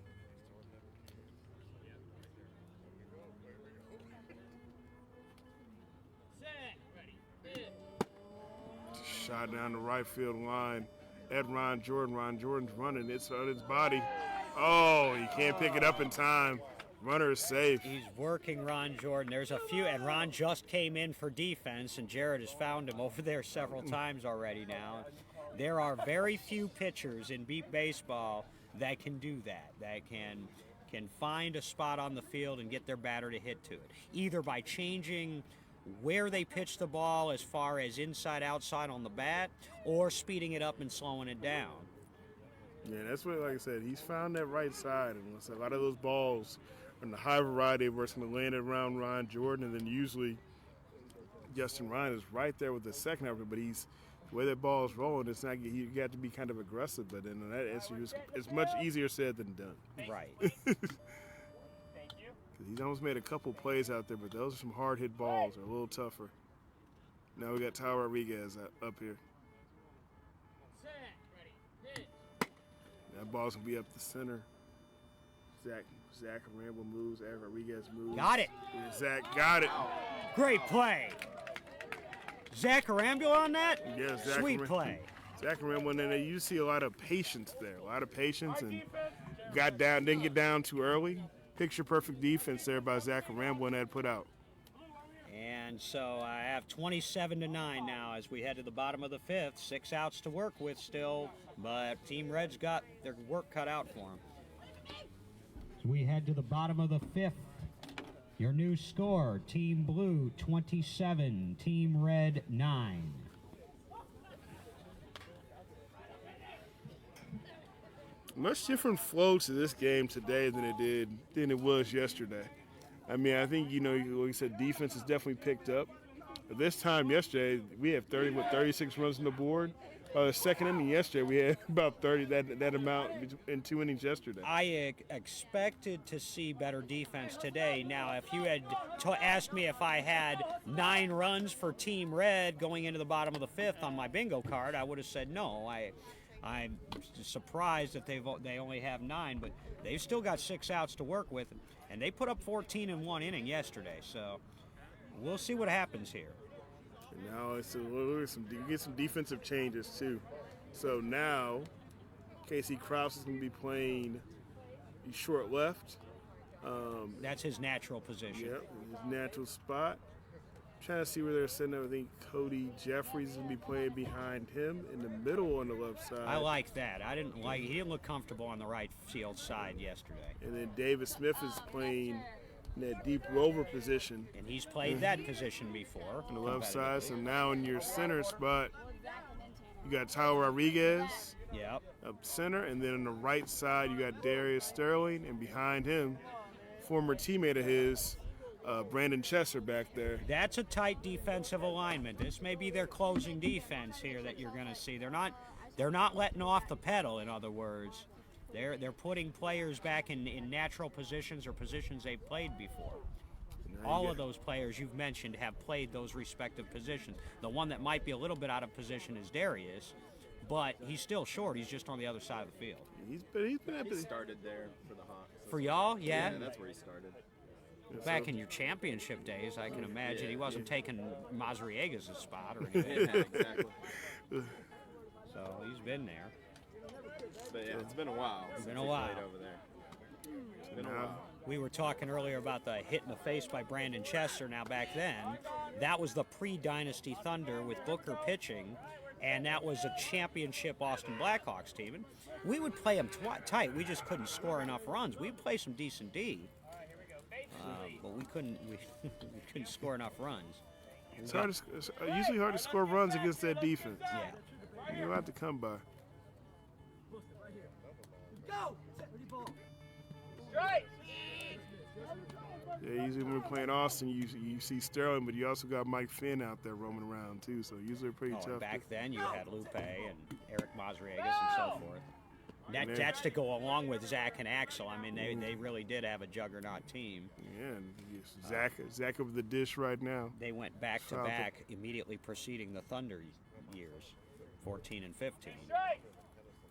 Set. Ready. Hit. Shot down the right field line at Ron Jordan. Ron Jordan's running. It's on his body. Oh, he can't pick it up in time. Runner is safe. He's working Ron Jordan. There's a few, and Ron just came in for defense, and Jared has found him over there several times already now. There are very few pitchers in beat baseball that can do that can find a spot on the field and get their batter to hit to it, either by changing where they pitch the ball as far as inside, outside on the bat, or speeding it up and slowing it down. Yeah, that's what, like I said, he's found that right side. And a lot of those balls are in the high variety where it's going to land around Ron Jordan, and then usually Justin Ryan is right there with the second after, but the way that ball is rolling, it's not, you got to be kind of aggressive, but in that instance, it's much easier said than done. Right. Thank you. He's almost made a couple plays out there, but those are some hard hit balls. They're a little tougher. Now we got Tyler Rodriguez up here. Set. Ready. Hit. That ball's gonna be up the center. Zach Rambo moves. Eric Rodriguez moves. Got it. And Zach got it. Great play. Zach Arambula on that? Yeah, Zach Sweet Aram- play. Zach Rambo, and then you see a lot of patience there. A lot of patience, and didn't get down too early. Picture perfect defense there by Zach Rambo and that put out. And so I have 27-9 now as we head to the bottom of the fifth. 6 outs to work with still, but Team Red's got their work cut out for them. As we head to the bottom of the fifth, your new score, Team Blue 27, Team Red 9. Much different flow to this game today than it was yesterday. I mean, I think, like you said, defense has definitely picked up. But this time yesterday, we had 36 runs on the board. The second inning yesterday, we had about 30, that amount in 2 innings yesterday. I expected to see better defense today. Now, if you had asked me if I had 9 runs for Team Red going into the bottom of the fifth on my bingo card, I would have said no. I'm surprised that they only have 9, but they've still got 6 outs to work with, and they put up 14 in 1 inning yesterday. So we'll see what happens here. And now you get some defensive changes too. So now Casey Krause is going to be playing short left. That's his natural position. Yep, his natural spot. Trying to see where they're sending him. I think Cody Jeffries is going to be playing behind him in the middle on the left side. I like that. He didn't look comfortable on the right field side yesterday. And then David Smith is playing in that deep rover position. And he's played that position before. On the left side. So now in your center spot, you got Tyler Rodriguez up center. And then on the right side, you got Darius Sterling. And behind him, former teammate of his, Brandon Chesser back there. That's a tight defensive alignment. This may be their closing defense here that you're going to see. They're not letting off the pedal, in other words. They're putting players back in natural positions or positions they've played before. All of those players you've mentioned have played those respective positions. The one that might be a little bit out of position is Darius, but he's still short. He's just on the other side of the field. He started there for the Hawks. For y'all, yeah? Yeah, that's where he started. Back in your championship days, I can imagine he wasn't taking Mazariega's spot or anything. Yeah, exactly. So he's been there. But yeah, it's been a while. It's been since a he while. played over there. It's been a while. We were talking earlier about the hit in the face by Brandon Chesser. Now back then, that was the pre-Dynasty Thunder with Booker pitching, and that was a championship Austin Blackhawks team. And we would play them tight. We just couldn't score enough runs. We'd play some decent D, but we couldn't score enough runs. It's usually hard to score runs against that defense. Yeah. You'll have to come by. Strike! Yeah, usually when we're playing Austin, you see Sterling, but you also got Mike Finn out there roaming around too. So usually pretty tough. Back then, you had Lupe and Eric Mazariegas and so forth. That's to go along with Zach and Axel. I mean, they really did have a juggernaut team. Yeah, and Zach over the dish right now. They went back to back immediately preceding the Thunder years, 14 and 15. Strike!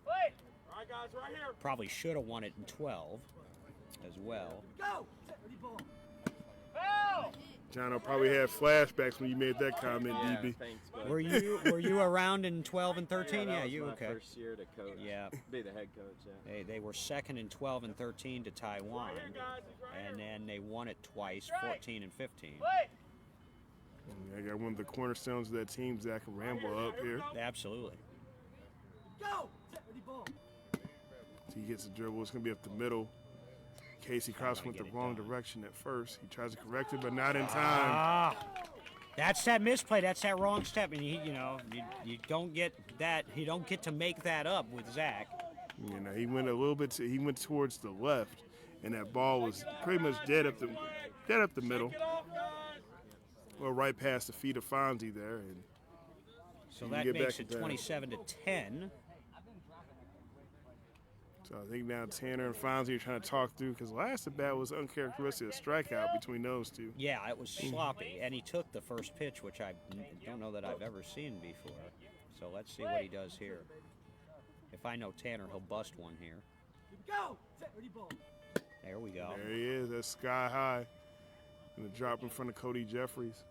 Play! All right, guys, right here. Probably should have won it in 12 as well. Go! Foul! John probably had flashbacks when you made that comment, Yeah, DB. thanks, bud. Were you around in 12 and 13? That Yeah, was you my okay? First year to coach. Yeah. Be the head coach. Yeah. They were second in 12 and 13 to Taiwan, and then they won it twice, 14 and 15. Play! I got one of the cornerstones of that team, Zach Rambo, up here. Absolutely. Go! So he gets the dribble. It's going to be up the middle. Casey Krause went the wrong direction at first. He tries to correct it, but not in time. That's that misplay. That's that wrong step, and you don't get that. You don't get to make that up with Zach. He went a little bit. He went towards the left, and that ball was pretty much dead up the middle, or right past the feet of Fonzie there. And so that makes it 27 to 10. So I think now Tanner and Fonzie are trying to talk through, because last at bat was uncharacteristic, a strikeout between those two. Yeah, it was sloppy, and he took the first pitch, which I don't know that I've ever seen before. So let's see what he does here. If I know Tanner, he'll bust one here. Go! There we go. There he is. That's sky high. Gonna drop in front of Cody Jeffries.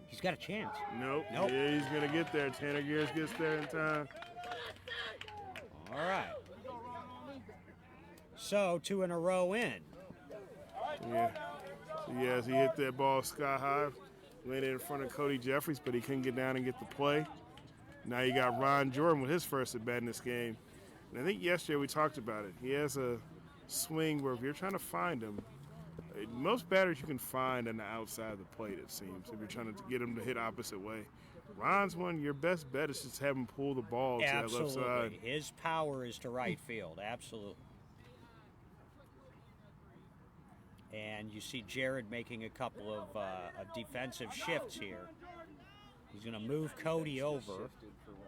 He's got a chance. Nope. Nope. Yeah, he's gonna get there. Tanner Gears gets there in time. All right. So 2 in a row in. Yeah. So yes, he hit that ball sky high, landed in front of Cody Jeffries, but he couldn't get down and get the play. Now you got Ron Jordan with his first at bat in this game. And I think yesterday we talked about it. He has a swing where if you're trying to find him, most batters you can find on the outside of the plate, it seems, if you're trying to get him to hit opposite way. Ron's one, your best bet is just have him pull the ball to that left side. Absolutely. His power is to right field. Absolutely. And you see Jared making a couple of defensive shifts here. He's going to move Cody over. Shifted for Ron.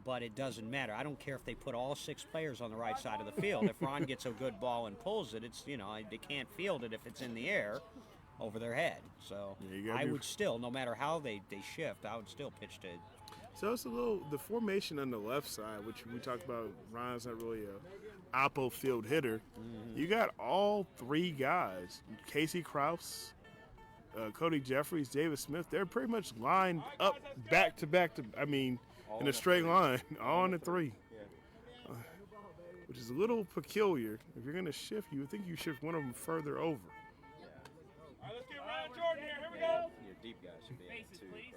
But it doesn't matter. I don't care if they put all 6 players on the right side of the field. If Ron gets a good ball and pulls it, it's, they can't field it if it's in the air over their head. So Yeah, I would still, no matter how they shift, I would still pitch to. So it's the formation on the left side, which we talked about. Ron's not really a oppo field hitter. Mm-hmm. You got all 3 guys, Casey Krause, Cody Jeffries, David Smith. They're pretty much lined up back to back in a straight line, all on the 3. Which is a little peculiar. If you're going to shift, you would think you shift one of them further over. All right, let's get Ryan Jordan here. Here we go. Your deep guy should be at 2, probably.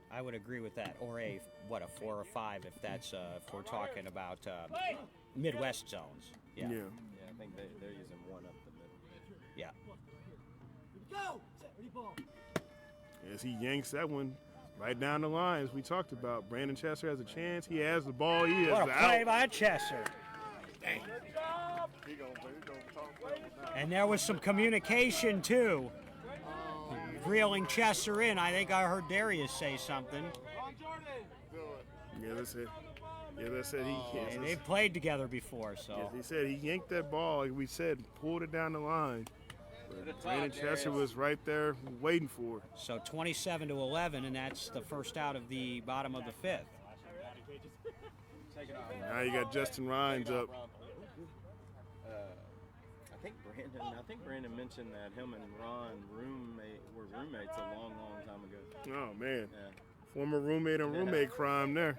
I would agree with that. Or a 4 or 5 if that's if we're talking about Midwest zones. Yeah. Yeah, I think they're using 1 up the middle. Yeah. As he yanks that one right down the line, as we talked about, Brandon Chester has a chance. He has the ball. He has What the a play out. by Chester. And there was some communication, too. Reeling Chester in. I think I heard Darius say something. Yeah, that's it. Yeah, that's it. And they've played together before, so. Yes, he said he yanked that ball, like we said, pulled it down the line. Brandon Chester was right there waiting for it. So 27-11, and that's the first out of the bottom of the 5th. Now you got Justin Rhines up. I think Brandon mentioned that him and Ron were roommates a long time ago. Oh, man. Yeah. Former roommate and roommate crime there.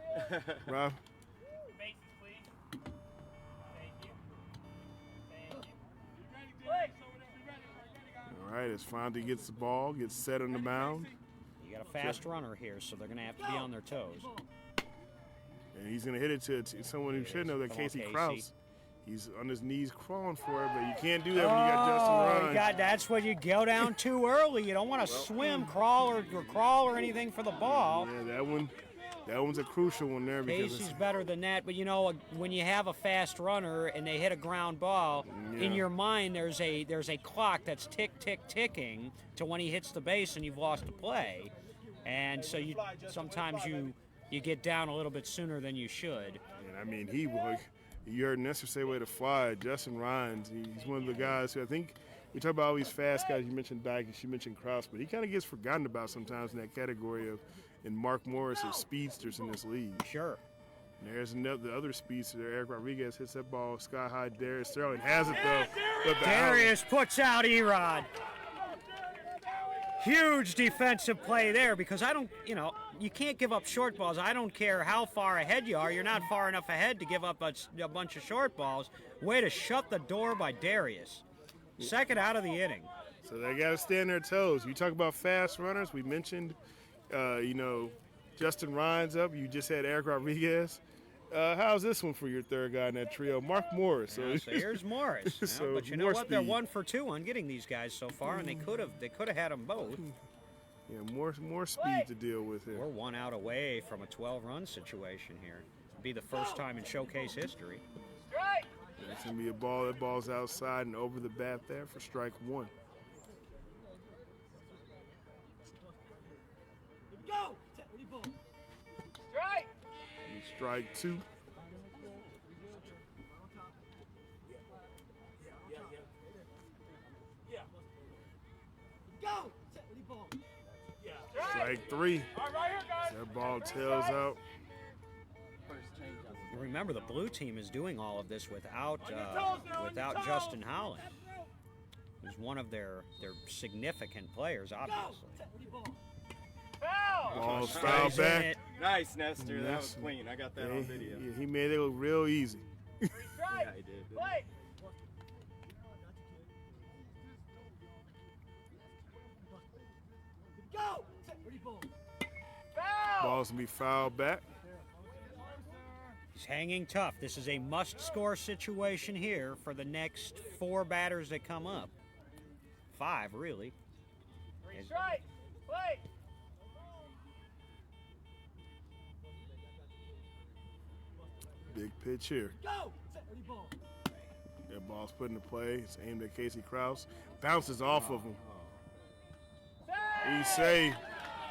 Rob. Bases, please. Thank you. Thank you. Play. All right, as Fonte gets the ball, gets set on the mound. You got a fast runner here, so they're going to have to be on their toes. And he's going to hit it to someone who should know that, Come on, Casey Casey. Krause. He's on his knees crawling for it, but you can't do that when you got Justin Rhines. That's when you go down too early. You don't want to swim, crawl or anything for the ball. Yeah, that one's a crucial one there because Casey's better than that, but when you have a fast runner and they hit a ground ball, in your mind there's a clock that's ticking to when he hits the base and you've lost a play, and so sometimes you get down a little bit sooner than you should. And I mean, you heard Nestor say way to fly. Justin Rhines, he's one of the guys who I think we talk about all these fast guys. You mentioned Dykes, you mentioned Krause, but he kind of gets forgotten about sometimes in that category of Mark Morris of speedsters in this league. Sure. And there's the other speedster there. Eric Rodriguez hits that ball sky high. Darius Sterling has it though. But Darius puts out Erod. Huge defensive play there because you can't give up short balls. I don't care how far ahead you are. You're not far enough ahead to give up a bunch of short balls. Way to shut the door by Darius. Second out of the inning. So they got to stay on their toes. You talk about fast runners. We mentioned, Justin Rhines up. You just had Eric Rodriguez. How's this one for your third guy in that trio? Mark Morris. So here's Morris. So but you know more what? They're speed. 1 for 2 on getting these guys so far, and they could have had them both. Yeah, more speed to deal with here. We're 1 out away from a 12-run situation here. It'd be the first time in showcase history. Strike. It's going to be a ball. That ball's outside and over the bat there for strike 1. Strike. And strike 2. Strike 3. All right, right here, guys. That ball tails out. Remember, the blue team is doing all of this without Justin Howland, who's one of their significant players, obviously. Ball's Stays fouled in back. it. Nice, Nestor. That was Yes. clean. I got that on video. He made it look real easy. Yeah, he did. Play. Go. Foul. Ball's gonna be fouled back. He's hanging tough. This is a must-score situation here for the next 4 batters that come up. 5, really. Three strikes. Play. Big pitch here. Go. That ball's put into play. It's aimed at Casey Krause. Bounces off of him. He's safe.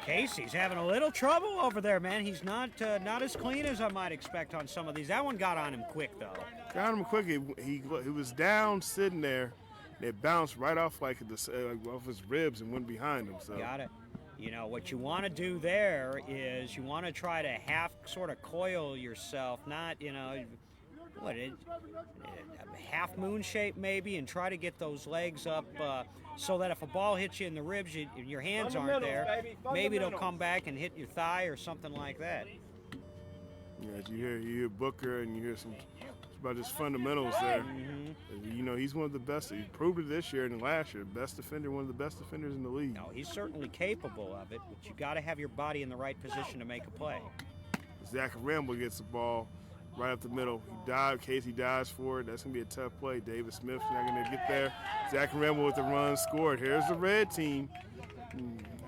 Casey's having a little trouble over there, man. He's not as clean as I might expect on some of these. That one got on him quick, though. Got him quick. He was down, sitting there. And it bounced right off like off his ribs and went behind him. So Got it. You know, what you want to do there is you want to try to sort of coil yourself, not, you know, a half moon shape maybe, and try to get those legs up so that if a ball hits you in the ribs, your hands aren't there. Fundamentals, baby. Maybe it'll Fundamentals. come back and hit your thigh or something like that. yeah, you hear Booker and you hear some about his fundamentals there. You know, he's one of the best. He proved it this year and last year. Best defender, one of the best defenders in the league. No, he's certainly capable of it, but you got to have your body in the right position to make a play. Zach Ramble gets the ball right up the middle. Casey dives for it. That's going to be a tough play. David Smith's not going to get there. Zach Ramble with the run scored. Here's the red team.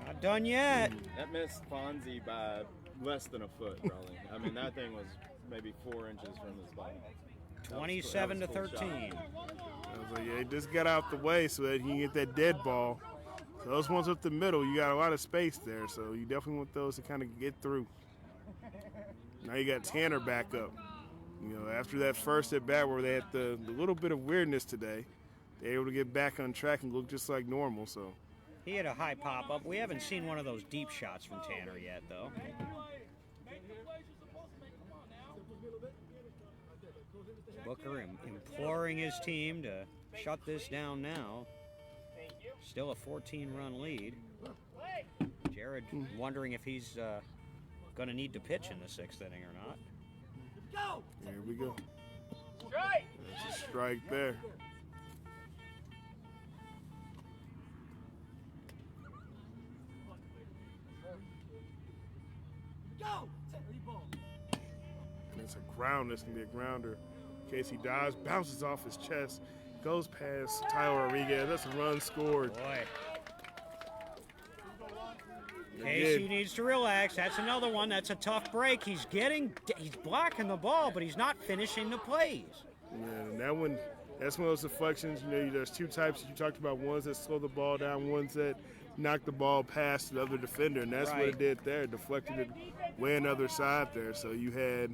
Not done yet. That missed Fonzie by less than a foot, probably. I mean, that thing was maybe 4 inches from his ball. 27 to That was a full 13. shot. I was like, yeah, just get out the way so that he can get that dead ball. So those ones up the middle, you got a lot of space there, so you definitely want those to kind of get through. Now you got Tanner back up. You know, after that first at bat where they had the little bit of weirdness today, they were able to get back on track and look just like normal. So He had a high pop-up. We haven't seen one of those deep shots from Tanner yet, though. Booker imploring his team to shut this down now. Still a 14-run lead. Jared wondering if he's going to need to pitch in the 6th inning or not. Go. here we go. Strike. That's a strike there. Go. It's a ground. That's going to be a grounder. Casey dives, bounces off his chest, goes past Tyler Rodriguez. That's a run scored. Boy. They Casey did. needs to relax. That's another one. That's a tough break. He's blocking the ball, but he's not finishing the plays. Yeah, and that one, that's one of those deflections. You know, there's 2 types you talked about. Ones that slow the ball down, ones that knock the ball past the other defender, and that's what Right. it did there. It deflected it way on the other side there. So you had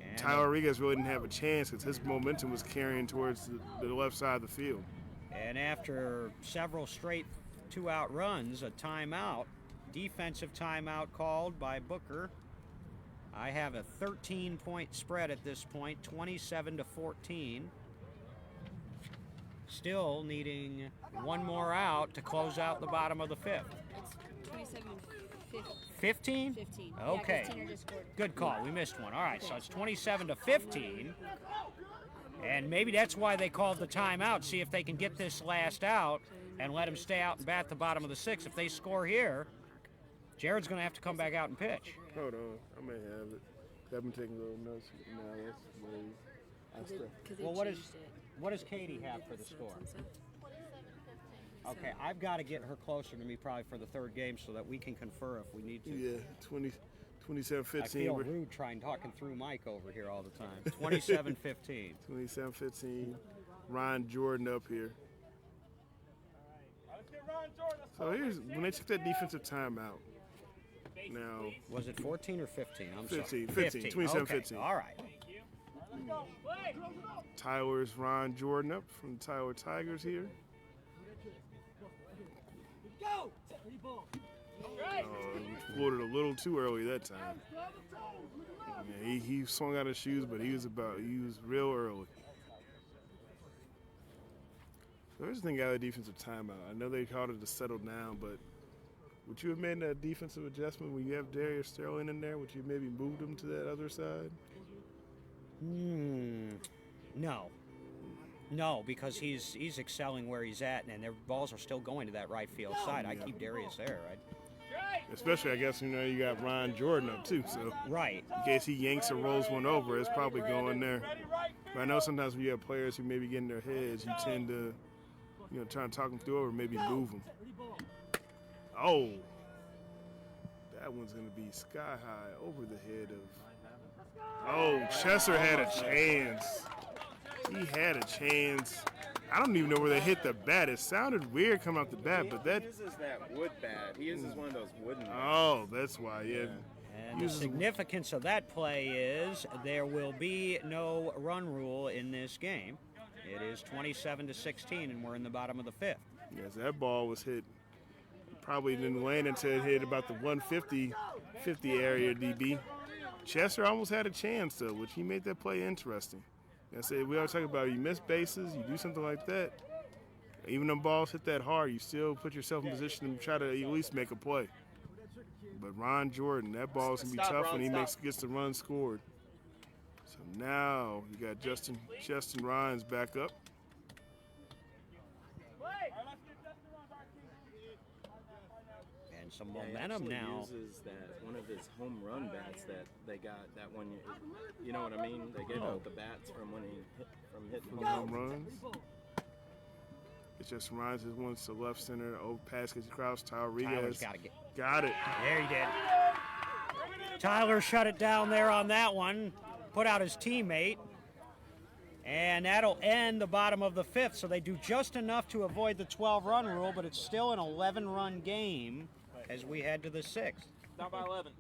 And Tyler Rodriguez really didn't have a chance because his momentum was carrying towards the left side of the field. And after several straight 2-out runs, a timeout, defensive timeout called by Booker. I have a 13-point spread at this point, 27 to 14. Still needing one more out to close out the bottom of the 5th. It's 27 15? 15. Okay. Yeah, 15 just scored. Good call. We missed one. All right, so it's 27 to 15. And maybe that's why they called the timeout. See if they can get this last out and let him stay out and bat the bottom of the 6th. If they score here, Jared's going to have to come back out and pitch. Hold on, I may have it. I've been taking little notes. Well, what does Katie have for the score? Okay, I've got to get her closer to me probably for the 3rd game so that we can confer if we need to. Yeah, 27-15. I feel rude trying talking through Mike over here all the time. 27-15. 27-15. Ryan Jordan up here. Let's get Ron Jordan. So here's when they took that defensive timeout. Now, Was it 14 or 15? I'm 15, sorry. 15, 27, okay. 15. All right. Tyler's Ron Jordan up from the Tyler Tigers here. Go. Oh, pulled it a little too early that time. Yeah, he swung out his shoes, but he was real early. There's the thing out of the defensive timeout. I know they called it to settle down, but would you have made that defensive adjustment when you have Darius Sterling in there? Would you maybe moved him to that other side? No, because he's excelling where he's at, and their balls are still going to that right field side. I keep Darius there, right? Especially, I guess, you got Ryan Jordan up too, so right. In case he yanks or rolls one over, it's probably going there. But I know sometimes when you have players who maybe get in their heads, you tend to, try to talk them through or maybe move them. Oh, that one's going to be sky high over the head of. Oh, Chesser had a chance. He had a chance. I don't even know where they hit the bat. It sounded weird coming off the bat, but that. His is that wood bat. He uses one of those wooden bats. Oh, that's why, yeah. And the significance of that play is there will be no run rule in this game. It is 27-16, and we're in the bottom of the fifth. Yes, that ball was hit. Probably didn't land until it hit about the 150 area, DB. Chesser almost had a chance, though, which he made that play interesting. I said, we always talk about you miss bases, you do something like that. Even though balls hit that hard, you still put yourself in position to try to at least make a play. But Ron Jordan, that ball is going to be tough when he gets the run scored. So now you got Justin Rhines back up. And some momentum now. Uses that one of his home run bats that they got that one. You know what I mean? They gave out the bats from when he hitting home runs. It's just Rhines is one to the left center. Over pass gets across. Rodriguez got it. There he did. Tyler shut it down there on that one. Put out his teammate. And that'll end the bottom of the fifth. So they do just enough to avoid the 12-run rule, but it's still an 11-run game as we head to the sixth. Down by 11.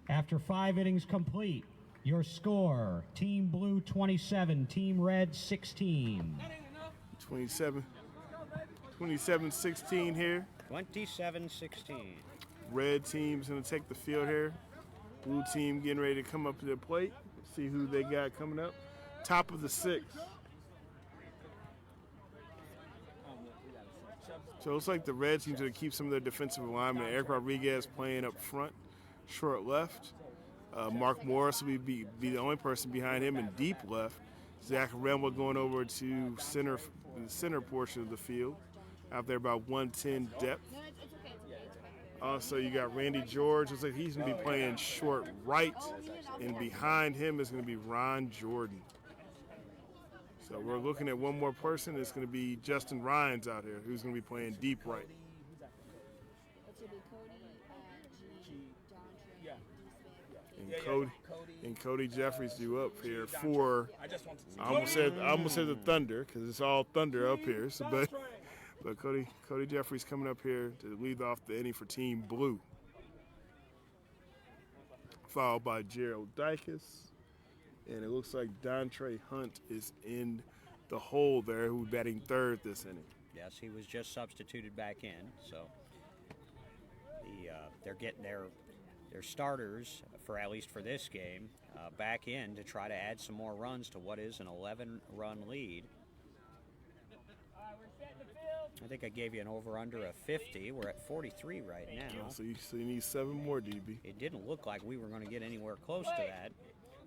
After 5 innings complete, your score, Team Blue 27, Team Red 16. 27-16 here. 27-16. Red team's going to take the field here. Blue team getting ready to come up to the plate. See who they got coming up. Top of the sixth. So it looks like the red team's going to keep some of their defensive alignment. Eric Rodriguez playing up front, short left. Mark Morris will be the only person behind him in deep left. Zach Remble going over to the center portion of the field, out there about 110 depth. Also, you got Randy George. Looks like he's going to be playing short right, and behind him is going to be Ron Jordan. So we're looking at one more person. It's going to be Justin Rhines out here, who's going to be playing deep right. And Cody Jeffries due up here for. I almost said the Thunder because it's all Thunder up here. So, but Cody Jeffries coming up here to lead off the inning for Team Blue. Followed by Gerald Dykes. And it looks like Dontre Hunt is in the hole there, who's batting third this inning. Yes, he was just substituted back in. So they're getting their starters, for at least for this game, back in to try to add some more runs to what is an 11-run lead. I think I gave you an over-under of 50. We're at 43 right now. So you need 7 more, DB. It didn't look like we were going to get anywhere close to that.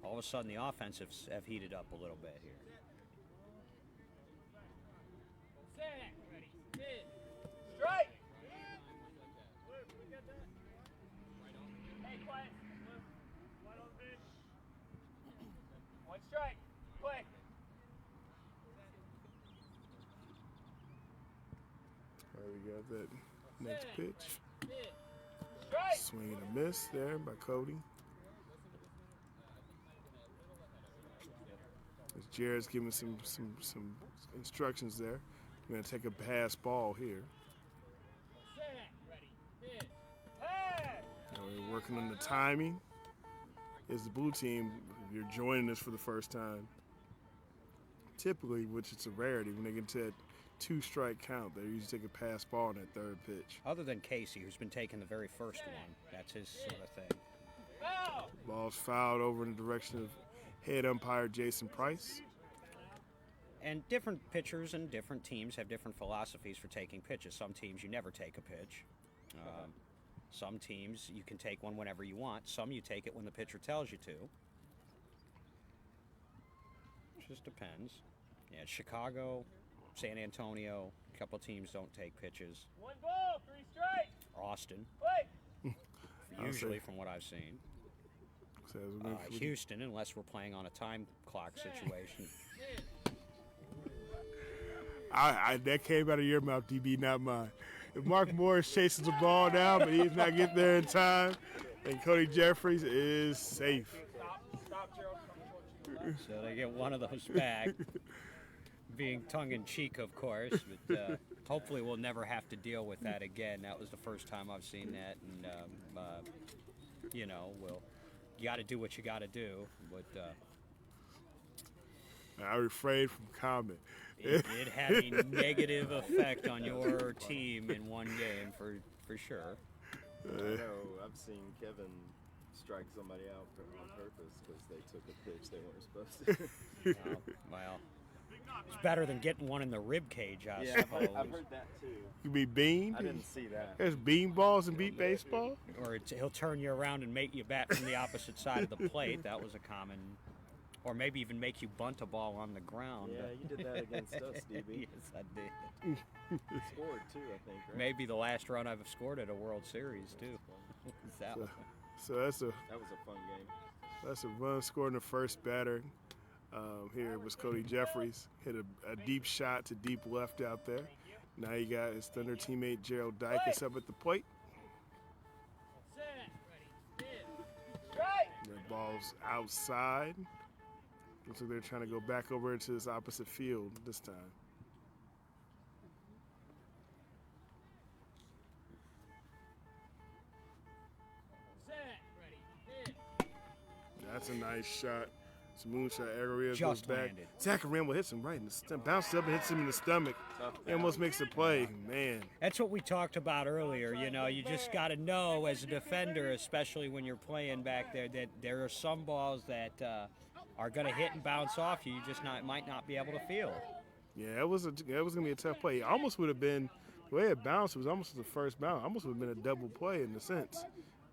All of a sudden, the offensives have heated up a little bit here. Strike! Hey, quiet. One strike. Play. All right, we got that next pitch. Strike! Swing and a miss there by Cody. As Jared's giving some instructions there. We're going to take a pass ball here. Now we're working on the timing. As the blue team, if you're joining us for the first time, typically, which it's a rarity, when they get to that 2-strike count. They usually take a pass ball on that third pitch. Other than Casey, who's been taking the very first one. That's his sort of thing. Ball's fouled over in the direction of head umpire Jason Price. And different pitchers and different teams have different philosophies for taking pitches. Some teams you never take a pitch. Some teams you can take one whenever you want. Some you take it when the pitcher tells you to. Just depends. Yeah, Chicago, San Antonio, a couple teams don't take pitches. 1 ball, 3 strikes. Austin, Wait. usually from what I've seen. So Houston, unless we're playing on a time clock situation. that came out of your mouth, DB, not mine. If Mark Morris chases the ball down, but he's not getting there in time, then Cody Jeffries is safe. Stop, Gerald. So they get one of those back, being tongue-in-cheek, of course, but hopefully we'll never have to deal with that again. That was the first time I've seen that, and, you got to do what you got to do, but I refrained from comment. it had a negative effect on your team in one game, for sure. I know I've seen Kevin strike somebody out on purpose because they took a pitch they weren't supposed to. Well, it's better than getting one in the rib cage, I Yeah, suppose. I've heard that too. You be beamed? I didn't see that. There's bean balls and beat baseball? Or he'll turn you around and make you bat from the opposite side of the plate. That was a common. Or maybe even make you bunt a ball on the ground. Yeah, you did that against us, DB. Yes, I did. Scored too, I think, right? Maybe the last run I've scored at a World Series, too. That one. So that's That was a fun game. That's a run scored in the first batter. Here was Cody Jeffries. Hit a deep shot to deep left out there. Now you got his Thunder teammate Gerald Dykes up at the plate. Set. Ready. Hit. Strike. The ball's outside. Looks like they're trying to go back over into this opposite field this time. Set. Ready. Hit. That's a nice shot. It's a moonshot. Aguirre goes Just back. landed. Zach Rambo hits him right in the stomach. Bounces up and hits him in the stomach. He almost makes the play. Man. That's what we talked about earlier. You just got to know as a defender, especially when you're playing back there, that there are some balls that are going to hit and bounce off you. You just might not be able to feel. Yeah, that was gonna be a tough play. It almost would have been the way it bounced. It was almost the first bounce. Almost would have been a double play in a sense.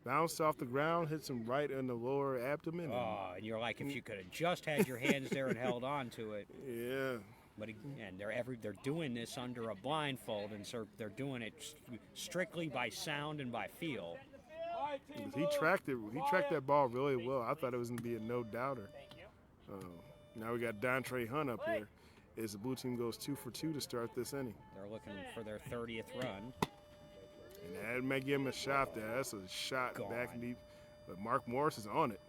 Bounced off the ground, hits him right in the lower abdomen. Oh, and you're like, if you could have just had your hands there and held on to it. Yeah. But again, they're doing this under a blindfold, and so they're doing it strictly by sound and by feel. He tracked it. He tracked that ball really well. I thought it was gonna be a no doubter. Now we got Dontre Hunt up here. As the blue team goes 2 for 2 to start this inning. They're looking for their 30th run. And that may give him a shot there. That's a shot back and deep. But Mark Morris is on it.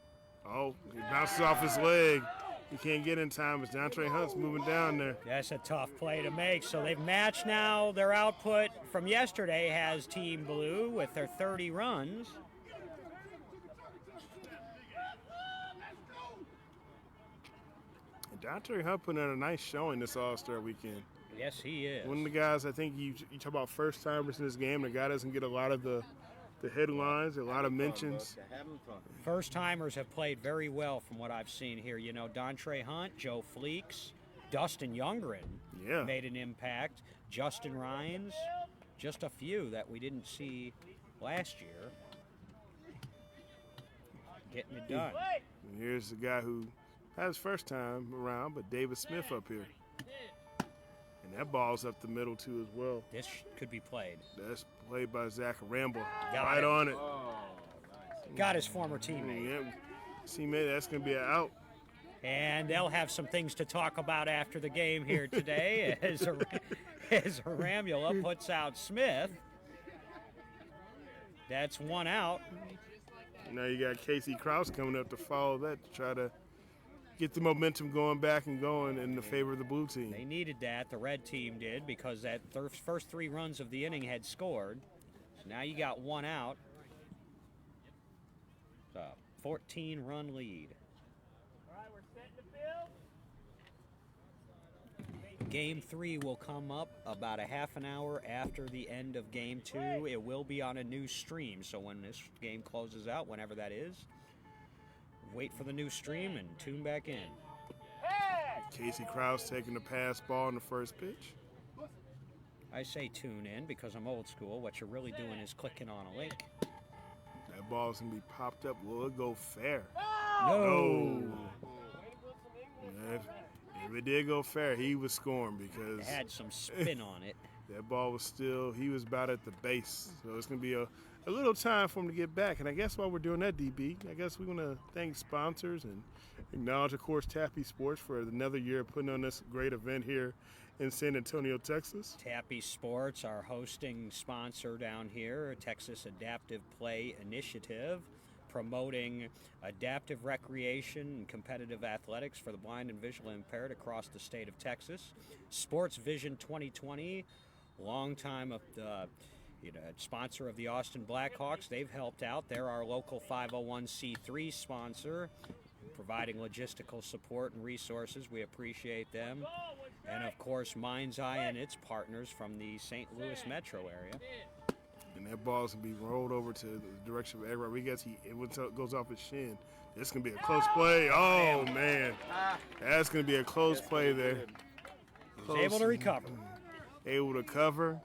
Oh, he bounces off his leg. He can't get in time, but Dontre Hunt's moving down there. That's a tough play to make. So they've matched now. Their output from yesterday has Team Blue with their 30 runs. And Dontre Hunt put in a nice showing this All-Star weekend. Yes, he is. One of the guys, I think you talk about first-timers in this game, the guy doesn't get a lot of the headlines, a lot of mentions. Having fun. First-timers have played very well from what I've seen here. Dontre Hunt, Joe Fleeks, Dustin Youngren made an impact. Justin Rhines, just a few that we didn't see last year. Getting it done. And here's the guy who had his first time around, but David Smith up here. And that ball's up the middle, too, as well. This could be played. That's played by Zach Rambo. Got Right it. on it. Oh, nice. Got his former teammate. Yeah. Teammate, that's going to be an out. And they'll have some things to talk about after the game here today as Ramula puts out Smith. That's one out. Now you got Casey Krause coming up to follow that to try to get the momentum going back and going in the favor of the blue team. They needed that, the red team did, because that first 3 runs of the inning had scored. So now you got one out. It's a 14-run lead. All right, we're setting the field. Game 3 will come up about a half an hour after the end of Game 2. It will be on a new stream, so when this game closes out, whenever that is, wait for the new stream and tune back in. Casey Krause taking the pass ball in the first pitch. I say tune in because I'm old school. What you're really doing is clicking on a link. That ball's going to be popped up. Will it go fair? No. If it did go fair, he was scoring because It had some spin on it. that ball was still, he was about at the base. So it's going to be a little time for him to get back. And I guess while we're doing that, DB, I guess we want to thank sponsors and acknowledge, of course, Tappy Sports for another year putting on this great event here in San Antonio, Texas. Tappy Sports, our hosting sponsor down here, Texas Adaptive Play Initiative, promoting adaptive recreation and competitive athletics for the blind and visually impaired across the state of Texas. Sports Vision 2020, longtime sponsor of the Austin Blackhawks. They've helped out. They're our local 501c3 sponsor, providing logistical support and resources. We appreciate them. And of course, Mind's Eye and its partners from the St. Louis metro area. And that ball's going to be rolled over to the direction of Ed Rodriguez. It goes off his shin. It's going to be a close play. Oh, man. That's going to be a close play there. He's able to recover. Able to cover.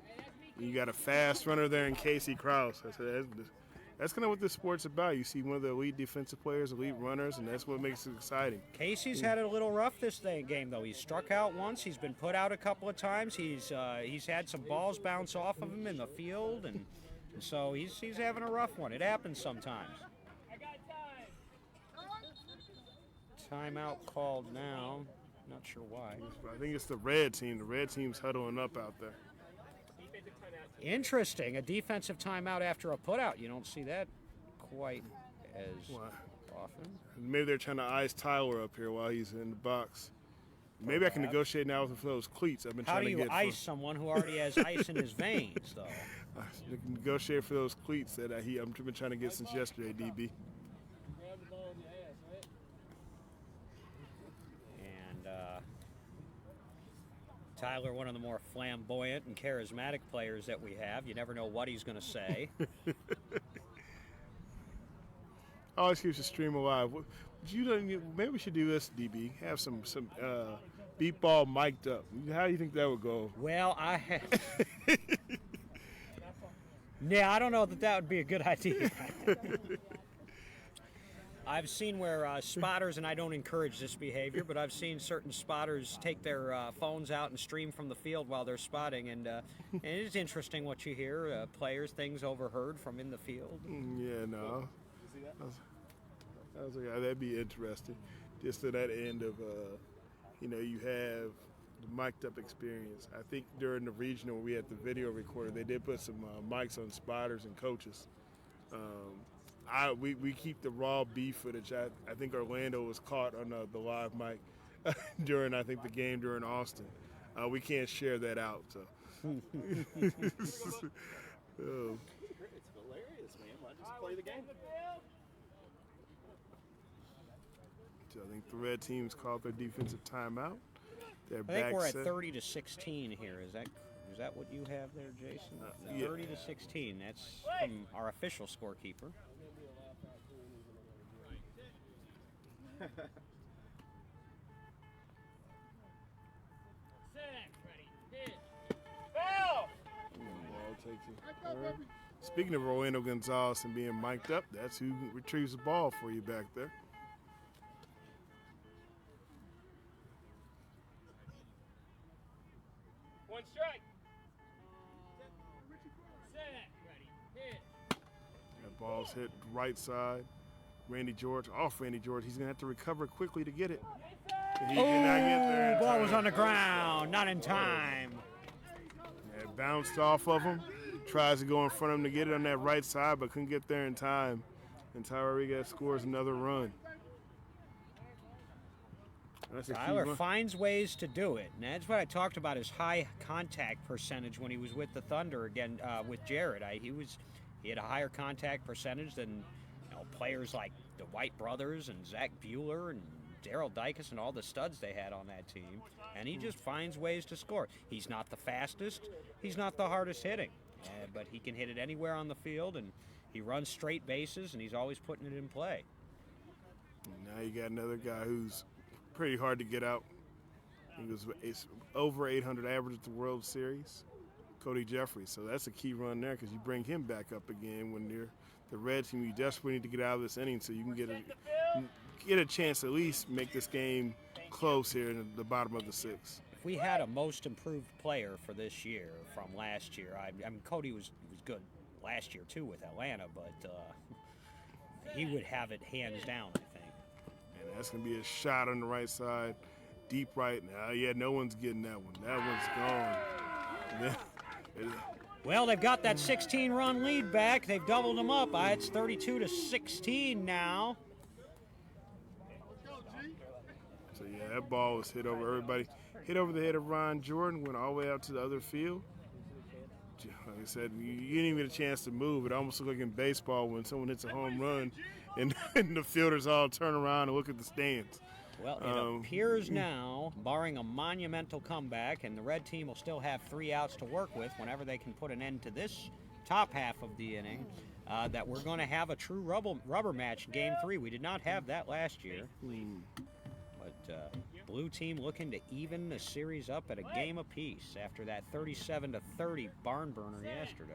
You got a fast runner there in Casey Krause. That's kind of what this sport's about. You see one of the elite defensive players, elite runners, and that's what makes it exciting. Casey's had it a little rough this game, though. He's struck out once. He's been put out a couple of times. He's had some balls bounce off of him in the field, and so he's having a rough one. It happens sometimes. Timeout called now. Not sure why. I think it's the red team. The red team's huddling up out there. Interesting. A defensive timeout after a putout. You don't see that quite as often. Maybe they're trying to ice Tyler up here while he's in the box. Maybe I can negotiate now with those cleats I've been How trying do to you get. ice someone who already has ice in his veins, though? I can negotiate for those cleats that I've been trying to get since yesterday, DB. And Tyler, one of the more flamboyant and charismatic players that we have. You never know what he's going to say. Always keeps the stream alive. Maybe we should do this, DB. Have some beat ball mic'd up. How do you think that would go? Well, yeah, I don't know that would be a good idea. I've seen where spotters, and I don't encourage this behavior, but I've seen certain spotters take their phones out and stream from the field while they're spotting, and it is interesting what you hear, players, things overheard from in the field. Yeah, no. I was like, that'd be interesting. Just to that end of, you have the mic'd up experience. I think during the regional we had the video recorder, they did put some mics on spotters and coaches. We keep the raw B footage. I think Orlando was caught on the live mic during, I think, the game during Austin. We can't share that out. So. It's hilarious, man. Why just play the game? So I think the red team's called their defensive timeout. I think we're at 30-16 here. Is that what you have there, Jason? 30-16. That's from our official scorekeeper. Speaking of Orlando Gonzalez and being mic'd up, that's who retrieves the ball for you back there. One strike. Set. Ready. Hit. That ball's hit right side. Randy George, off Randy George. He's going to have to recover quickly to get it. He did not get there in Ball time. was on the ground, not in time. It bounced off of him. Tries to go in front of him to get it on that right side, but couldn't get there in time. And Tyler Rodriguez scores another run. Tyler finds ways to do it, and that's what I talked about, his high contact percentage when he was with the Thunder again with Jared. He had a higher contact percentage than players like the White brothers and Zach Bueller and Daryl Dykes and all the studs they had on that team, and he just finds ways to score. He's not the fastest, he's not the hardest hitting, but he can hit it anywhere on the field, and he runs straight bases, and he's always putting it in play. Now you got another guy who's pretty hard to get out. He was over 800 average at the World Series, Cody Jeffries. So that's a key run there because you bring him back up again when you're the red team. You desperately need to get out of this inning so you can get a chance to at least make this game close here in the bottom of the sixth. If we had a most improved player for this year from last year, I mean, Cody was good last year too with Atlanta, but he would have it hands down, I think. And that's going to be a shot on the right side, deep right. Now, yeah, no one's getting that one. That one's gone. Well, they've got that 16-run lead back. They've doubled them up. It's 32-16 now. So, yeah, that ball was hit over everybody. Hit over the head of Ron Jordan, went all the way out to the other field. Like I said, you didn't even get a chance to move. It almost looked like in baseball when someone hits a home run and the fielders all turn around and look at the stands. Well, it appears now, barring a monumental comeback, and the red team will still have 3 outs to work with whenever they can put an end to this top half of the inning, that we're going to have a true rubber match in Game 3. We did not have that last year. But blue team looking to even the series up at a game apiece after that 37-30 barn burner yesterday.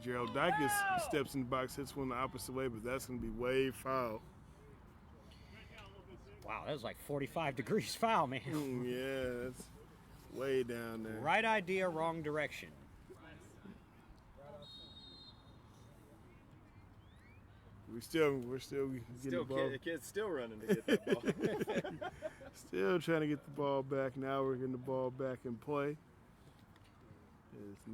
Gerald Dykes steps in the box, hits one the opposite way, but that's going to be way foul. Wow, that was like 45 degrees foul, man. Yeah, that's way down there. Right idea, wrong direction. We're still getting the ball. The kid's still running to get that ball. Still trying to get the ball back. Now we're getting the ball back in play.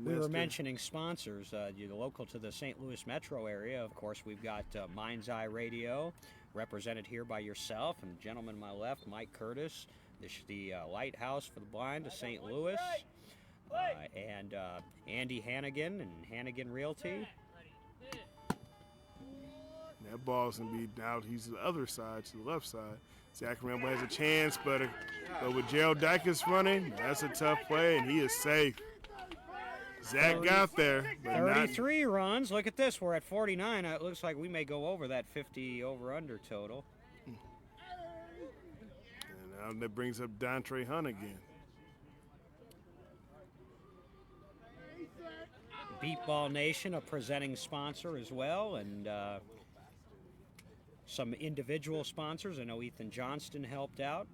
We were mentioning sponsors. You're local to the St. Louis metro area. Of course, we've got Mind's Eye Radio, represented here by yourself and the gentleman to my left, Mike Curtis, the Lighthouse for the Blind of St. Louis, and Andy Hannigan and Hannigan Realty. That ball's going to be out. He's to the other side, to the left side. Zach Rambo has a chance, but with Gerald Dykes running, that's a tough play, and he is safe. Zach got there. 33 runs. Look at this. We're at 49. It looks like we may go over that 50 over-under total. And now that brings up Dontre Hunt again. Beat Ball Nation, a presenting sponsor as well, and some individual sponsors. I know Ethan Johnston helped out,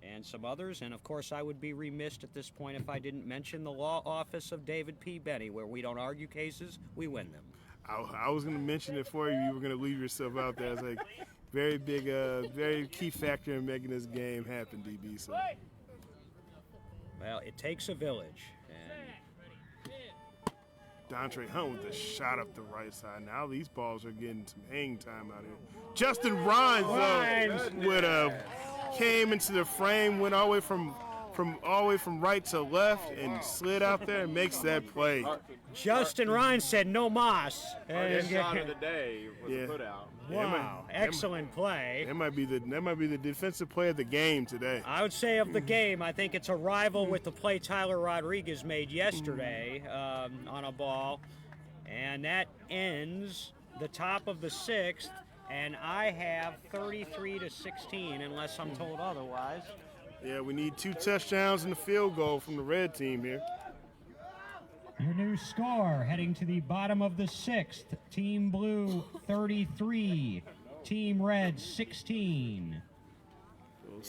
and some others. And, of course, I would be remiss at this point if I didn't mention the law office of David P. Benny, where we don't argue cases, we win them. I was going to mention it for you. You were going to leave yourself out there. It's like very big, very key factor in making this game happen, DB. So. Well, it takes a village. Dontre Hunt with a shot up the right side. Now these balls are getting some hang time out here. Justin Rhines, though, came into the frame, went all the way from right to left, and slid out there and makes that play. Justin Rhines said no mas. His shot of the day was a put out. Wow, excellent play. That might be the defensive play of the game today. I would say of the game, I think it's a rival with the play Tyler Rodriguez made yesterday on a ball. And that ends the top of the sixth, and I have 33-16 unless I'm told otherwise. Yeah, we need 2 touchdowns and a field goal from the red team here. Your new score heading to the bottom of the sixth. Team Blue 33, Team Red 16.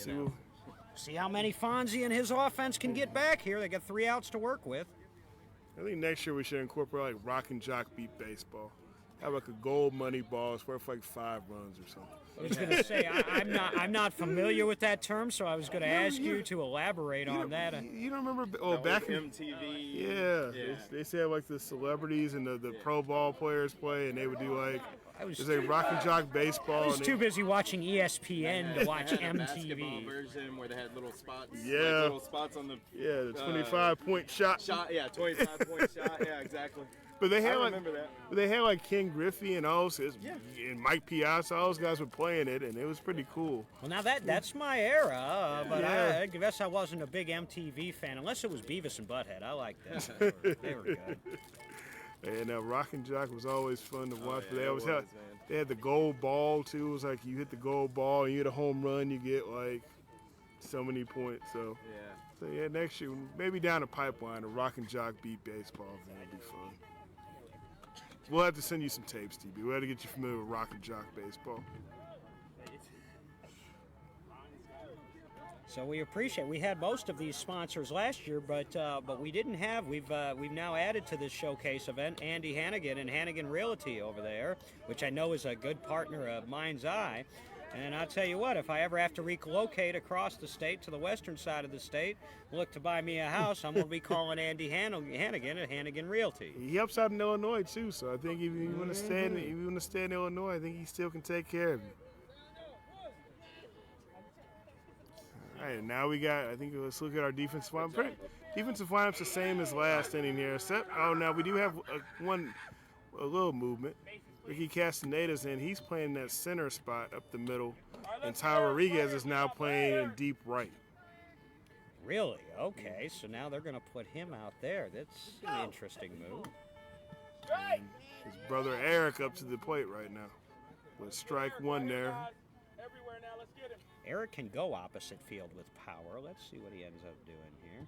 We'll see how many Fonzie and his offense can get back here. They got 3 outs to work with. I think next year we should incorporate like rock and jock beat baseball. Have like a gold money ball. It's worth like 5 runs or something. I was going to say, I'm not familiar with that term, so I was going to ask you to elaborate on that. You don't remember? Back in MTV. Yeah. They said like the celebrities and the pro ball players play, and they would do like There's a Rock and Jock baseball. I was too busy watching ESPN to watch They had a basketball MTV. version where they had little spots. Yeah. Like little spots on the Yeah, the 25-point shot. shot. Yeah, 25-point shot. Yeah, exactly. But they I had like remember that. they had like Ken Griffey and all those, and Mike Piazza. All those guys were playing it, and it was pretty cool. Well, now that's my era, but Yeah. I guess I wasn't a big MTV fan, unless it was Beavis and Butthead. I liked that. They were good. And Rock and Jock was always fun to watch. yeah, But they it always was, had man. they had the gold ball too. It was like you hit the gold ball and you hit a home run, you get like so many points. So yeah, next year maybe down the pipeline, a Rock and Jock beat baseball. That'd be fun. We'll have to send you some tapes, TB. We'll have to get you familiar with Rock and Jock baseball. So we appreciate. We had most of these sponsors last year, but we didn't have. We've now added to this showcase event Andy Hannigan and Hannigan Realty over there, which I know is a good partner of Mind's Eye. And I'll tell you what, if I ever have to relocate across the state to the western side of the state, look to buy me a house, I'm going to be calling Andy Hannigan at Hannigan Realty. He helps out in Illinois too, so I think if you want to stay in Illinois, I think he still can take care of you. All right, now we got. I think let's look at our defensive line. Defensive line's the same as last inning here. Except, now we do have a little movement. Ricky Castaneda's in. He's playing that center spot up the middle, and Ty Rodriguez is now playing in deep right. Really? Okay, so now they're going to put him out there. That's an interesting move. And his brother Eric up to the plate right now with strike one there. Everywhere now, let's get him. Eric can go opposite field with power. Let's see what he ends up doing here.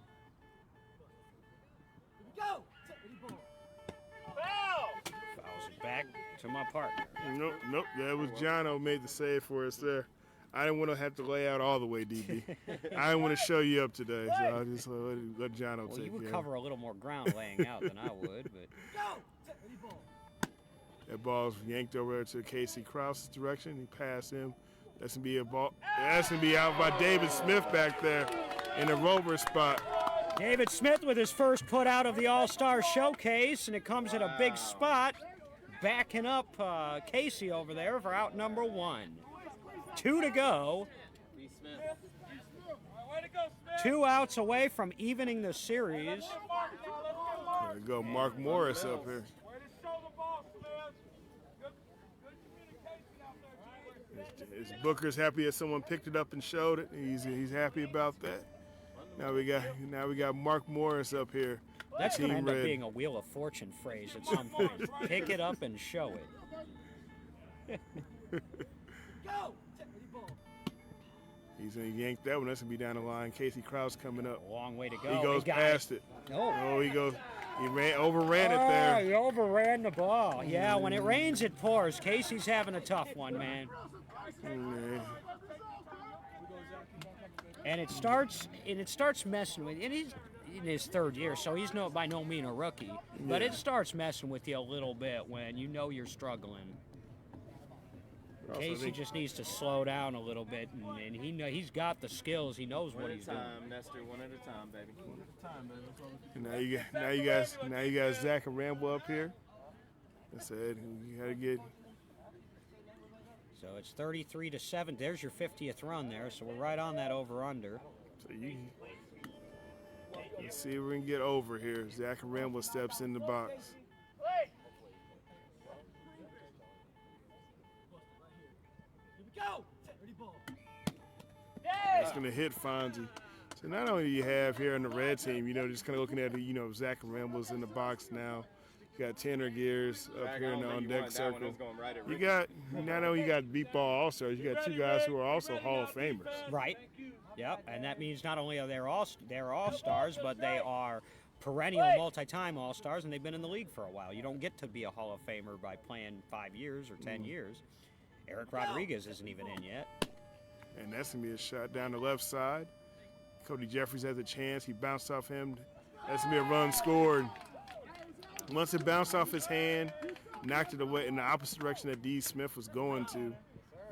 Fouls it back to my partner. Nope. That was Jono made the save for us there. I didn't want to have to lay out all the way, DB. I didn't want to show you up today, so I just let Jono Well, take you would care. cover a little more ground laying out than I would, but That ball's yanked over to Casey Krause's direction. He passed him. That's gonna be a ball. That's gonna be out by David Smith back there in the rover spot. David Smith with his first put out of the All-Star Showcase, and it comes at a big spot, backing up Casey over there for out number one. 2 to go. Way to go, Smith. 2 outs away from evening the series. There we go, Mark Morris up here. Way to show the ball, Smith. Good communication out there, Junior. His Booker's happy that someone picked it up and showed it. He's happy about that. Now we got Mark Morris up here. That's going to Team end up Red. being a Wheel of Fortune phrase at some point. Pick it up and show it. He's gonna yank that one. That's gonna be down the line. Casey Krause coming up. A long way to go. He goes got past it. Oh. He overran it Oh, there. he overran the ball. Yeah, when it rains, it pours. Casey's having a tough one, man. Yeah. And it starts messing with. And he's in his third year, so he's by no means a rookie. But it starts messing with you a little bit when you know you're struggling. Also, Casey just needs to slow down a little bit, and he's got the skills. He knows what he's doing. Nestor, one at a time, baby. One at a time, baby. Now you got Zach and Rambo up here. I said you gotta get. So it's 33-7. There's your 50th run there. So we're right on that over/under. So let's see if we can get over here. Zach and Rambo steps in the box. That's gonna hit Fonzie. So not only do you have here in the red team, just kind of looking at Zach and Rambo's in the box now. You got Tanner Gears up here in the on deck circle. You got not only you got Beatball All-Stars, you got 2 guys who are also Hall of Famers. Right. Yep. And that means not only are they all-stars, but they are perennial multi-time all-stars, and they've been in the league for a while. You don't get to be a Hall of Famer by playing 5 years or 10 years. Eric Rodriguez isn't even in yet. And that's going to be a shot down the left side. Cody Jeffries has a chance. He bounced off him. That's going to be a run scored. Once it bounced off his hand, knocked it away in the opposite direction that D. Smith was going to. And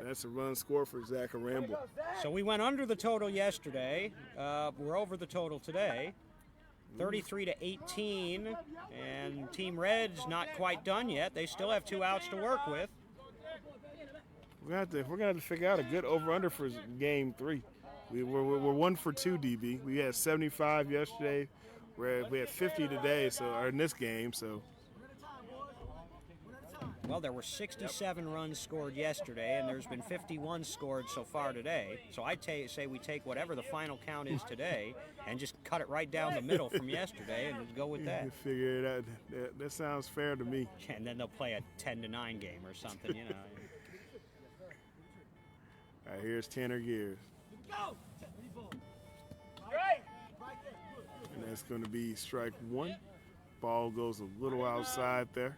that's a run score for Zach Rambo. So we went under the total yesterday. We're over the total today. 33-18. And Team Red's not quite done yet. They still have 2 outs to work with. We're gonna have to figure out a good over/under for game 3. We're 1 for 2, DB. We had 75 yesterday. We had 50 today, or in this game. So. Well, there were 67 runs scored yesterday, and there's been 51 scored so far today. So I'd say we take whatever the final count is today and just cut it right down the middle from yesterday and go with that. Figure it out. That sounds fair to me. And then they'll play a 10-9 game or something, you know. All right, here's Tanner Gears. And that's going to be strike 1. Ball goes a little outside there.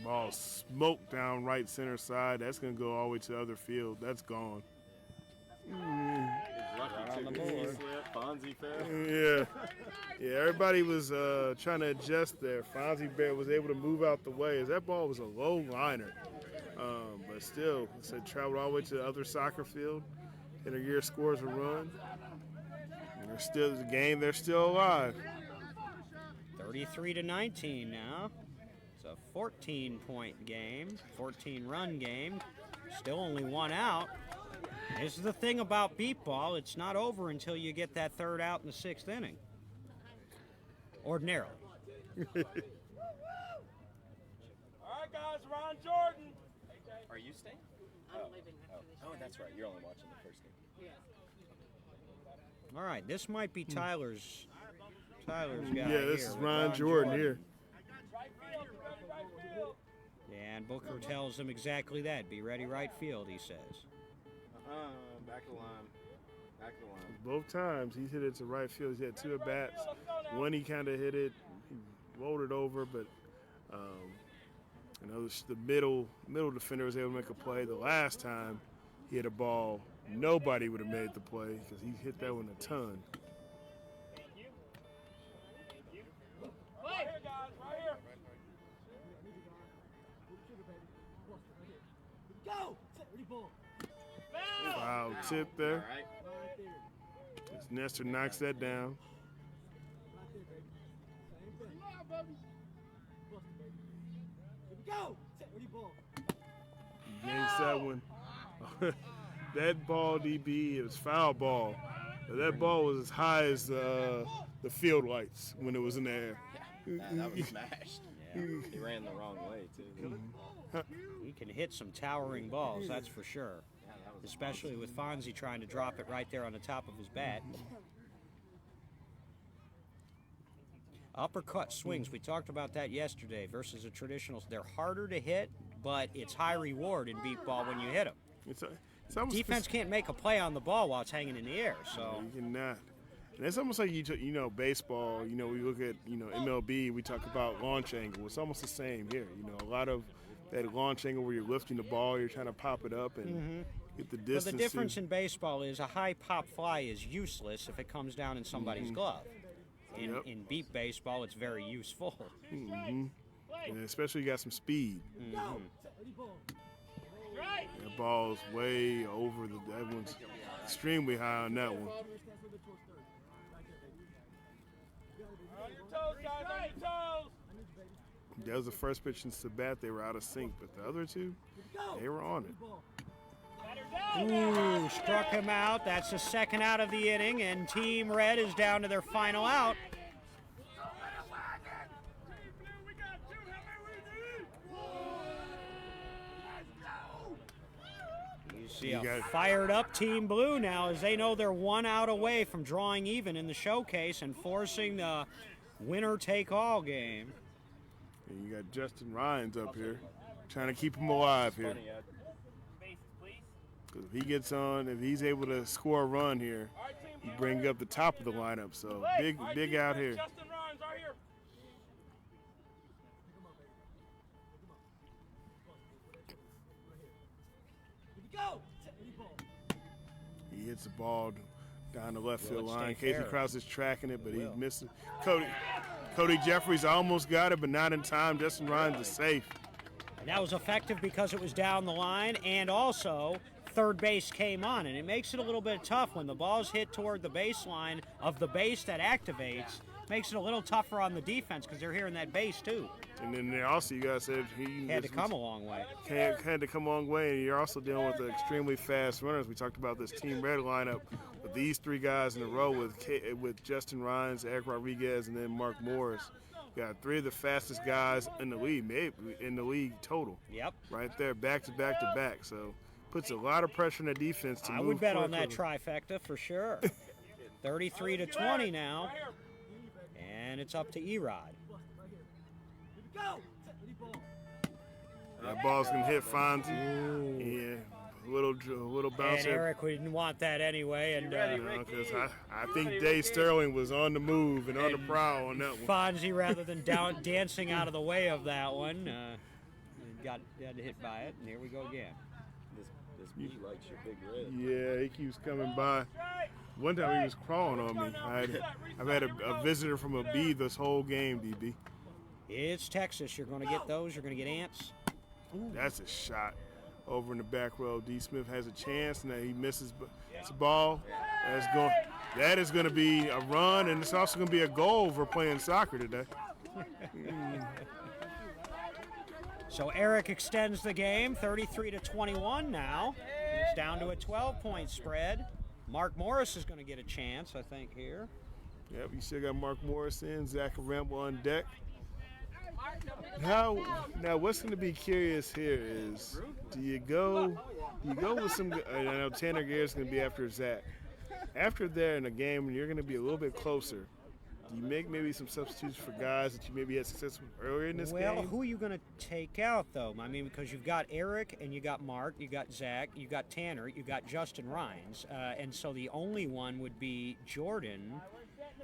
Ball smoked down right center side. That's going to go all the way to the other field. That's gone. Lucky on the board. Fonzie fell. Yeah, everybody was trying to adjust there. Fonzie Bear was able to move out the way as that ball was a low liner. But still, it traveled all the way to the other soccer field. Gear scores a run. And they're still the game. They're still alive. 33-19 now. It's a 14-point game, 14-run game. Still only 1 out. This is the thing about beat ball. It's not over until you get that 3rd out in the 6th inning. Ordinarily. All right, guys, Ron Jordan. Are you staying? I'm leaving after this. Oh, that's right. You're only watching the first game. All right, this might be Tyler's guy. Yeah, this here is with Ron Jordan here. Right field, right field. Yeah, and Booker tells him exactly that. Be ready right field, he says. Back of the line. Back of the line. Both times he's hit it to right field. He's had 2 at bats. One he kind of hit it, he rolled it over, but the middle defender was able to make a play. The last time he hit a ball, nobody would have made the play because he hit that one a ton. Right here, guys, right here. Foul tip there. All right. As Nestor knocks that down. Against that one. That ball, DB, it was foul ball. That ball was as high as the field lights when it was in the air. That was smashed. Yeah. He ran the wrong way, too. He can hit some towering balls, that's for sure. Yeah, that was Especially with Fonzie trying to drop it right there on the top of his bat. Uppercut swings, we talked about that yesterday versus a traditional. They're harder to hit, but it's high reward in beat ball when you hit them. It's almost Defense can't make a play on the ball while it's hanging in the air. So you cannot. And it's almost like baseball. We look at MLB. We talk about launch angle. It's almost the same here. A lot of that launch angle where you're lifting the ball, you're trying to pop it up and get the distance. But the difference in baseball is a high pop fly is useless if it comes down in somebody's glove. In beat baseball, it's very useful. And especially you got some speed. That ball's way over that one's extremely high on that one. On your toes, guys, on your toes. That was the first pitch since the bat. They were out of sync, but the other 2, they were on it. Ooh, struck him out. That's the 2nd out of the inning, and Team Red is down to their final out. You see a fired up Team Blue now as they know they're 1 out away from drawing even in the showcase and forcing the winner-take-all game. And you got Justin Rhines up here trying to keep him alive here. Because if he gets on, if he's able to score a run here, he bring up the top of the lineup. So big out here. Justin Rhines, right here. He hits the ball down the left field let's line. stay Casey fair. Krause is tracking it, but he missed it. Cody Jeffries almost got it, but not in time. Justin Rhines is safe. And that was effective because it was down the line, and also third base came on, and it makes it a little bit tough when the ball's hit toward the baseline of the base that activates. makes it a little tougher on the defense because they're hearing that bass too. And then there also, you guys said he Had to come a long way. Had to come a long way, and you're also dealing with the extremely fast runners. We talked about this Team Red lineup with these three guys in a row with Justin Rhines, Eric Rodriguez, and then Mark Morris. You got three of the fastest guys in the league, maybe in the league total. Yep. Right there, back to back to back. So puts a lot of pressure on the defense to move. I would bet on quickly. that trifecta for sure. 33-20 now, and it's up to Erod. That ball's gonna hit Fonzie. Yeah, a little bounce. And Eric didn't want that anyway, and because I think Dave Sterling was on the move and on the prowl on that one. Fonzie, rather than dancing out of the way of that one, got hit by it, and here we go again. This bee likes your big red. Yeah, he keeps coming by. One time he was crawling on me. I've had a visitor from a bee this whole game, DB. It's Texas. You're going to get those. You're going to get ants. Ooh. That's a shot over in the back row. D. Smith has a chance, and he misses the ball. That is going to be a run, and it's also going to be a goal for playing soccer today. So Eric extends the game, 33-21 now. It's down to a 12-point spread. Mark Morris is going to get a chance, I think, here. Yep, you still got Mark Morris in, Zach Ramble on deck. Now, what's going to be curious here is, do you go with some? I know Tanner Garrett's going to be after Zach. After there in a game when you're going to be a little bit closer, do you make maybe some substitutes for guys that you maybe had success with earlier in this game? Well, who are you going to take out, though? I mean, because you've got Eric and you got Mark, you got Zach, you got Tanner, you got Justin Rhines, and so the only one would be Jordan.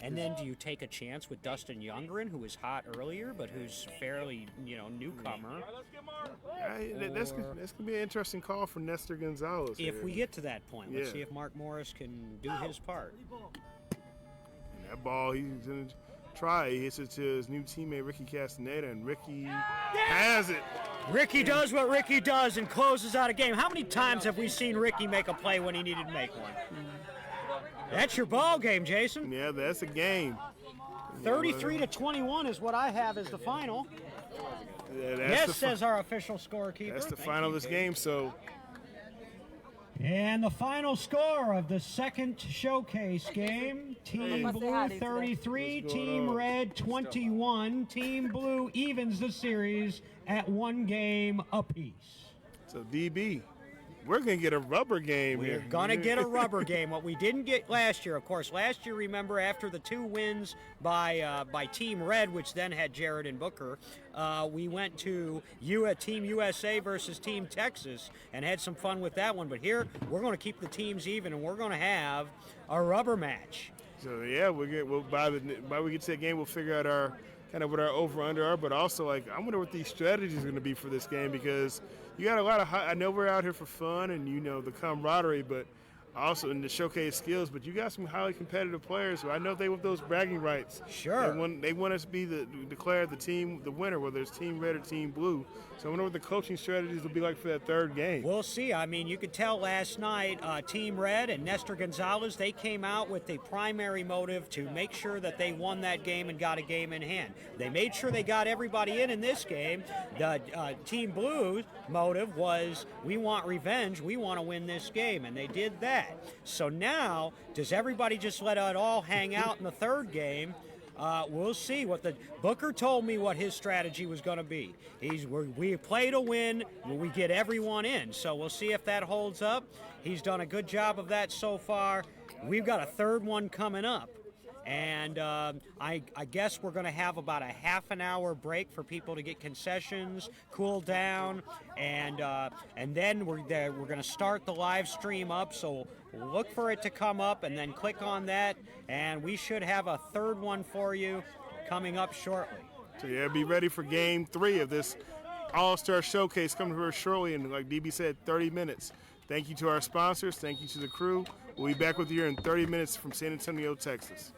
And then do you take a chance with Dustin Youngren, who was hot earlier, but who's fairly, newcomer? That's going to be an interesting call for Nestor Gonzalez. If we get to that point, let's see if Mark Morris can do his part. And that ball, he's going to try. He hits it to his new teammate, Ricky Castaneda, and Ricky has it. Ricky does what Ricky does and closes out a game. How many times have we seen Ricky make a play when he needed to make one? That's your ball game, Jason. Yeah, that's a game. 33-21 is what I have as the final. Yeah, says our official scorekeeper. That's the final of this game, so. And the final score of the second showcase game, Team Blue 33, Team Red 21. Team Blue evens the series at 1 game apiece. So, DB. We're going to get a rubber game here. We're going to get a rubber game. What we didn't get last year, of course, last year, remember, after the 2 wins by Team Red, which then had Jared and Booker, we went to Team USA versus Team Texas and had some fun with that one. But here, we're going to keep the teams even, and we're going to have a rubber match. So, yeah, by we get to that game, we'll figure out what our over-under are, but also, I wonder what these strategies are going to be for this game, because you got a lot of I know we're out here for fun and, the camaraderie, but also in the showcase skills, but you got some highly competitive players who I know they want those bragging rights. Sure. They want us to declare the team the winner, whether it's Team Red or Team Blue. So I wonder what the coaching strategies will be like for that third game. We'll see. I mean, you could tell last night Team Red and Nestor Gonzalez, they came out with the primary motive to make sure that they won that game and got a game in hand. They made sure they got everybody in this game. The Team Blue's motive was, we want revenge, we want to win this game, and they did that. So now, does everybody just let it all hang out in the third game? We'll see. Booker told me what his strategy was going to be. We play to win, we get everyone in. So we'll see if that holds up. He's done a good job of that so far. We've got a third one coming up. And I guess we're going to have about a half an hour break for people to get concessions, cool down, and then we're going to start the live stream up. So look for it to come up, and then click on that, and we should have a third one for you coming up shortly. So yeah, be ready for Game 3 of this All-Star Showcase coming here shortly, and like DB said, 30 minutes. Thank you to our sponsors. Thank you to the crew. We'll be back with you in 30 minutes from San Antonio, Texas.